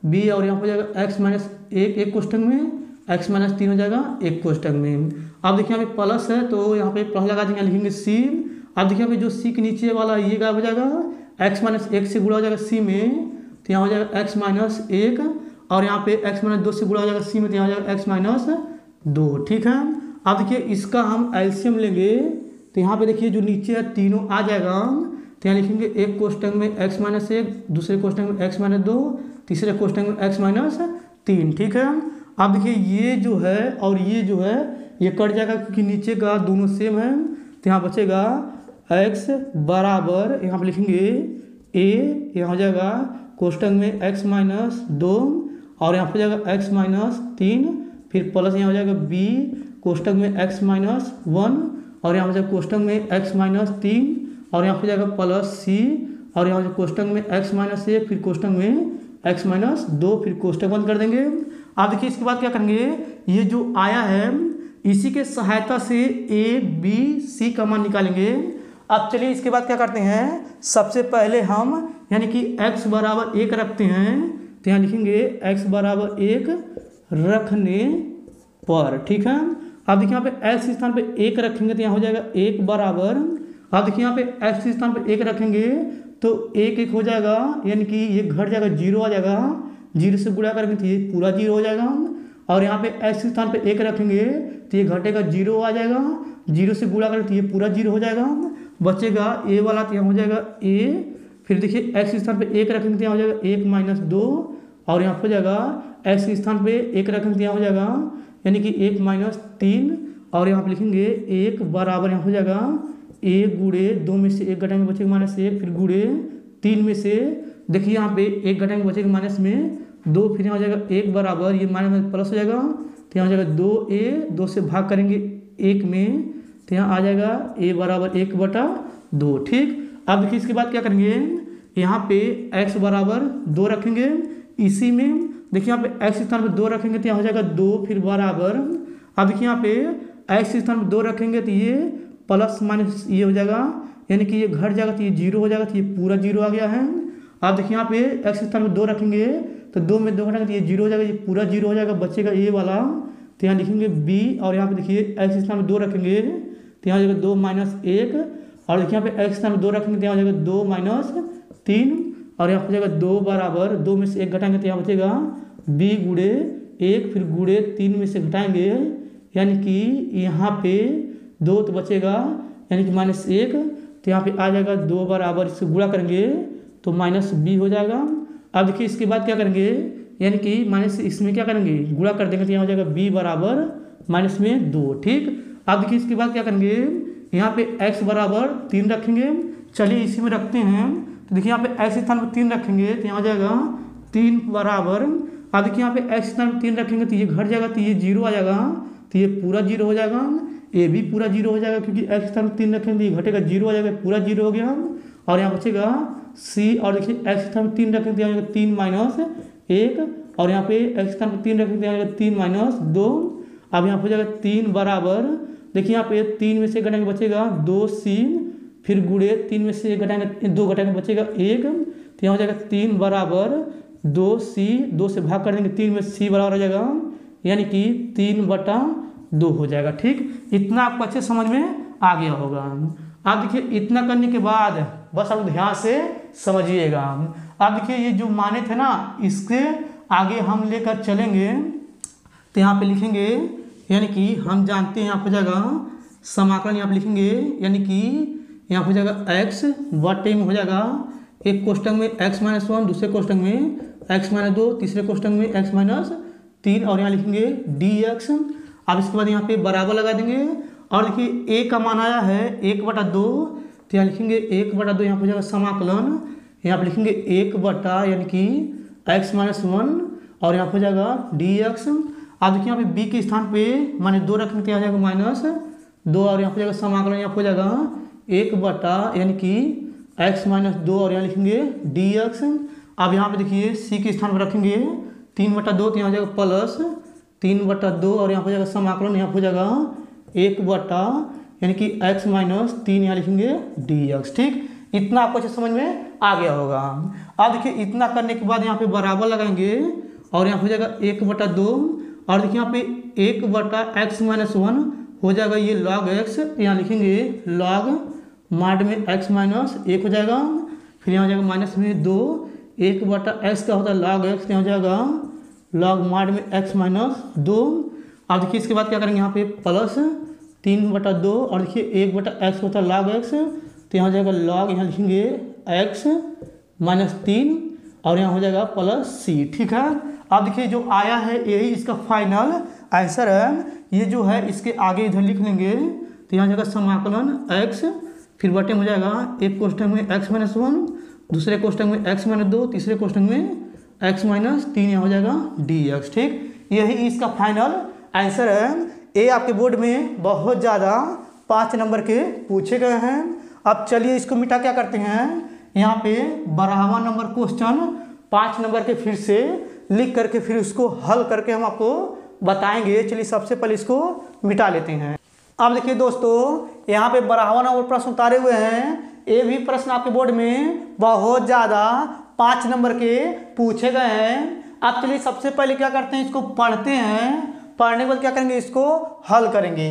b, और यहाँ हो जाएगा x माइनस 1 एक कोष्टक में, x माइनस 3 हो जाएगा एक कोष्टक में। अब देखिए यहाँ पे प्लस है तो यहाँ पे प्लस लगा देंगे, लिखेंगे c। अब देखिए यहाँ पे जो c के नीचे वाला ये गायब हो जाएगा, x माइनस 1 से गुणा हो जाएगा c में, तो यहाँ हो जाएगा x माइनस 1, और यहाँ पे x माइनस 2 से गुणा हो जाएगा c में, तो यहाँ हो जाएगा x माइनस 2। ठीक है, अब देखिए इसका हम एलसीएम लेंगे, तो यहाँ पे देखिए जो नीचे है तीनों आ जाएगा, तो यहाँ लिखेंगे एक कोष्टक में x माइनस 1, दूसरे कोष्टक में x माइनस 2, तीसरे कोष्टक में x माइनस 3। ठीक है, अब देखिए ये जो है और ये जो है ये कट जाएगा क्योंकि नीचे का दोनों सेम है, तो यहाँ बचेगा x बराबर, यहाँ पे लिखेंगे a, यहाँ हो जाएगा कोष्टक में x माइनस 2, और यहाँ पे जाएगा x माइनस 3, फिर प्लस यहाँ हो जाएगा b कोष्टक में x माइनस 1, और यहाँ पे जाएगा कोष्टक में x माइनस 3, और यहाँ पे जाएगा प्लस c, और यहाँ कोष्टक में x माइनस 1, फिर कोष्टक में x माइनस 2, फिर कोष्टक बंद कर देंगे। अब देखिए इसके बाद क्या करेंगे, ये जो आया है इसी के सहायता से a b c का मान निकालेंगे। अब चलिए इसके बाद क्या करते हैं, सबसे पहले हम यानी कि x बराबर 1 रखते हैं, तो यहाँ लिखेंगे x बराबर 1 रखने पर। ठीक है, अब देखिए यहाँ पे x स्थान पे 1 रखेंगे तो यहाँ हो जाएगा 1 बराबर, अब देखिए यहाँ पे x स्थान पे 1 रखेंगे तो 1 1 हो जाएगा, यानी कि ये घट जाएगा 0 आ जाएगा, 0 से गुणा करेंगे तो ये पूरा 0 हो जाएगा, और यहाँ पे x स्थान पे 1 रखेंगे तो ये घटेगा 0 आ जाएगा, 0 से गुणा करेंगे तो ये पूरा 0 हो जाएगा, बचेगा a वाला, तो यहाँ हो जाएगा a। फिर देखिए x स्थान पे 1 रखेंगे तो यहाँ हो जाएगा 1 माइनस 2, और यहाँ हो जाएगा x स्थान पे 1 रखेंगे तो यहाँ हो जाएगा यानी कि 1 माइनस 3, और यहाँ पे लिखेंगे 1 बराबर, यहाँ हो जाएगा a गुड़े 2 में से 1 घटाएंगे बचेगा माइनस 1, फिर गुड़े 3 में से देखिए यहाँ पे 1 घटाएंगे बचेगा माइनस में 2, फिर यहाँ हो जाएगा 1 बराबर, ये माइनस में प्लस हो जाएगा, तो यहाँ हो जाएगा 2a, 2 से भाग करेंगे 1 में, तो यहाँ आ जाएगा a बराबर 1/2। ठीक, अब देखिए इसके बाद क्या करेंगे, यहाँ पे x बराबर 2 रखेंगे, इसी में देखिए यहाँ पे x स्थान पे 2 रखेंगे तो यहाँ हो जाएगा 2, फिर बराबर, अब देखिए यहाँ पे x स्थान पे 2 रखेंगे तो ये प्लस माइनस ये हो जाएगा, यानी कि ये घट जाएगा तो ये 0 हो जाएगा, तो ये पूरा 0 आ गया है। अब देखिए यहाँ पे x स्थान पे 2 रखेंगे तो 2 में 2 घटाएंगे तो ये 0 हो जाएगा, ये पूरा 0 हो जाएगा, बचेगा a वाला, तो यहाँ लिखेंगे b, और यहाँ पे देखिए x स्थान पे 2 रखेंगे तो यहाँ हो जाएगा 2 माइनस 1, और देखिए यहाँ पे x स्थान पे 2 रखेंगे तो यहाँ हो जाएगा 2 माइनस 3, और यहाँ हो जाएगा 2 बराबर, 2 में से 1 घटाएंगे तो यहाँ बचेगा b गुड़े 1, फिर गुड़े 3 में से घटाएंगे, यानी कि यहाँ पे 2 तो बचेगा यानी कि माइनस 1, तो यहाँ पे आ जाएगा 2 बराबर, इससे गुणा करेंगे तो माइनस b हो जाएगा। अब देखिए इसके बाद क्या करेंगे, यानी कि माइनस इसमें क्या करेंगे गुणा कर देंगे तो यहाँ हो जाएगा b बराबर माइनस में 2। ठीक, अब देखिए इसके बाद क्या करेंगे, यहाँ पे x बराबर 3 रखेंगे, चलिए इसी में रखते हैं, तो देखिए यहाँ पे x स्थान पर 3 रखेंगे तो यहाँ हो जाएगा 3 बराबर, अब देखिए यहाँ पे x स्थान पर 3 रखेंगे तो ये घट जाएगा तो ये 0 आ जाएगा, तो ये पूरा 0 हो जाएगा, ये भी पूरा 0 हो जाएगा क्योंकि x स्थान पर 3 रखेंगे तो ये घटेगा 0 हो जाएगा, पूरा 0 हो गया, और यहाँ बचेगा c, और देखिए x स्थान पर 3 रखेंगे तो यहाँ हो जाएगा 3 माइनस 1, और यहाँ पे x स्थान पर 3 रखेंगे तो यहाँ हो जाएगा 3 माइनस 2, अब यहाँ हो जाएगा 3 बराबर, देखिए यहाँ पे 3 में से घटाएंगे बचेगा 2c, फिर गुणे 3 में से घटाएंगे 2 घटाएंगे बचेगा 1, तो यहाँ हो जाएगा 3 बराबर 2c, 2 से भाग कर देंगे 3 में c बराबर हो जाएगा, यानी कि 3/2 हो जाएगा। ठीक, इतना आपको अच्छे समझ में आ गया होगा। अब देखिए इतना करने के बाद बस आप ध्यान से समझिएगा। अब देखिए ये जो माने थे ना, इसके आगे हम लेकर चलेंगे तो यहाँ पे लिखेंगे, यानी कि हम जानते हैं यहाँ हो जाएगा समाकलन, यहाँ पे लिखेंगे यानी कि यहाँ हो जाएगा x बटे में हो जाएगा एक कोष्टक में x-1, दूसरे कोष्टक में x-2, तीसरे कोष्टक में x-3 और यहाँ लिखेंगे dx। अब इसके बाद यहाँ पे बराबर लगा देंगे और देखिए a का मान आया है 1/2, तो यहाँ लिखेंगे 1/2, यहाँ हो जाएगा समाकलन, यहाँ पे लिखेंगे 1 यानी कि x-1 और यहाँ हो जाएगा dx। अब देखिए यहाँ पे b के स्थान पे माने 2 रखेंगे तो यहाँ हो जाएगा -2 और यहाँ हो जाएगा समाकलन, यहाँ हो जाएगा 1 यानी कि x-2 और यहाँ लिखेंगे dx। अब यहाँ पे देखिए c के स्थान पर रखेंगे 3/2, तो यहाँ हो जाएगा प्लस 3/2 और यहाँ हो जाएगा समाकलन, यहाँ हो जाएगा 1 यानी कि x-3 यहाँ लिखेंगे dx। ठीक, इतना आपको अच्छे समझ में आ गया होगा। अब देखिए इतना करने के बाद यहाँ पे बराबर लगाएंगे और यहाँ हो जाएगा 1/2 और देखिए यहाँ पे 1/x-1 हो जाएगा ये log x, यहाँ लिखेंगे log माड में x-1 हो जाएगा, फिर यहाँ हो जाएगा माइनस में 2, 1/x का होता है log x, यहाँ हो जाएगा log माड में x-2। अब देखिए इसके बाद क्या करेंगे, यहाँ पे प्लस 3/2 और देखिए 1/x होता है log x, तो यहाँ हो जाएगा log, यहाँ लिखेंगे x-3 और यहाँ हो जाएगा प्लस c। ठीक है, अब देखिए जो आया है यही इसका फाइनल आंसर है। ये जो है इसके आगे इधर लिख लेंगे तो यहाँ जाएगा समाकलन x, फिर बटे हो जाएगा एक कोष्टक में x-1, दूसरे कोष्टक में x-2, तीसरे कोष्टक में x-3, यहाँ हो जाएगा dx। ठीक, यही इसका फाइनल आंसर है। ये आपके बोर्ड में बहुत ज़्यादा 5 नंबर के पूछे गए हैं। अब चलिए इसको मिटा क्या करते हैं, यहाँ पे 12वां नंबर क्वेश्चन 5 नंबर के फिर से लिख करके फिर उसको हल करके हम आपको बताएंगे। चलिए सबसे पहले इसको मिटा लेते हैं। अब देखिए दोस्तों, यहाँ पे 12वां नंबर प्रश्न उतारे हुए हैं। ये भी प्रश्न आपके बोर्ड में बहुत ज़्यादा 5 नंबर के पूछे गए हैं। अब चलिए सबसे पहले क्या करते हैं, इसको पढ़ते हैं। पढ़ने के बाद क्या करेंगे, इसको हल करेंगे।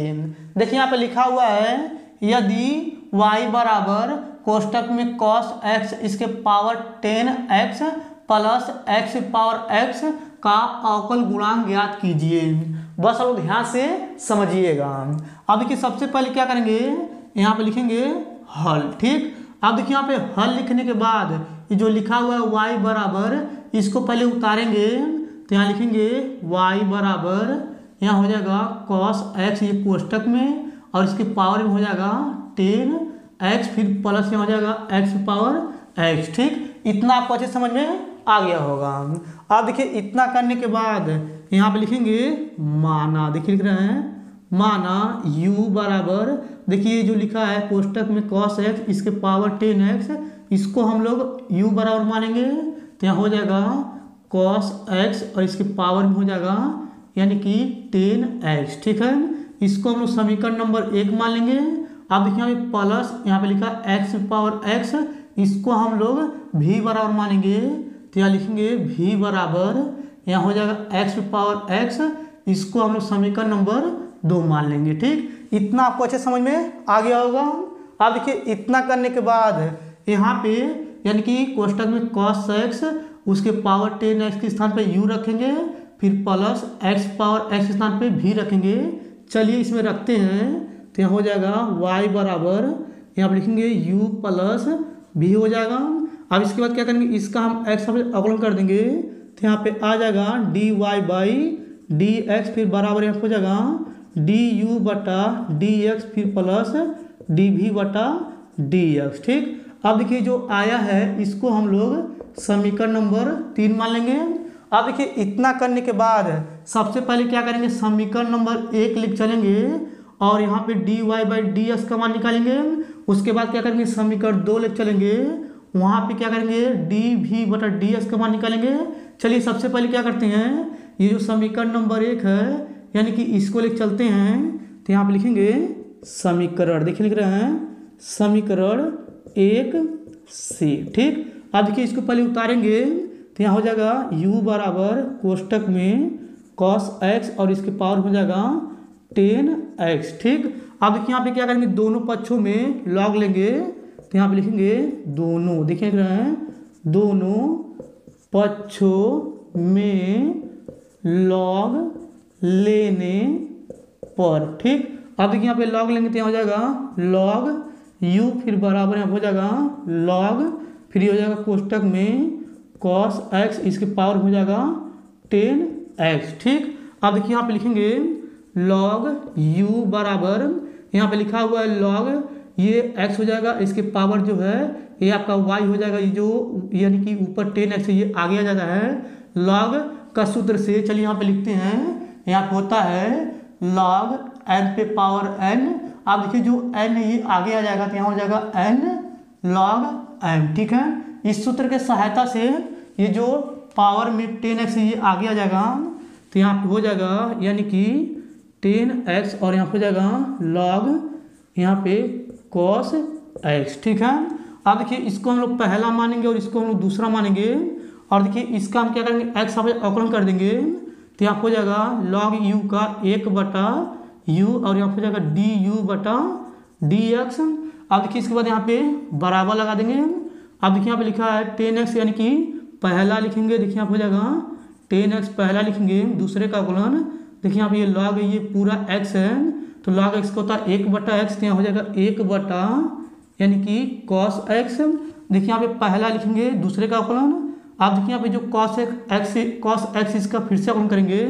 देखिए यहाँ पे लिखा हुआ है, यदि y बराबर कोष्टक में cos x इसके power 10x plus x power x का अवकल गुणांक ज्ञात कीजिए। बस आप ध्यान से समझिएगा। अब देखिए सबसे पहले क्या करेंगे, यहाँ पे लिखेंगे हल। ठीक, अब देखिए यहाँ पे हल लिखने के बाद ये जो लिखा हुआ है y बराबर, इसको पहले उतारेंगे तो यहाँ लिखेंगे y बराबर, यहाँ हो जाएगा cos x ये कोष्टक में और इसके पावर में हो जाएगा 10x, फिर प्लस यहाँ हो जाएगा x पावर x। ठीक, इतना आपको अच्छे समझ में आ गया होगा। अब देखिए इतना करने के बाद यहाँ पे लिखेंगे माना। देखिए लिख रहे हैं माना u बराबर, देखिए जो लिखा है कोष्टक में cos x इसके पावर 10x, इसको हम लोग u बराबर मानेंगे तो यहाँ हो जाएगा cos x और इसके पावर में हो जाएगा यानी कि 10x। ठीक है, इसको हम लोग समीकरण नंबर 1 मान लेंगे। अब देखिए यहाँ पे प्लस, यहाँ पे लिखा x पावर x, इसको हम लोग v बराबर मानेंगे तो यहाँ लिखेंगे v बराबर, यहाँ हो जाएगा x पावर x, इसको हम लोग समीकरण नंबर 2 मान लेंगे। ठीक, इतना आपको अच्छे समझ में आ गया होगा। अब देखिए इतना करने के बाद यहाँ पे यानी कि कोष्टक में cos x उसके पावर 10x के स्थान पे u रखेंगे, फिर प्लस x पावर x के स्थान पे v रखेंगे। चलिए इसमें रखते हैं तो यहाँ हो जाएगा y बराबर, यहाँ पर लिखेंगे u प्लस v हो जाएगा। अब इसके बाद क्या करेंगे, इसका हम x अवकलन कर देंगे तो यहाँ पे आ जाएगा dy बाई dx, फिर बराबर यहाँ हो जाएगा du बटा dx, फिर प्लस dv बटा dx। ठीक, अब देखिए जो आया है इसको हम लोग समीकरण नंबर 3 मान लेंगे। अब देखिए इतना करने के बाद सबसे पहले क्या करेंगे, समीकरण नंबर 1 लिख चलेंगे और यहाँ पे dy बाई dx का मान निकालेंगे। उसके बाद क्या करेंगे, समीकरण 2 लिख चलेंगे, वहाँ पे क्या करेंगे dv बटा dx का मान निकालेंगे। चलिए सबसे पहले क्या करते हैं, ये जो समीकरण नंबर 1 है यानी कि इसको लिख चलते हैं तो यहाँ पे लिखेंगे समीकरण, देखिए लिख रहे हैं समीकरण 1 से। ठीक, अब देखिए इसको पहले उतारेंगे तो यहाँ हो जाएगा u बराबर कोष्टक में cos x और इसके पावर हो जाएगा 10x। ठीक, अब देखिए यहाँ पे क्या करेंगे, दोनों पक्षों में log लेंगे तो यहाँ पे लिखेंगे दोनों, देखिए लिख रहे हैं दोनों पक्षों में log लेने पर। ठीक, अब देखिए यहाँ पे log लेंगे तो यहाँ हो जाएगा log u, फिर बराबर यहाँ हो जाएगा log, फिर ये हो जाएगा कोष्टक में cos x, इसके पावर हो जाएगा 10x। ठीक, अब देखिए यहाँ पे लिखेंगे log u बराबर, यहाँ पे लिखा हुआ है log, ये x हो जाएगा, इसके पावर जो है ये आपका y हो जाएगा, ये जो यानी कि ऊपर 10x ये आगे आ जाता है log का सूत्र से। चलिए यहाँ पे लिखते हैं, यहाँ पे होता है log n पे पावर n। अब देखिए जो n है ये आगे आ जाएगा तो यहाँ हो जाएगा n log n। ठीक है, इस सूत्र के सहायता से ये जो पावर में 10x ये आगे आ जाएगा तो यहाँ पे हो जाएगा यानी कि 10x और यहाँ पे हो जाएगा log यहाँ पे cos x। ठीक है, अब देखिए इसको हम लोग पहला मानेंगे और इसको हम लोग दूसरा मानेंगे, और देखिए इसका हम क्या करेंगे x अवकलन कर देंगे तो यहाँ हो जाएगा log u का 1/u और यहाँ हो जाएगा du/dx। अब देखिए इसके बाद यहाँ पे बराबर लगा देंगे। अब देखिए यहाँ पे लिखा है 10x यानी कि पहला लिखेंगे, देखिए यहाँ हो जाएगा 10x पहला लिखेंगे, दूसरे का अवकलन देखिए यहाँ पे ये log ये पूरा x है तो log x को होता है 1/x, तो यहाँ हो जाएगा 1 यानी कि cos x। देखिए यहाँ पे पहला लिखेंगे, दूसरे का अवकलन। अब देखिए यहाँ पे जो cos x इसका फिर से अवकलन करेंगे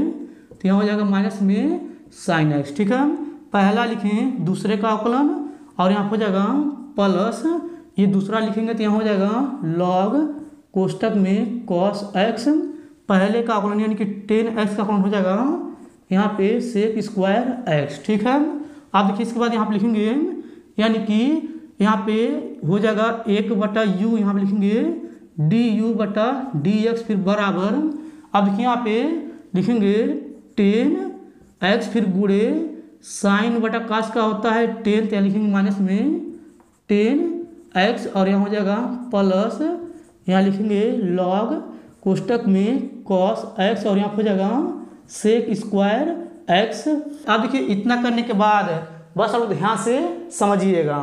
तो यहाँ हो जाएगा माइनस में sin x। ठीक है, पहला लिखें, दूसरे का अवकलन और यहाँ हो जाएगा प्लस, ये दूसरा लिखेंगे तो यहाँ हो जाएगा log कोष्टक में cos x, पहले का अवकलन यानी कि 10x का अवकलन हो जाएगा यहाँ पे sec स्क्वायर x। ठीक है, अब देखिए इसके बाद यहाँ पे लिखेंगे यानी कि यहाँ पे हो जाएगा 1/u, यहाँ पे लिखेंगे du/dx, फिर बराबर। अब देखिए यहाँ पे लिखेंगे 10x फिर गुणे sin/cos का होता है 10, तो यहाँ लिखेंगे माइनस में 10x और यहाँ हो जाएगा प्लस, यहाँ लिखेंगे log कोष्टक में cos x और यहाँ हो जाएगा sec स्क्वायर x। अब देखिए इतना करने के बाद बस आप ध्यान से समझिएगा।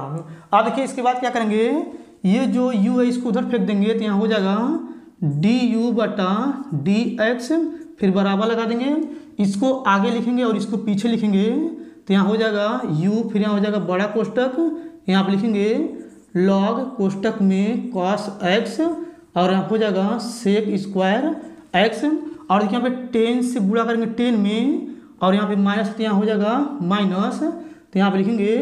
अब देखिए इसके बाद क्या करेंगे, ये जो u है इसको उधर फेंक देंगे तो यहाँ हो जाएगा du/dx, फिर बराबर लगा देंगे, इसको आगे लिखेंगे और इसको पीछे लिखेंगे तो यहाँ हो जाएगा u, फिर यहाँ हो जाएगा बड़ा कोष्टक, यहाँ पे लिखेंगे log कोष्टक में cos x और यहाँ हो जाएगा sec स्क्वायर x। और देखिए यहाँ पे 10 से गुणा करेंगे 10 में और यहाँ पे माइनस तो यहाँ हो जाएगा माइनस, तो यहाँ पे लिखेंगे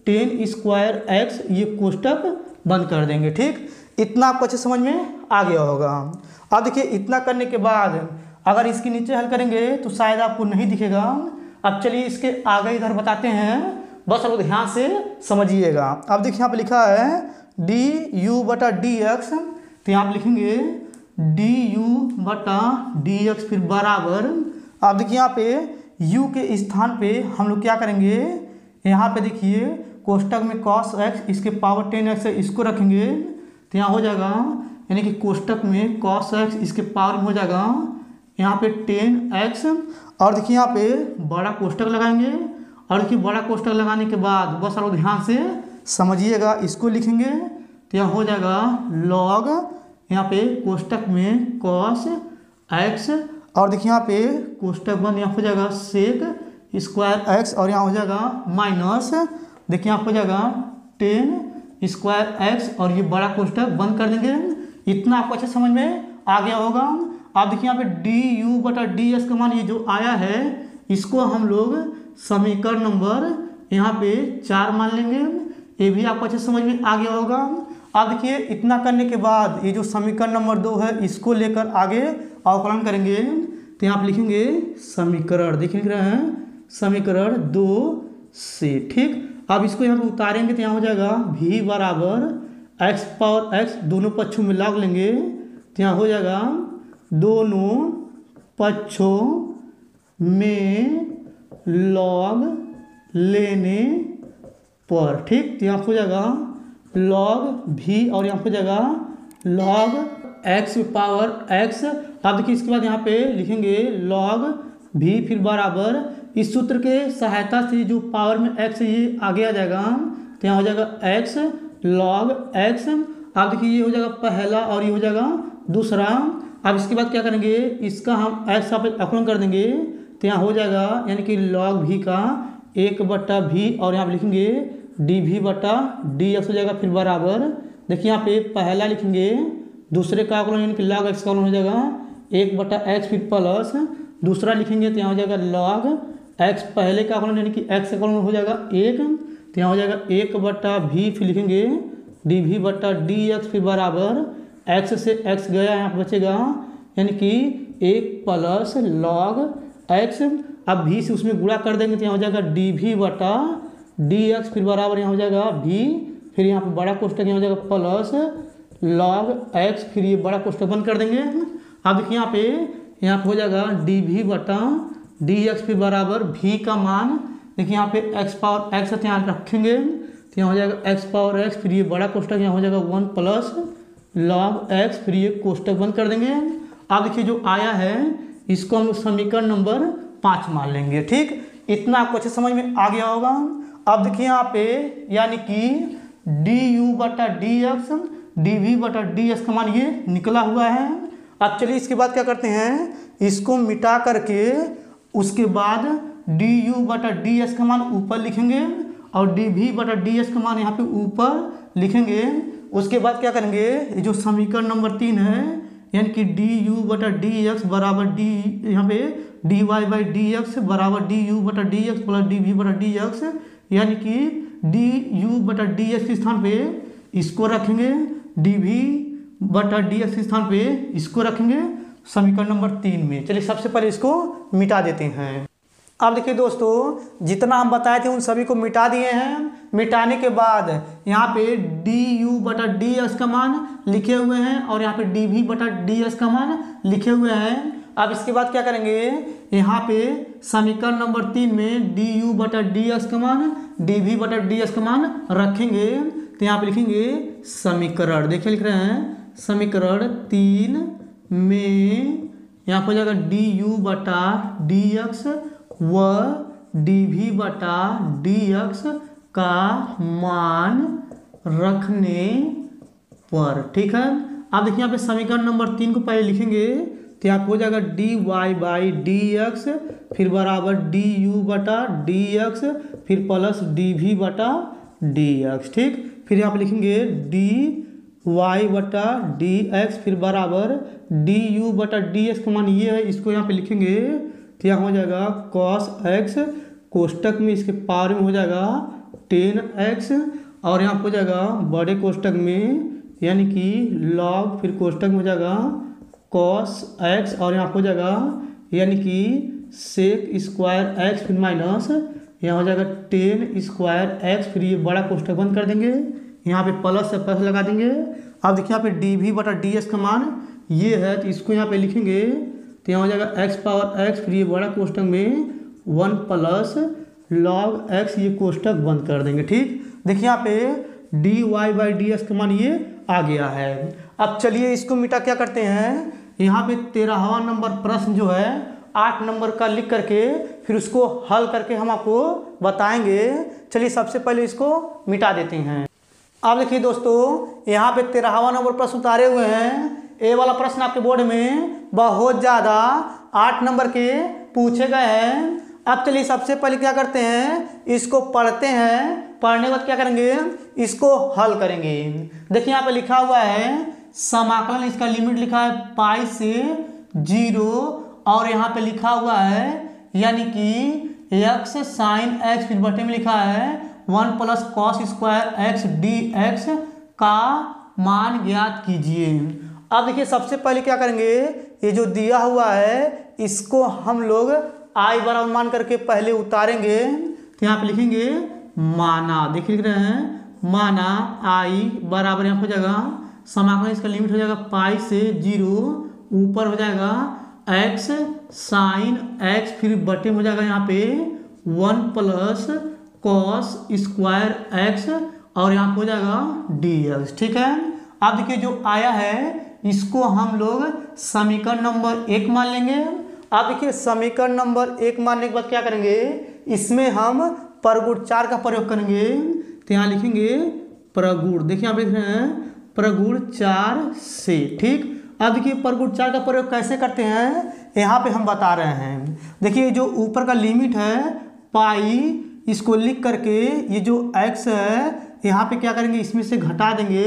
10 स्क्वायर x, ये कोष्टक बंद कर देंगे। ठीक, इतना आपको अच्छे समझ में आ गया होगा। अब देखिए इतना करने के बाद अगर इसके नीचे हल करेंगे तो शायद आपको नहीं दिखेगा। अब चलिए इसके आगे इधर बताते हैं, बस आप ध्यान से समझिएगा। अब देखिए यहाँ पे लिखा है du/dx, तो यहाँ पे लिखेंगे du/dx फिर बराबर। अब देखिए यहाँ पे u के स्थान पे हम लोग क्या करेंगे, यहाँ पे देखिए कोष्टक में cos x इसके पावर 10x है, इसको रखेंगे तो यहाँ हो जाएगा यानी कि कोष्टक में cos x इसके पावर में हो जाएगा यहाँ पे 10x। और देखिए यहाँ पे बड़ा कोष्टक लगाएंगे और देखिए बड़ा कोष्टक लगाने के बाद बस आप ध्यान से समझिएगा, इसको लिखेंगे तो यहाँ हो जाएगा log यहाँ पे कोष्टक में cos x और देखिए यहाँ पे कोष्टक बंद, यहाँ हो जाएगा sec स्क्वायर x और यहाँ हो जाएगा माइनस, देखिए यहाँ हो जाएगा 10 स्क्वायर x और ये बड़ा कोष्टक बंद कर देंगे। इतना आपको अच्छे समझ में आ गया होगा। अब देखिए यहाँ पे du/dx का मान ये जो आया है इसको हम लोग समीकरण नंबर यहाँ पे 4 मान लेंगे, ये भी आपको अच्छे समझ में आ गया होगा। अब देखिए इतना करने के बाद ये जो समीकरण नंबर 2 है इसको लेकर आगे अवकलन करेंगे तो यहाँ पे लिखेंगे समीकरण, देखिए लिख रहे हैं समीकरण 2 से। ठीक, अब इसको यहाँ पे उतारेंगे तो यहाँ हो जाएगा v बराबर x पावर x, दोनों पक्षों में log लेंगे तो यहाँ हो जाएगा दोनों पक्षों में log लेने पर। ठीक, तो यहाँ हो जाएगा log v और यहाँ हो जाएगा log x पावर x। अब देखिए इसके बाद यहाँ पे लिखेंगे log v फिर बराबर इस सूत्र के सहायता से जो पावर में x है ये आगे आ जाएगा, तो यहाँ हो जाएगा x log x। अब देखिए ये हो जाएगा पहला और ये हो जाएगा दूसरा। अब इसके बाद क्या करेंगे, इसका हम x अवकलन कर देंगे, तो यहाँ हो जाएगा यानी कि log v का 1/v और यहाँ पे लिखेंगे dv/dx हो जाएगा फिर बराबर। देखिए यहाँ पे पहला लिखेंगे, दूसरे का अवकलन यानी कि log x का अवकलन हो जाएगा 1/x फिर प्लस दूसरा लिखेंगे, तो यहाँ हो जाएगा log x पहले का अवकलन यानी कि x का अवकलन हो जाएगा 1, तो यहाँ हो जाएगा 1/v फिर लिखेंगे dv/dx फिर बराबर x से x गया यहाँ पे बचेगा यानी कि 1 प्लस log x। अब v से उसमें गुणा कर देंगे तो यहाँ हो जाएगा dv/dx फिर बराबर यहाँ हो जाएगा v, फिर यहाँ पे बड़ा कोष्टक यहाँ हो जाएगा प्लस log x, फिर ये बड़ा कोष्टक बंद कर देंगे। अब देखिए यहाँ पे हो जाएगा dv/dx फिर बराबर v का मान, देखिए यहाँ पे x पावर x यहाँ रखेंगे, तो यहाँ हो जाएगा x पावर x, फिर ये बड़ा कोष्टक यहाँ हो जाएगा 1 प्लस log x, फिर ये कोष्टक बंद कर देंगे। अब देखिए जो आया है इसको हम समीकरण नंबर 5 मान लेंगे। ठीक, इतना आपको अच्छे समझ में आ गया होगा। अब देखिए यहाँ पे यानी कि du/dx dv/ds का मान ये निकला हुआ है। अब चलिए इसके बाद क्या करते हैं, इसको मिटा करके उसके बाद du/ds का मान ऊपर लिखेंगे और dv/ds का मान यहाँ पे ऊपर लिखेंगे। उसके बाद क्या करेंगे, ये जो समीकरण नंबर 3 है यानी कि du/dx बराबर d यहाँ पे dy/dx बराबर du/dx प्लस dv/dx यानी कि du/dx के स्थान पे इसको रखेंगे, dv/dx के स्थान पे इसको रखेंगे समीकरण नंबर 3 में। चलिए सबसे पहले इसको मिटा देते हैं। अब देखिए दोस्तों, जितना हम बताए थे उन सभी को मिटा दिए हैं। मिटाने के बाद यहाँ पे du/dx का मान लिखे हुए हैं और यहाँ पे dv/ds का मान लिखे हुए हैं। अब इसके बाद क्या करेंगे, यहाँ पे समीकरण नंबर 3 में du/dx का मान dv/ds का मान रखेंगे, तो यहाँ पे लिखेंगे समीकरण, देखिए लिख रहे हैं समीकरण 3 में यहाँ पे हो जाएगा du/dx व dv/dx का मान रखने पर। ठीक है, अब देखिए यहाँ पे समीकरण नंबर 3 को पहले लिखेंगे, तो यहाँ पे हो जाएगा dy/dx फिर बराबर du/dx फिर प्लस dv/dx। ठीक, फिर यहाँ पे लिखेंगे dy/dx फिर बराबर du/dx का मान ये है, इसको यहाँ पे लिखेंगे, तो यहाँ हो जाएगा cos x कोष्टक में इसके पावर में हो जाएगा 10x और यहाँ हो जाएगा बड़े कोष्टक में यानी कि log फिर कोष्टक में हो जाएगा cos x और यहाँ हो जाएगा यानी कि sec स्क्वायर x फिर माइनस यहाँ हो जाएगा 10 स्क्वायर x, फिर ये बड़ा कोष्टक बंद कर देंगे, यहाँ पे प्लस से प्लस लगा देंगे। अब देखिए यहाँ पे dv/ds का मान ये है, तो इसको यहाँ पे लिखेंगे, तो यहाँ हो जाएगा x पावर x, फिर ये बड़ा कोष्टक में 1 प्लस log x, ये कोष्टक बंद कर देंगे। ठीक, देखिए यहाँ पे dy/ds का मान ये आ गया है। अब चलिए इसको मिटा क्या करते हैं, यहाँ पे 13वां नंबर प्रश्न जो है 8 नंबर का लिख करके फिर उसको हल करके हम आपको बताएंगे। चलिए सबसे पहले इसको मिटा देते हैं। अब देखिए दोस्तों, यहाँ पे 13वां नंबर प्रश्न उतारे हुए हैं। ये वाला प्रश्न आपके बोर्ड में बहुत ज़्यादा 8 नंबर के पूछे गए हैं। अब चलिए सबसे पहले क्या करते हैं, इसको पढ़ते हैं, पढ़ने के बाद क्या करेंगे, इसको हल करेंगे। देखिए यहाँ पे लिखा हुआ है समाकलन, इसका लिमिट लिखा है पाई से 0 और यहाँ पे लिखा हुआ है यानी कि x साइन x फिर बटे में लिखा है 1 plus cos square x dx का मान ज्ञात कीजिए। अब देखिए सबसे पहले क्या करेंगे, ये जो दिया हुआ है इसको हम लोग i बराबर मान करके पहले उतारेंगे, तो यहाँ पे लिखेंगे माना, देखिए लिख रहे हैं माना i बराबर यहाँ हो जाएगा समाकलन, इसका लिमिट हो जाएगा पाई से 0 ऊपर हो जाएगा x साइन x फिर बटे में हो जाएगा यहाँ पे 1 प्लस कॉस स्क्वायर एक्स और यहाँ हो जाएगा डी एक्स। ठीक है, अब देखिए जो आया है इसको हम लोग समीकरण नंबर 1 मान लेंगे। अब देखिए समीकरण नंबर 1 मानने के बाद क्या करेंगे, इसमें हम प्रगुण 4 का प्रयोग करेंगे। तो यहाँ लिखेंगे प्रगुण, देखिए यहाँ पे लिख रहे हैं प्रगुण 4 से। ठीक, अब देखिए प्रगुण 4 का प्रयोग कैसे करते हैं यहाँ पे हम बता रहे हैं। देखिए जो ऊपर का लिमिट है पाई, इसको लिख करके ये जो x है यहाँ पे क्या करेंगे, इसमें से घटा देंगे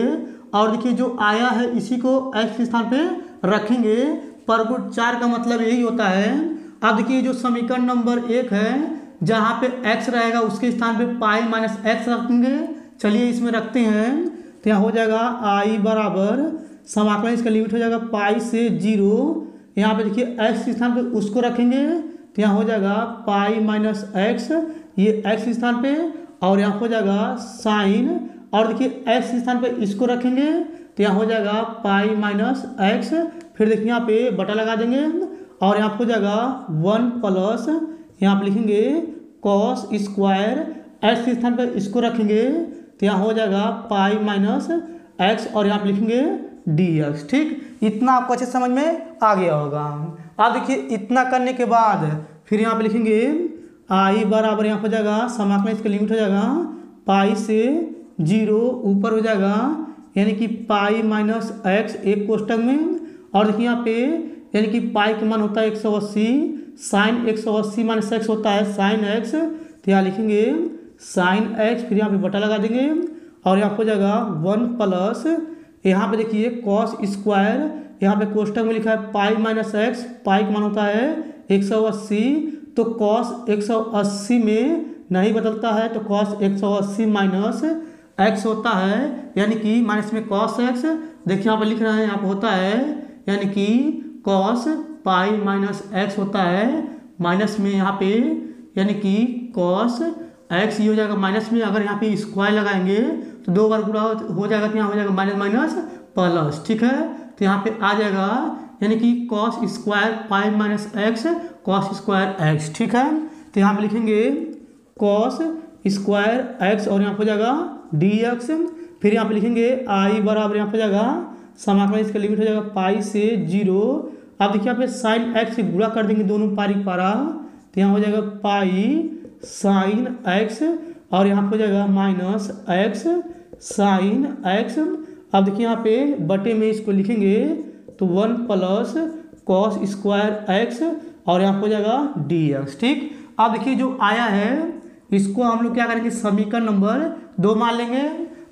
और देखिए जो आया है इसी को x के स्थान पे रखेंगे। प्रगुण 4 का मतलब यही होता है। अब देखिए जो समीकरण नंबर 1 है जहाँ पे x रहेगा उसके स्थान पे पाई माइनस एक्स रखेंगे। चलिए इसमें रखते हैं, तो यहाँ हो जाएगा आई बराबर समाकलन, इसका लिमिट हो जाएगा पाई से 0। यहाँ पे देखिए x के स्थान पे उसको रखेंगे, तो यहाँ हो जाएगा पाई माइनस एक्स, ये x के स्थान पे, और यहाँ हो जाएगा साइन, और देखिए x के स्थान पे इसको रखेंगे, तो यहाँ हो जाएगा पाई माइनस एक्स। फिर देखिए यहाँ पे बटा लगा देंगे और यहाँ हो जाएगा 1 प्लस, यहाँ पे लिखेंगे कॉस स्क्वायर एक्स के स्थान पे इसको रखेंगे, तो यहाँ हो जाएगा पाई माइनस एक्स और यहाँ पे लिखेंगे डी एक्स। ठीक, इतना आपको अच्छे समझ में आ गया होगा। अब देखिए इतना करने के बाद फिर यहाँ पे लिखेंगे आई बराबर यहाँ हो जाएगा समाकलन, इसका लिमिट हो जाएगा पाई से 0 ऊपर हो जाएगा यानी कि पाई माइनस एक्स एक कोष्टक में, और देखिए यहाँ पे यानी कि पाई का मान होता है 180, साइन 180 माइनस एक्स होता है साइन एक्स, तो यहाँ लिखेंगे साइन एक्स, फिर यहाँ पे बटा लगा देंगे और यहाँ हो जाएगा 1 प्लस, यहाँ पे देखिए कॉस स्क्वायर, यहाँ पे कोष्टक में लिखा है पाई माइनस एक्स, पाई का मान होता है 180, तो कॉस 180 में नहीं बदलता है, तो कॉस 180 माइनस एक्स होता है यानी कि माइनस में कॉस एक्स। देखिए यहाँ पे लिख रहे हैं, यहाँ पे होता है यानी कि कॉस पाई माइनस एक्स होता है, माइनस में यहाँ पे यानी कि कॉस एक्स ये हो जाएगा माइनस में, अगर यहाँ पे स्क्वायर लगाएंगे तो 2 बार गुणा हो जाएगा, तो यहाँ हो जाएगा माइनस माइनस प्लस। ठीक है, तो यहाँ पे आ जाएगा यानी कि cos square pi minus x cos square x. ठीक है, तो यहाँ पे लिखेंगे कॉस स्क्वायर एक्स और यहाँ पे हो जाएगा डी एक्स। फिर यहाँ पे लिखेंगे आई बराबर यहाँ पे हो जाएगा समाकलन, इसका लिमिट हो जाएगा पाई से 0। अब देखिए यहाँ पे साइन एक्स से गुणा कर देंगे दोनों पारी पारा, तो यहाँ हो जाएगा पाई साइन एक्स और यहाँ पे हो जाएगा माइनस एक्स साइन एक्स। अब देखिए यहाँ पे बटे में इसको लिखेंगे तो 1 प्लस कॉस स्क्वायर एक्स और यहाँ पे हो जाएगा डी एक्स। ठीक, अब देखिए जो आया है इसको हम लोग क्या करेंगे, समीकरण नंबर 2 मान लेंगे।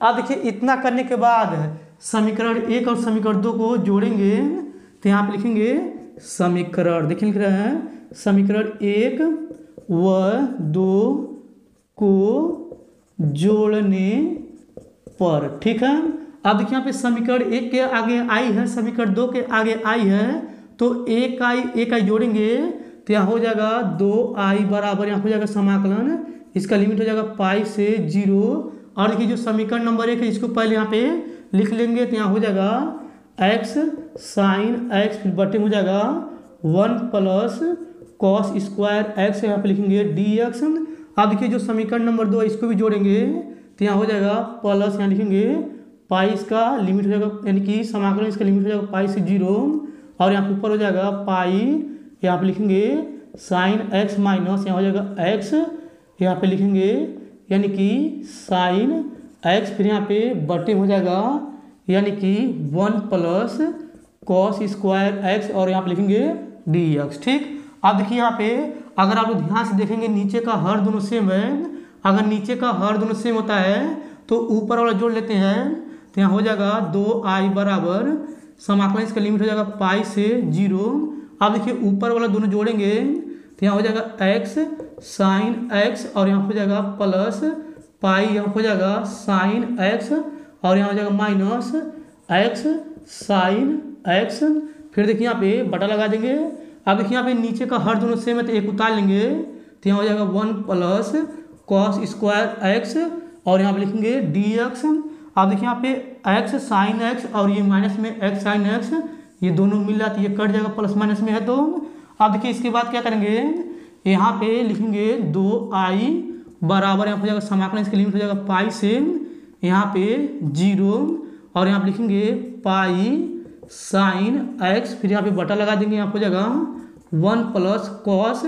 अब देखिए इतना करने के बाद समीकरण 1 और समीकरण 2 को जोड़ेंगे, तो यहाँ पे लिखेंगे समीकरण, देखिए लिख रहे हैं समीकरण 1 व 2 को जोड़ने पर। ठीक है, अब देखिए यहाँ पे समीकरण 1 के आगे आई है, समीकरण 2 के आगे आई है, तो एक आई जोड़ेंगे तो यहाँ हो जाएगा 2i बराबर यहाँ हो जाएगा समाकलन, इसका लिमिट हो जाएगा पाई से 0। और देखिए जो समीकरण नंबर 1 है इसको पहले यहाँ पे लिख लेंगे, तो यहाँ हो जाएगा x साइन एक्स, फिर बटे में हो जाएगा 1 प्लस कॉस स्क्वायर एक्स, यहाँ पे लिखेंगे डी एक्स। अब देखिए जो समीकरण नंबर 2 इसको भी जोड़ेंगे, तो यहाँ हो जाएगा प्लस, यहाँ लिखेंगे पाई, इसका लिमिट हो जाएगा यानी कि समाकलन, इसका लिमिट हो जाएगा पाई से 0, और यहाँ पे ऊपर हो जाएगा पाई, यहाँ पे लिखेंगे साइन एक्स माइनस यहाँ हो जाएगा एक्स, यहाँ पे लिखेंगे यानी कि साइन एक्स, फिर यहाँ पे बटे हो जाएगा यानी कि 1 प्लस कॉस स्क्वायर एक्स और यहाँ पे लिखेंगे डी एक्स। ठीक, अब देखिए यहाँ पे अगर आप लोग ध्यान से देखेंगे नीचे का हर दोनों सेम है, अगर नीचे का हर दोनों सेम होता है तो ऊपर वाला जोड़ लेते हैं, तो यहाँ हो जाएगा 2i बराबर समाकलन, इसका लिमिट हो जाएगा पाई से 0। अब देखिए ऊपर वाला दोनों जोड़ेंगे तो यहाँ हो जाएगा एक्स साइन एक्स और यहाँ हो जाएगा प्लस पाई, यहाँ हो जाएगा साइन एक्स और यहाँ हो जाएगा माइनस एक्स साइन एक्स। फिर देखिए यहाँ पे बटा लगा देंगे। अब देखिए यहाँ पे नीचे का हर दोनों सेम है तो एक उतार लेंगे, तो यहाँ हो जाएगा 1 प्लस कॉस स्क्वायर एक्स और यहाँ पे लिखेंगे डी एक्स। अब देखिए यहाँ पे एक्स साइन एक्स और ये माइनस में एक्स साइन एक्स, ये दोनों मिल रहा है, ये कट जाएगा, प्लस माइनस में है तो। अब देखिए इसके बाद क्या करेंगे, यहाँ पे लिखेंगे 2i बराबर यहाँ पे हो जाएगा समाकलन, इसकी लिमिट हो जाएगा पाई से यहाँ पे 0 और यहाँ पे लिखेंगे पाई साइन एक्स, फिर यहाँ पे बटा लगा देंगे, यहाँ पे हो जाएगा 1 plus cos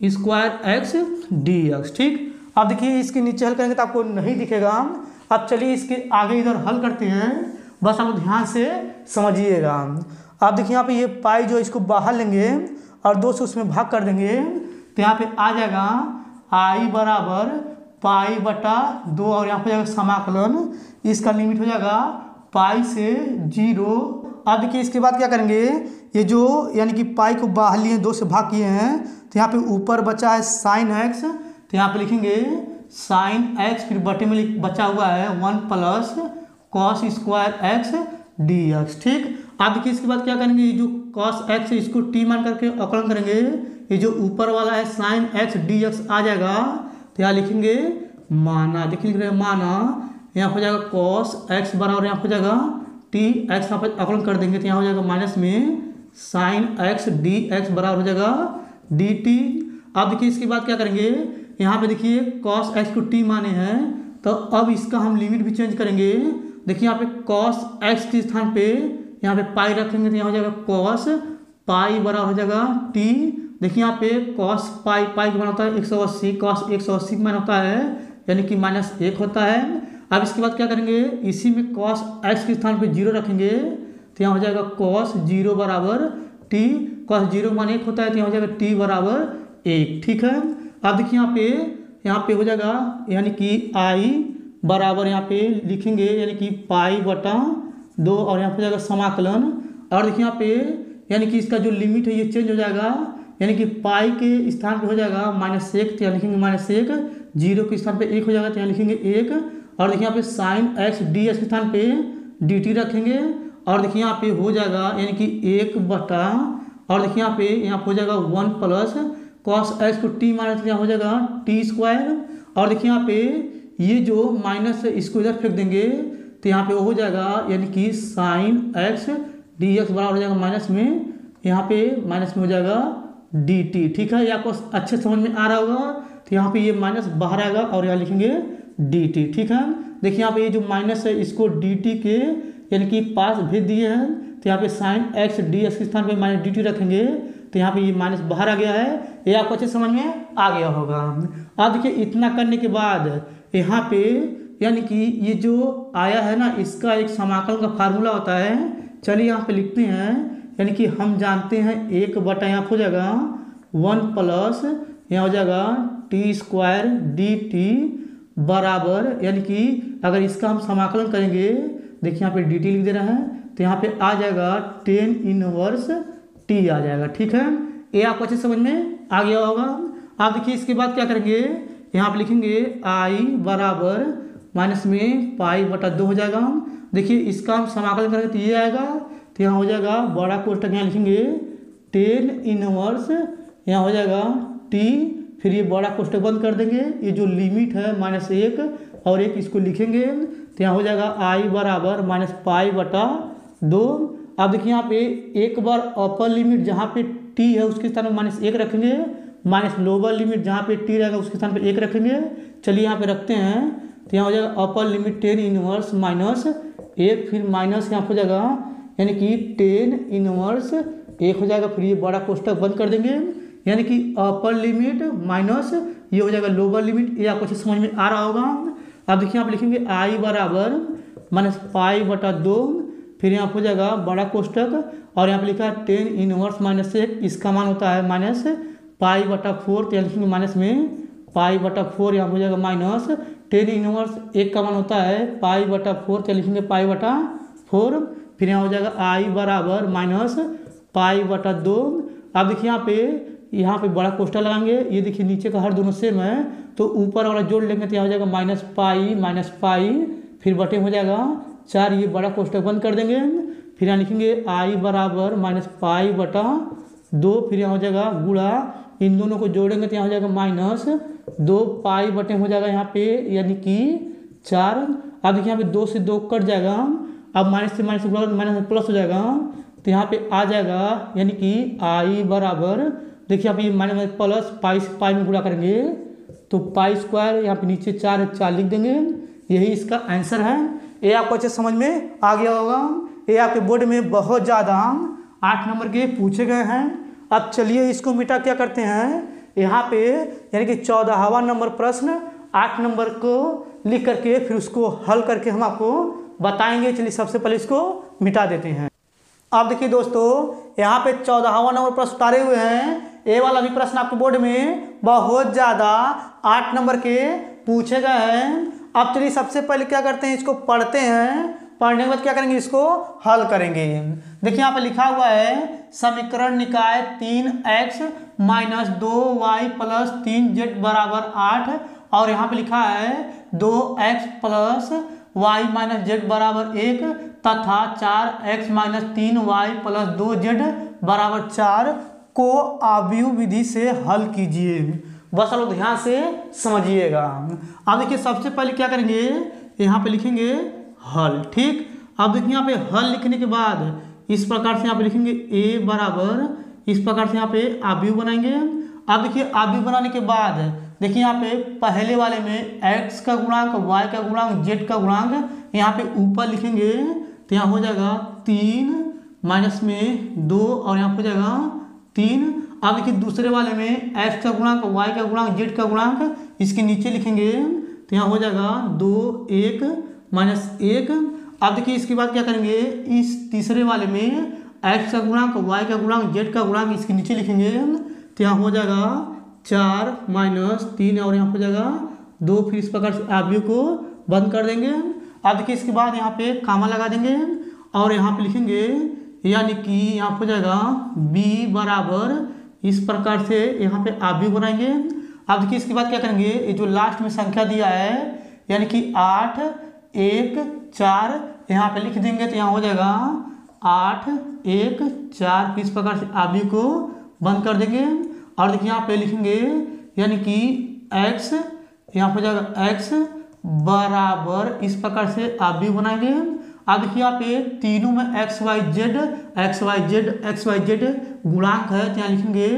square x D x. ठीक, अब देखिए इसके नीचे हल करेंगे तो आपको नहीं दिखेगा। अब चलिए इसके आगे इधर हल करते हैं, बस आप ध्यान से समझिएगा। अब देखिए यहाँ पे ये पाई जो इसको बाहर लेंगे और 2 से उसमें भाग कर देंगे तो यहाँ पे आ जाएगा आई बराबर पाई बटा 2 और यहाँ पे जाएगा समाकलन, इसका लिमिट हो जाएगा पाई से 0। अब देखिए इसके बाद क्या करेंगे, ये जो यानी कि पाई को बाहर लिए 2 से भाग किए हैं तो यहाँ पे ऊपर बचा है साइन एक्स, तो यहाँ पे लिखेंगे साइन एक्स, फिर बटे में बचा हुआ है 1 plus cos square x D x. ठीक, अब देखिए इसके बाद क्या करेंगे, ये जो कॉस एक्स है इसको टी मान करके अवकलन करेंगे, ये जो ऊपर वाला है साइन एक्स डी एक्स आ जाएगा तो यहाँ लिखेंगे माना, देखिए लिख रहे हैं माना, यहाँ हो जाएगा कॉस एक्स बराबर यहाँ हो जाएगा टी एक्स, यहाँ पर अवकलन कर देंगे तो यहाँ हो जाएगा माइनस में साइन एक्स डी एक्स बराबर हो जाएगा डी टी। अब देखिए इसके बाद क्या करेंगे, यहाँ पे देखिए कॉस एक्स को टी माने हैं तो अब इसका हम लिमिट भी चेंज करेंगे। देखिए यहाँ पे कॉस एक्स के स्थान पे यहाँ पे पाई रखेंगे तो यहाँ हो जाएगा कॉस पाई बराबर हो जाएगा टी। देखिए यहाँ पे कॉस पाई पाई का मान होता है 180, कॉस 180 का मान होता है यानी कि -1 होता है। अब इसके बाद क्या करेंगे, इसी में कॉस एक्स के स्थान पे 0 रखेंगे तो यहाँ हो जाएगा कॉस 0 बराबर टी, कॉस 0 मान 1 होता है तो यहाँ हो जाएगा टी बराबर 1। ठीक है, अब देखिए यहाँ पे हो जाएगा यानी कि आई बराबर यहाँ पे लिखेंगे यानी कि पाई बटा 2 और यहाँ पे जाएगा समाकलन, और देखिए यहाँ पे यानी कि इसका जो लिमिट है ये चेंज हो जाएगा, यानी कि पाई के स्थान पे हो जाएगा -1 तो यहाँ लिखेंगे -1, 0 के स्थान पे 1 हो जाएगा तो यहाँ लिखेंगे 1, और देखिए यहाँ पे साइन एक्स डी एक्स के स्थान पे डी टी रखेंगे, और देखिए यहाँ पे हो जाएगा यानी कि 1 बटा, और देखिए यहाँ पे हो जाएगा 1 प्लस कॉस एक्स को टी माने तो यहाँ हो जाएगा टी स्क्वायर, और देखिए यहाँ पे ये जो माइनस है इसको इधर फेंक देंगे तो यहाँ पे हो जाएगा यानी कि साइन एक्स डी एक्स बराबर हो जाएगा माइनस में, यहाँ पे माइनस में हो जाएगा डी टी। ठीक है, ये आपको अच्छे समझ में आ रहा होगा, तो यहाँ पे ये माइनस बाहर आएगा और यहाँ लिखेंगे डी टी। ठीक है, देखिए यहाँ पे ये जो माइनस है इसको डी टी के यानी कि पास भेज दिए हैं तो यहाँ पे साइन एक्स डी एक्स के स्थान पे माइनस डी टी रखेंगे तो यहाँ पे ये माइनस बाहर आ गया है, ये आपको अच्छे समझ में आ गया होगा। अब देखिए इतना करने के बाद यहाँ पे यानी कि ये जो आया है ना इसका एक समाकलन का फार्मूला होता है, चलिए यहाँ पे लिखते हैं, यानी कि हम जानते हैं 1 बटा यहाँ हो जाएगा 1 प्लस यहाँ हो जाएगा टी स्क्वायर डी टी बराबर, यानी कि अगर इसका हम समाकलन करेंगे, देखिए यहाँ पे डी टी लिख दे रहे हैं तो यहाँ पे आ जाएगा 10 इनवर्स टी आ जाएगा। ठीक है, ये आपको अच्छे समझ में आ गया होगा। आप देखिए इसके बाद क्या करेंगे, यहाँ पे लिखेंगे आई बराबर माइनस में पाई बटा 2 हो जाएगा। देखिए इसका हम समाकलन करेंगे तो ये आएगा तो यहाँ हो जाएगा बड़ा कोष्टक, यहाँ लिखेंगे 10 इनवर्स यहाँ हो जाएगा टी, फिर ये बड़ा कोष्टक बंद कर देंगे, ये जो लिमिट है -1 और 1 इसको लिखेंगे तो यहाँ हो जाएगा आई बराबर माइनस पाई बटा 2। अब देखिए यहाँ पे एक बार अपर लिमिट जहाँ पे टी है उसके स्थान में -1 रखेंगे, माइनस लोअर लिमिट जहाँ पे टी रहेगा उसके स्थान पे 1 रखेंगे। चलिए यहाँ पे रखते हैं तो यहाँ हो जाएगा अपर लिमिट 10 इनवर्स -1, फिर माइनस यहाँ हो जाएगा यानी कि 10 इनवर्स 1 हो जाएगा, फिर ये बड़ा कोष्टक बंद कर देंगे, यानी कि अपर लिमिट माइनस ये हो जाएगा लोअर लिमिट, ये आपको अच्छे समझ में आ रहा होगा। अब देखिए यहाँ पे लिखेंगे आई बराबर माइनस पाई बटा 2, फिर यहाँ हो जाएगा बड़ा कोष्टक और यहाँ पे लिखा है 10 इनवर्स -1, इसका मान होता है माइनस पाई बटा 4, तो यहाँ लिखेंगे माइनस में पाई बटा 4, यहाँ हो जाएगा माइनस 10 इनवर्स 1 का मान होता है पाई बटा 4, तो लिखेंगे पाई बटा 4, फिर यहाँ हो जाएगा आई बराबर माइनस पाई बटा 2। अब देखिए यहाँ पे बड़ा कोष्टक लगाएंगे, ये देखिए नीचे का हर दोनों सेम है तो ऊपर वाला जोड़ लेंगे तो यहाँ हो जाएगा माइनस पाई फिर बटे हो जाएगा 4, ये बड़ा कोष्टक बंद कर देंगे, फिर यहाँ लिखेंगे आई बराबर माइनस पाई बटा 2, फिर यहाँ हो जाएगा गुणा, इन दोनों को जोड़ेंगे तो यहाँ हो जाएगा -2 पाई बटे हो जाएगा यहाँ पे यानी कि 4। अब देखिए यहाँ पे 2 से 2 कट जाएगा, अब माइनस से माइनस प्लस हो जाएगा तो यहाँ पे आ जाएगा यानी कि आई बराबर, देखिए यहाँ पे माइनस प्लस पाई से पाई में गुणा करेंगे तो पाई स्क्वायर यहाँ पे नीचे 4 है, 4 लिख देंगे। यही इसका आंसर है। ये आपको अच्छे समझ में आ गया होगा। ये आपके बोर्ड में बहुत ज़्यादा 8 नंबर के पूछे गए हैं। अब चलिए इसको मिटा क्या करते हैं, यहाँ पे यानी कि 14वां नंबर प्रश्न 8 नंबर को लिख करके फिर उसको हल करके हम आपको बताएंगे। चलिए सबसे पहले इसको मिटा देते हैं। अब देखिए दोस्तों, यहाँ पे 14वां नंबर प्रश्न उतारे हुए हैं। ये वाला भी प्रश्न आपके बोर्ड में बहुत ज़्यादा 8 नंबर के पूछे गए हैं। अब चलिए सबसे पहले क्या करते हैं, इसको पढ़ते हैं। पढ़ने के बाद क्या करेंगे, इसको हल करेंगे। देखिए यहाँ पे लिखा हुआ है समीकरण निकाय 3x - 2y + 3z = 8 और यहाँ पे लिखा है 2x + y - z = 1 तथा 4x - 3y + 2z = 4 को आव्यूह विधि से हल कीजिए। बस लोग ध्यान से समझिएगा। अब देखिए सबसे पहले क्या करेंगे, यहाँ पे लिखेंगे हल। ठीक, अब देखिए यहाँ पे हल लिखने के बाद इस प्रकार से यहाँ पे लिखेंगे a बराबर, इस प्रकार से यहाँ पे आव्यूह बनाएंगे। अब देखिए आव्यूह बनाने के बाद देखिए यहाँ पे पहले वाले में x का गुणांक, y का गुणांक, z का गुणांक यहाँ पे ऊपर लिखेंगे तो यहाँ हो जाएगा 3 माइनस में 2 और यहाँ हो जाएगा 3। अब देखिए दूसरे वाले में x का गुणांक, y का गुणांक, z का गुणांक इसके नीचे लिखेंगे तो यहाँ हो जाएगा 2 1 माइनस 1। अब देखिए इसके बाद क्या करेंगे, इस तीसरे वाले में x का गुणांक, y का गुणांक, z का गुणांक इसके नीचे लिखेंगे तो यहाँ हो जाएगा 4 माइनस 3 और यहाँ हो जाएगा 2। फिर इस प्रकार से आव्यूह को बंद कर देंगे। अब देखिए इसके बाद यहाँ पे कामा लगा देंगे और यहाँ पे लिखेंगे यानी कि यहाँ हो जाएगा b बराबर, इस प्रकार से यहाँ पे आव्यूह बनाएंगे। अब देखिए इसके बाद क्या करेंगे, ये जो लास्ट में संख्या दिया है यानी कि 8 1 4 यहाँ पे लिख देंगे तो यहाँ हो जाएगा 8 1 4। फिर इस प्रकार से आव्यूह को बंद कर देंगे और देखिए यहाँ पे लिखेंगे यानी कि x, यहाँ हो जाएगा x बराबर, इस प्रकार से आव्यूह बनाएंगे। अब देखिए यहाँ पे तीनों में x y z गुणांक है तो यहाँ लिखेंगे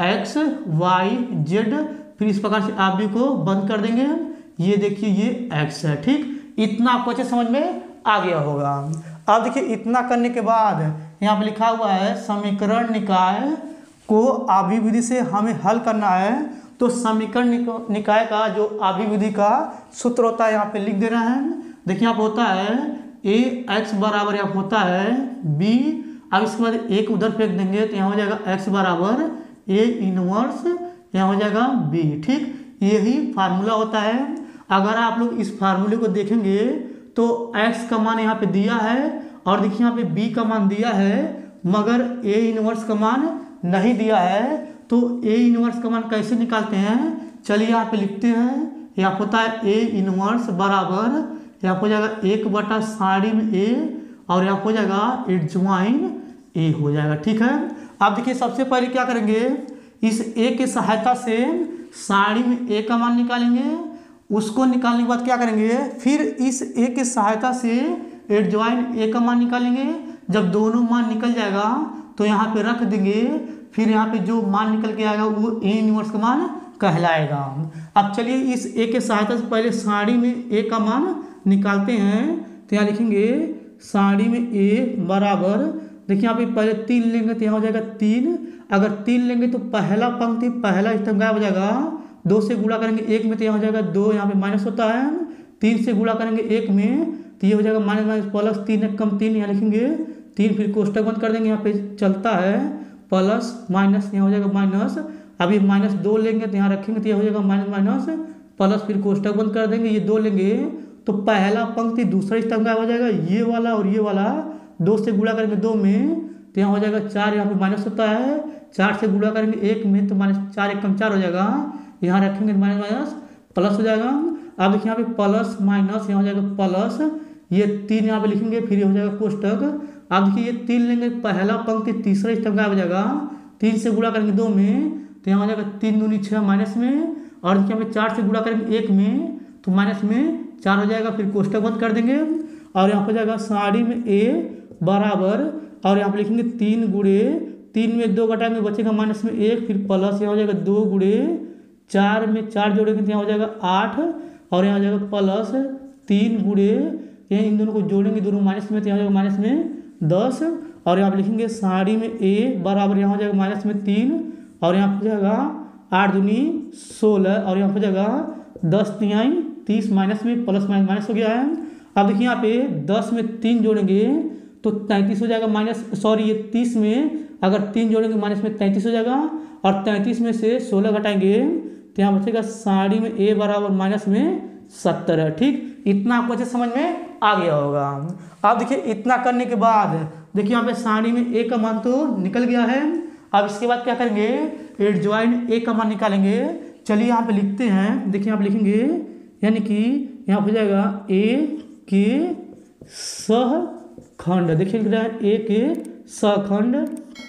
x y z। फिर इस प्रकार से आव्यूह को बंद कर देंगे। ये देखिए ये x है। ठीक, इतना आपको अच्छे समझ में आ गया होगा। अब देखिए इतना करने के बाद यहाँ पे लिखा हुआ है समीकरण निकाय को आव्यूह विधि से हमें हल करना है। तो समीकरण निकाय का जो आव्यूह विधि का सूत्र होता है यहाँ पे लिख दे रहे हैं। देखिए यहाँ पे होता है ax बराबर यहाँ होता है b। अब इसके बाद एक उधर फेंक देंगे तो यहाँ हो जाएगा x बराबर a इनवर्स, यहाँ हो जाएगा b। ठीक, यही फार्मूला होता है। अगर आप लोग इस फार्मूले को देखेंगे तो x का मान यहाँ पे दिया है और देखिए यहाँ पे b का मान दिया है मगर a इनवर्स का मान नहीं दिया है। तो a इनवर्स का मान कैसे निकालते हैं, चलिए यहाँ पे लिखते हैं। यहाँ होता है a इनवर्स बराबर, यहाँ हो जाएगा 1/sin a और यहाँ हो जाएगा एडज्वाइन a हो जाएगा। ठीक है, अब देखिए सबसे पहले क्या करेंगे, इस a की सहायता से साइन a का मान निकालेंगे। उसको निकालने के बाद क्या करेंगे, फिर इस a की सहायता से एडज्वाइन a का मान निकालेंगे। जब दोनों मान निकल जाएगा तो यहाँ पे रख देंगे। फिर यहाँ पे जो मान निकल के आएगा वो a इनवर्स का मान कहलाएगा। अब चलिए इस a के सहायता से पहले साड़ी में a का मान निकालते हैं। तो यहाँ लिखेंगे साड़ी में a बराबर, देखिए यहाँ पे पहले 3 लेंगे तो यहाँ हो जाएगा 3। अगर 3 लेंगे तो पहला पंक्ति पहला स्टेप गायब हो जाएगा। 2 से गुणा करेंगे 1 में तो यहाँ हो जाएगा 2, यहाँ पे माइनस होता है। 3 से गुणा करेंगे 1 में तो ये हो जाएगा माइनस माइनस प्लस, 3 1 कम 3, यहाँ लिखेंगे 3। फिर कोष्टक बंद कर देंगे, यहाँ पे चलता है प्लस माइनस, यहाँ हो जाएगा माइनस। अभी -2 लेंगे तो यहाँ रखेंगे तो यह हो जाएगा माइनस माइनस प्लस, फिर कोष्टक बंद कर देंगे। ये 2 लेंगे तो पहला पंक्ति दूसरा स्टेप गायब हो जाएगा, ये वाला और ये वाला। 2 से गुणा करेंगे 2 में तो यहाँ हो जाएगा 4, यहाँ पे माइनस होता है। 4 से गुणा करेंगे 1 में तो -4 1 कम 4 हो जाएगा, यहाँ रखेंगे माइनस माइनस प्लस हो जाएगा। अब देखिए यहाँ पे प्लस माइनस, यहाँ हो जाएगा प्लस, ये 3 यहाँ पे लिखेंगे, फिर हो जाएगा कोष्टक। अब देखिए ये 3 लेंगे, पहला पंक्ति तीसरा स्टेप गायब हो जाएगा। 3 से गुणा करेंगे 2 में तो यहाँ हो जाएगा 3 दूनी 6 माइनस में, और देखिए यहाँ पे 4 से गुणा करेंगे 1 में तो माइनस में 4 हो जाएगा। फिर कोष्टक बंद कर देंगे और यहाँ हो जाएगा साड़ी में a बराबर, और यहाँ पे लिखेंगे 3 गुणे 3 में 2 घटाएंगे बचेगा माइनस में 1, फिर प्लस यहाँ हो जाएगा 2 गुणे 4 में 4 जोड़ेंगे तो यहाँ हो जाएगा 8 और यहाँ हो जाएगा प्लस 3 गुणे यहाँ इन दोनों को जोड़ेंगे दोनों माइनस में तो यहाँ हो जाएगा माइनस में 10 और यहाँ लिखेंगे साड़ी में a बराबर यहाँ हो जाएगा माइनस में 3 और यहाँ हो जाएगा 8 दूनी 16 और यहाँ हो जाएगा 10 तिहाई 30 माइनस में प्लस माइनस हो गया है। अब देखिए यहाँ पे 10 में 3 जोड़ेंगे तो 33 हो जाएगा माइनस सॉरी ये 30 में अगर 3 जोड़ेंगे माइनस में 33 हो जाएगा और 33 में से 16 घटाएंगे तो यहाँ बचेगा साड़ी में a बराबर माइनस में 70 है। ठीक, इतना आपको अच्छे समझ में आ गया होगा। अब देखिए इतना करने के बाद देखिए यहाँ पे साड़ी में a का मान तो निकल गया है। अब इसके बाद क्या करेंगे, एडजॉइंट a का मान निकालेंगे। चलिए यहाँ पे लिखते हैं, देखिए यहाँ पे लिखेंगे यानी कि यहाँ हो जाएगा a के सहखंड, देखिए लिख रहा है a के सहखंड।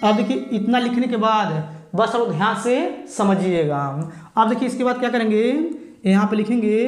अब देखिए इतना लिखने के बाद बस अब ध्यान से समझिएगा। अब देखिए इसके बाद क्या करेंगे, यहाँ पे लिखेंगे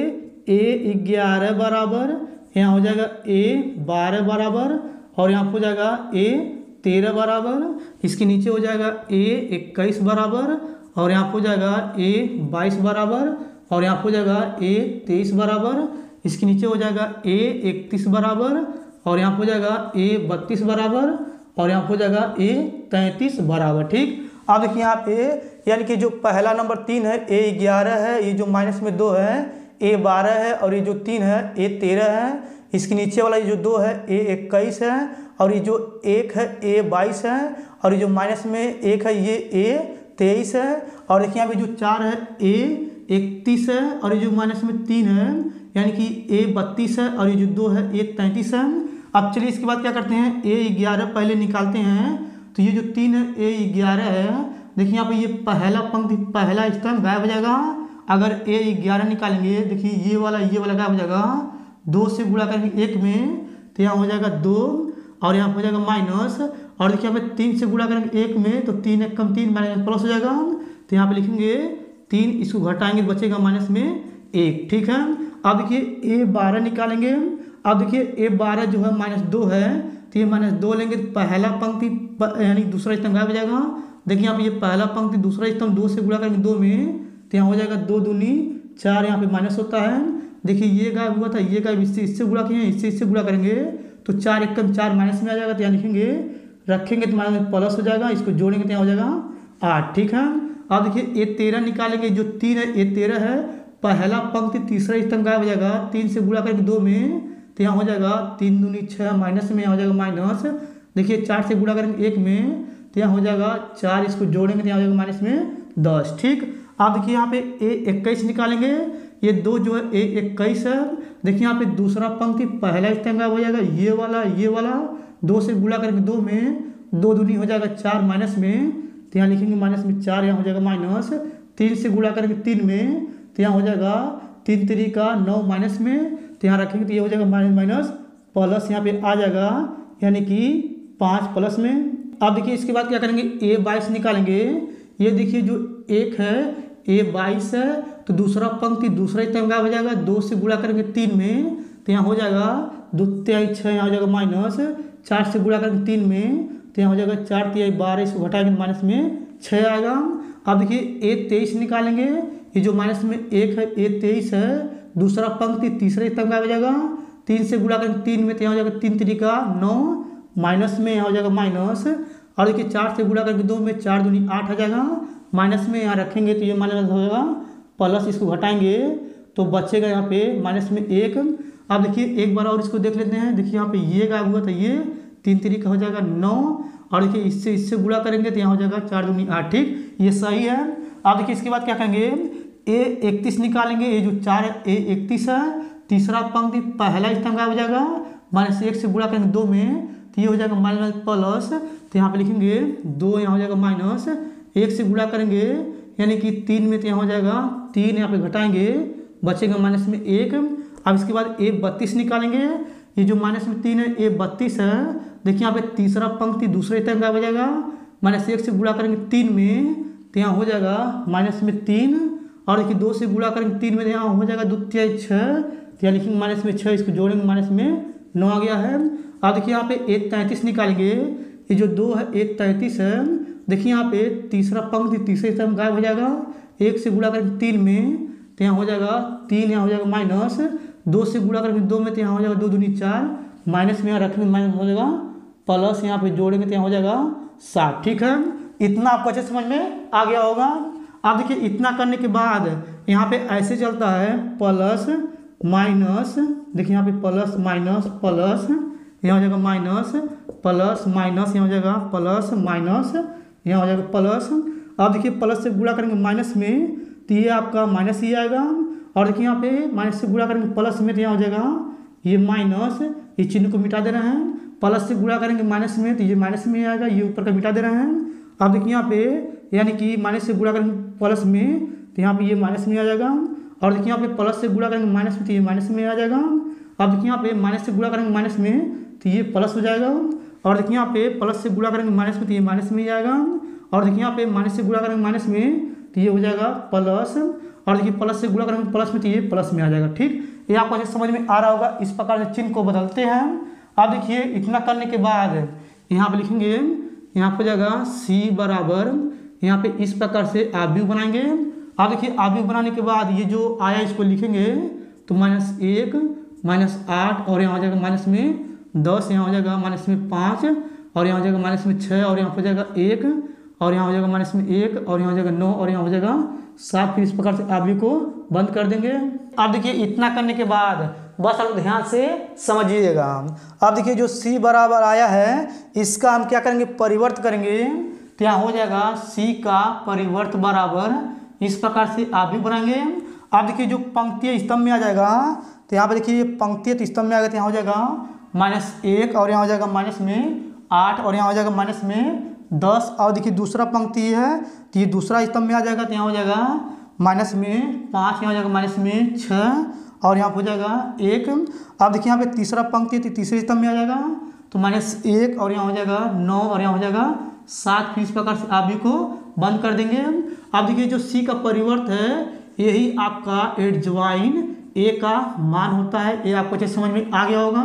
a11 बराबर यहाँ हो जाएगा a12 बराबर और यहाँ हो जाएगा a13 बराबर, इसके नीचे हो जाएगा a21 बराबर और यहाँ हो जाएगा a22 बराबर और यहाँ हो जाएगा a23 बराबर, इसके नीचे हो जाएगा a31 बराबर और यहाँ हो जाएगा a32 बराबर और यहाँ हो जाएगा a33 बराबर। ठीक, अब देखिए यहाँ पे यानी कि जो पहला नंबर 3 है a11 है, ये जो माइनस में 2 है a12 है और ये जो 3 है a13 है, इसके नीचे वाला ये जो 2 है a21 है और ये जो 1 है a22 है और ये जो माइनस में 1 है ये a23 है और देखिए यहाँ पे जो 4 है a31 है और ये जो माइनस में 3 है यानी कि a32 है और ये जो 2 है a33 है। अब चलिए इसके बाद क्या करते हैं, a11 पहले निकालते हैं तो ये जो 3 है a11 है, देखिए यहाँ पे ये पहला पंक्ति पहला स्तंभ गायब हो जाएगा। अगर a11 निकालेंगे देखिए ये वाला गायब हो जाएगा, 2 से गुणा करेंगे 1 में तो यहाँ हो जाएगा 2 और यहाँ हो जाएगा माइनस और देखिए यहाँ पे 3 से गुणा करेंगे 1 में तो 3 1 कम 3 माइनस प्लस हो जाएगा तो यहाँ पे लिखेंगे 3, इसको घटाएंगे बचेगा माइनस में 1। ठीक है, अब देखिए a12 निकालेंगे। अब देखिए a12 जो है -2 है तो ये -2 लेंगे तो पहला पंक्ति यानी दूसरा स्तंभ गायब हो जाएगा। देखिए यहाँ पे ये पहला पंक्ति दूसरा स्तंभ 2 से गुणा करेंगे 2 में तो यहाँ हो जाएगा 2 दूनी 4, यहाँ पे माइनस होता है। देखिए ये गायब हुआ था, ये गायब इससे गुणा किए, इससे गुणा करेंगे तो 4 1 कम 4 माइनस में आ जाएगा तो यहाँ लिखेंगे रखेंगे तो माइनस प्लस हो जाएगा, इसको जोड़ेंगे तो यहाँ हो जाएगा 8। ठीक है, अब देखिए a13 निकालेंगे, जो 3 है a13 है, पहला पंक्ति तीसरा स्तंभ गायब हो जाएगा, 3 से गुणा करेंगे 2 में तो यहाँ हो जाएगा 3 दूनी 6 माइनस में यहाँ हो जाएगा माइनस। देखिए 4 से गुणा करेंगे 1 में तो यहाँ हो जाएगा 4, इसको जोड़ेंगे तो यहाँ हो जाएगा माइनस में 10। ठीक, अब देखिए यहाँ पे a21 निकालेंगे, ये 2 जो है a21 है, देखिए यहाँ पे दूसरा पंक्ति पहला स्तंभ गायब हो जाएगा, ये वाला 2 से गुणा करेंगे 2 में, 2 दूनी हो जाएगा 4 माइनस में तो यहाँ लिखेंगे माइनस में 4, यहाँ हो जाएगा माइनस। 3 से गुणा करेंगे 3 में तो यहाँ हो जाएगा 3 3 का 9 माइनस में तो यहाँ रखेंगे तो ये हो जाएगा माइनस प्लस, यहाँ पे आ जाएगा यानी कि 5 प्लस में। अब देखिए इसके बाद क्या करेंगे, a22 निकालेंगे। ये देखिए जो 1 है a22 है तो दूसरा पंक्ति दूसरा स्तंभ गायब हो जाएगा, 2 से गुणा करेंगे 3 में तो यहाँ हो जाएगा 2 3 6, यहाँ हो जाएगा माइनस। 4 से गुणा करेंगे 3 में तो यहाँ हो जाएगा 4 3 12, इसको घटाएंगे माइनस में 6 आएगा। अब देखिए a23 निकालेंगे, ये जो माइनस में 1 है a23 है, दूसरा पंक्ति तीसरे स्तंभ गायब हो जाएगा, 3 से गुणा करेंगे 3 में तो यहाँ हो जाएगा 3 3 का 9 माइनस में यहाँ हो जाएगा माइनस। और देखिए 4 से गुणा करके 2 में 4 दूनी 8 आ जाएगा, माइनस में यहाँ रखेंगे तो ये माइनस हो जाएगा प्लस, इसको घटाएंगे तो बचेगा यहाँ पे माइनस में 1। अब देखिए एक बार और इसको देख लेते हैं, देखिए यहाँ पे ये गायब हुआ था, ये 3 3 का हो जाएगा 9 और देखिए इससे गुणा करेंगे तो यहाँ हो जाएगा 4 दूनी 8। ठीक, ये सही है। अब देखिए इसके बाद क्या करेंगे, a31 निकालेंगे, ये जो 4 है a31 है, तीसरा पंक्ति पहला स्तंभ गायब हो जाएगा, -1 से गुणा करेंगे 2 में तो ये हो जाएगा माइनस प्लस, तो यहाँ पे लिखेंगे 2, यहाँ हो जाएगा माइनस। 1 से गुणा करेंगे यानी कि 3 में तो यहाँ हो जाएगा 3, यहाँ पे घटाएंगे बचेगा माइनस में 1। अब इसके बाद a32 निकालेंगे, ये जो माइनस में 3 है a32 है, देखिए यहाँ पे तीसरा पंक्ति दूसरे स्तंभ गायब हो जाएगा, -1 से गुणा करेंगे 3 में तो यहाँ हो जाएगा माइनस में 3 और देखिए 2 से गुणा करेंगे 3 में तो यहाँ हो जाएगा 2 3 6, तो यहाँ लिखेंगे माइनस में 6, इसको जोड़ेंगे माइनस में 9 आ गया है। अब देखिए यहाँ पे a33 निकालेंगे, ये जो 2 है a33 है, देखिए यहाँ पे तीसरा पंक्ति तीसरे स्तंभ में गायब हो जाएगा, 1 से गुणा करेंगे 3 में तो यहाँ हो जाएगा 3, यहाँ हो जाएगा माइनस 2 से गुणा करेंगे 2 में तो यहाँ हो जाएगा 2 दूनी 4, माइनस में यहाँ रखेंगे माइनस हो जाएगा, प्लस यहाँ पे जोड़ेंगे तो यहाँ हो जाएगा 7। ठीक है, इतना आपको अच्छे समझ में आ गया होगा। अब देखिए इतना करने के बाद यहाँ पे ऐसे चलता है प्लस माइनस, देखिए यहाँ पे प्लस माइनस प्लस, यहाँ हो जाएगा माइनस प्लस माइनस, यहाँ हो जाएगा प्लस माइनस, यहाँ हो जाएगा प्लस। अब देखिए प्लस से गुणा करेंगे माइनस में तो ये आपका माइनस ही आएगा, और देखिए यहाँ पे माइनस से गुणा करेंगे प्लस में तो यहाँ हो जाएगा ये माइनस, ये चिन्ह को मिटा दे रहे हैं। प्लस से गुणा करेंगे माइनस में तो ये माइनस में आएगा, ये ऊपर का मिटा दे रहे हैं। अब देखिए यहाँ पे यानी कि माइनस से गुणा करेंगे प्लस में तो यहाँ पे ये माइनस में आ जाएगा, और देखिए यहाँ पे प्लस से गुणा करेंगे माइनस में तो ये माइनस में आ जाएगा। अब देखिए यहाँ पे माइनस से गुणा करेंगे माइनस में तो ये प्लस हो जाएगा, और देखिए यहाँ पे प्लस से गुणा करेंगे माइनस में तो ये माइनस में आएगा, और देखिए यहाँ पे माइनस से गुणा करेंगे माइनस में तो ये हो जाएगा प्लस, और देखिए प्लस से गुणा करेंगे प्लस में तो ये प्लस में आ जाएगा। ठीक, ये आपको अच्छे समझ में आ रहा होगा। इस प्रकार से चिन्ह को बदलते हैं। अब देखिए इतना करने के बाद यहाँ पे लिखेंगे, यहाँ पे जाएगा C बराबर, यहाँ पे इस प्रकार से आव्यूह बनाएंगे। अब देखिए आव्यूह बनाने के बाद ये जो आया इसको लिखेंगे तो -1 -8, और यहाँ हो जाएगा माइनस में 10, यहाँ हो जाएगा माइनस में 5, और यहाँ हो जाएगा माइनस में 6, और यहाँ हो जाएगा 1, और यहाँ हो जाएगा माइनस में 1, और यहाँ हो जाएगा 9, और यहाँ हो जाएगा 7। फिर इस प्रकार से आव्यूह को बंद कर देंगे। अब देखिए इतना करने के बाद बस आप ध्यान से समझिएगा। अब देखिए जो C बराबर आया है इसका हम क्या करेंगे, परिवर्त करेंगे तो यहाँ हो जाएगा C का परिवर्त बराबर, इस प्रकार से आव्यूह बनाएंगे। अब देखिए जो पंक्तिय स्तंभ में आ जाएगा तो यहाँ पे देखिए ये पंक्तिय स्तंभ में आ गया तो यहाँ हो जाएगा -1, और यहाँ हो जाएगा माइनस में 8, और यहाँ हो जाएगा माइनस में 10। और देखिए दूसरा पंक्ति है तो ये दूसरा स्तंभ में आ जाएगा तो यहाँ हो जाएगा माइनस में 5, यहाँ हो जाएगा माइनस में 6, और यहाँ हो जाएगा 1। अब देखिए यहाँ पे तीसरा पंक्ति है तो तीसरे स्तंभ में आ जाएगा तो -1, और यहाँ हो जाएगा 9, और यहाँ हो जाएगा 7। फिर इस प्रकार से आव्यूह को बंद कर देंगे। अब देखिए जो C का परिवर्त है यही आपका एडज्वाइन A का मान होता है। ये आपको अच्छे समझ में आ गया होगा।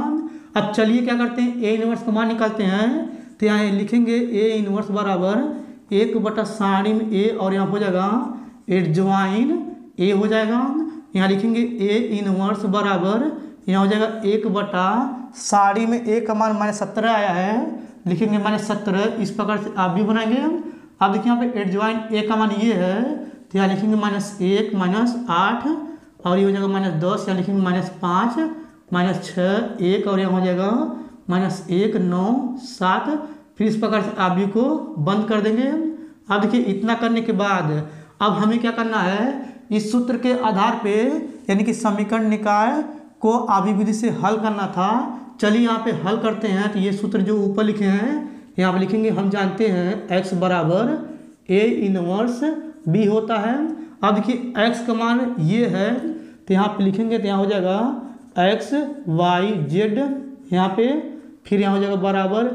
अब चलिए क्या करते हैं, A इनवर्स का मान निकालते हैं। तो यहाँ लिखेंगे A इनवर्स बराबर 1/साइन A, और यहाँ हो जाएगा एडज्वाइन A हो जाएगा। यहाँ लिखेंगे A इनवर्स बराबर, यहाँ हो जाएगा 1/साइन में A का मान -17 आया है, लिखेंगे -17। इस प्रकार से आव्यूह बनाएंगे। अब देखिए यहाँ पे एडज्वाइन A का मान ये है तो यहाँ लिखेंगे -1 -8, और ये हो जाएगा -10, यहाँ लिखेंगे -5 -6 1, और यहाँ हो जाएगा -1 9 7। फिर इस प्रकार से आव्यूह को बंद कर देंगे। अब देखिए इतना करने के बाद अब हमें क्या करना है, इस सूत्र के आधार पे यानी कि समीकरण निकाय को आव्यूह विधि से हल करना था। चलिए यहाँ पे हल करते हैं। तो ये सूत्र जो ऊपर लिखे हैं यहाँ पे लिखेंगे, हम जानते हैं x बराबर A इनवर्स B होता है। अब देखिए x का मान ये है तो यहाँ पे लिखेंगे तो यहाँ हो जाएगा x y z, यहाँ पे फिर यहाँ हो जाएगा बराबर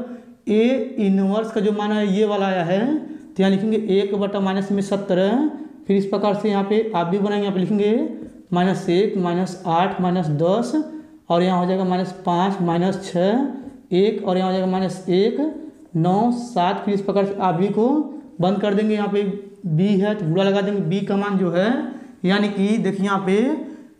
A इनवर्स का जो मान है ये वाला आया है तो यहाँ लिखेंगे 1/-17। फिर इस प्रकार से यहाँ पे आव्यूह बनाएंगे। यहाँ पे लिखेंगे -1 -8 -10, और यहाँ हो जाएगा -5 -6 1, और यहाँ हो जाएगा -1 9 7। फिर इस प्रकार से आव्यूह को बंद कर देंगे। यहाँ पे B है तो गुणा लगा देंगे, B का मान जो है यानी कि देखिए यहाँ पे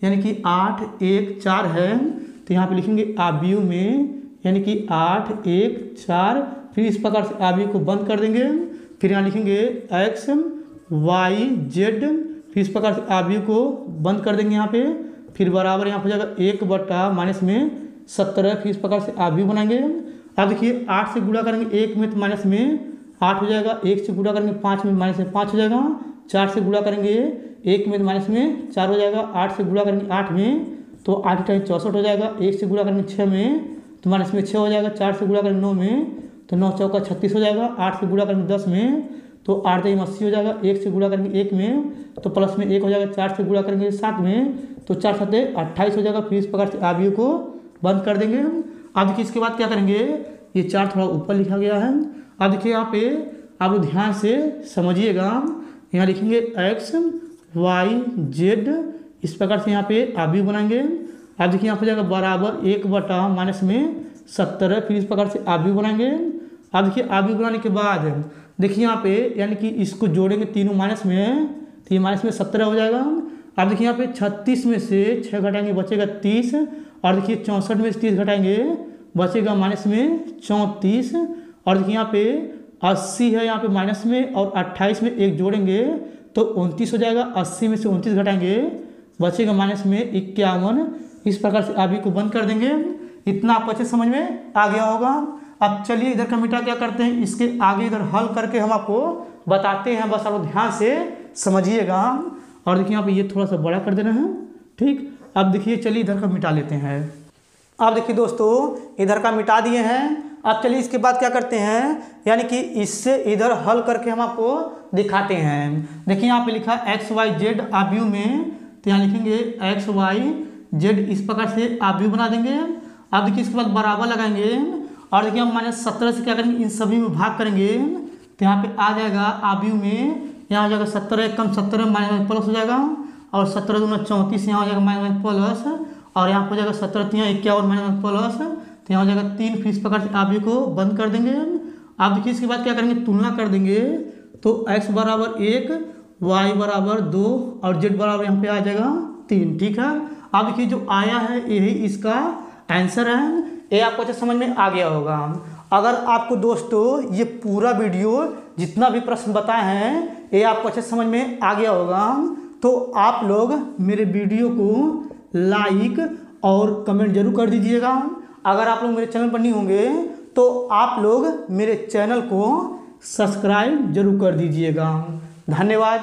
यानी कि 8 1 4 है तो यहाँ पे लिखेंगे आव्यूह में यानी कि 8 1 4। फिर इस प्रकार से आव्यूह को बंद कर देंगे। फिर यहाँ लिखेंगे x y z, फिर इस प्रकार से आव्यूह को बंद कर देंगे यहाँ पे। फिर बराबर यहाँ हो जाएगा 1/-17। फिर इस प्रकार से आव्यूह बनाएंगे। अब देखिए 8 से गुणा करेंगे 1 में तो माइनस में 8 हो जाएगा, 1 से गुणा करेंगे 5 में माइनस में 5 हो जाएगा, 4 से गुणा करेंगे 1 में तो माइनस में 4 हो जाएगा, 8 से गुणा करेंगे 8 में तो 8 टाइम 64 हो जाएगा, 1 से गुणा करेंगे 6 में तो माइनस में 6 हो जाएगा, 4 से गुणा करेंगे 9 में तो 9 चौका 36 हो जाएगा, 8 से गुणा करेंगे 10 में तो 8 टाइम 80 हो जाएगा, 1 से गुणा करेंगे 1 में तो प्लस में 1 हो जाएगा, 4 से गुणा करेंगे 7 में तो 4 7 28 हो जाएगा। फिर इस प्रकार से आव्यूह को बंद कर देंगे। अब देखिए इसके बाद क्या करेंगे, ये 4 थोड़ा ऊपर लिखा गया है। अब देखिए यहाँ पे आप लोग ध्यान से समझिएगा, यहाँ लिखेंगे x y z, इस प्रकार से यहाँ पे आव्यूह बनाएंगे। अब देखिए यहाँ हो जाएगा बराबर 1/-17। फिर इस प्रकार से आव्यूह बनाएंगे। अब देखिए आव्यूह बनाने के बाद देखिए यहाँ पे यानी कि इसको जोड़ेंगे तीनों माइनस में, तो ये माइनस में 17 हो जाएगा। अब देखिए यहाँ पे 36 में से 6 घटाएंगे बचेगा 30, और देखिए 64 में से 30 घटाएंगे बचेगा माइनस में 34, और देखिए यहाँ पे 80 है यहाँ पे माइनस में, और 28 में एक जोड़ेंगे तो 29 हो जाएगा। 80 में से 29 घटाएंगे बचेगा माइनस में 51। इस प्रकार से आप को बंद कर देंगे। इतना आपको अच्छे समझ में आ गया होगा। अब चलिए इधर का मीठा क्या करते हैं, इसके आगे इधर हल करके हम आपको बताते हैं, बस आप ध्यान से समझिएगा। और देखिए यहाँ पे ये थोड़ा सा बड़ा कर देना है, ठीक। अब देखिए चलिए इधर का मिटा लेते हैं। अब देखिए दोस्तों इधर का मिटा दिए हैं। अब चलिए इसके बाद क्या करते हैं, यानी कि इससे इधर हल करके हम आपको दिखाते हैं। देखिए यहाँ पे लिखा एक्स वाई जेड आव्यूह में, तो यहाँ लिखेंगे एक्स वाई जेड, इस प्रकार से आव्यूह बना देंगे। अब देखिए इसके बाद बराबर लगाएंगे, और देखिए हम -17 से क्या करेंगे, इन सभी में भाग करेंगे, तो यहाँ पे आ जाएगा आव्यूह में, यहाँ हो जाएगा 17 कम 17 माइनस प्लस हो जाएगा, और 17 दूना 34, यहाँ हो जाएगा माइनस प्लस, और यहाँ हो जाएगा 17 3 51 माइनस प्लस, तो यहाँ हो जाएगा 3। फिर इस प्रकार से आव्यूह को बंद कर देंगे। अब देखिए इसके बाद क्या करेंगे, तुलना कर देंगे, तो x बराबर 1, y बराबर 2, और z बराबर यहाँ पे आ जाएगा 3, ठीक है। अब देखिए जो आया है यही इसका आंसर है। ये आपको अच्छे समझ में आ गया होगा। अगर आपको दोस्तों ये पूरा वीडियो जितना भी प्रश्न बताए हैं ये आपको अच्छे समझ में आ गया होगा, तो आप लोग मेरे वीडियो को लाइक और कमेंट जरूर कर दीजिएगा। अगर आप लोग मेरे चैनल पर नहीं होंगे तो आप लोग मेरे चैनल को सब्सक्राइब जरूर कर दीजिएगा। धन्यवाद।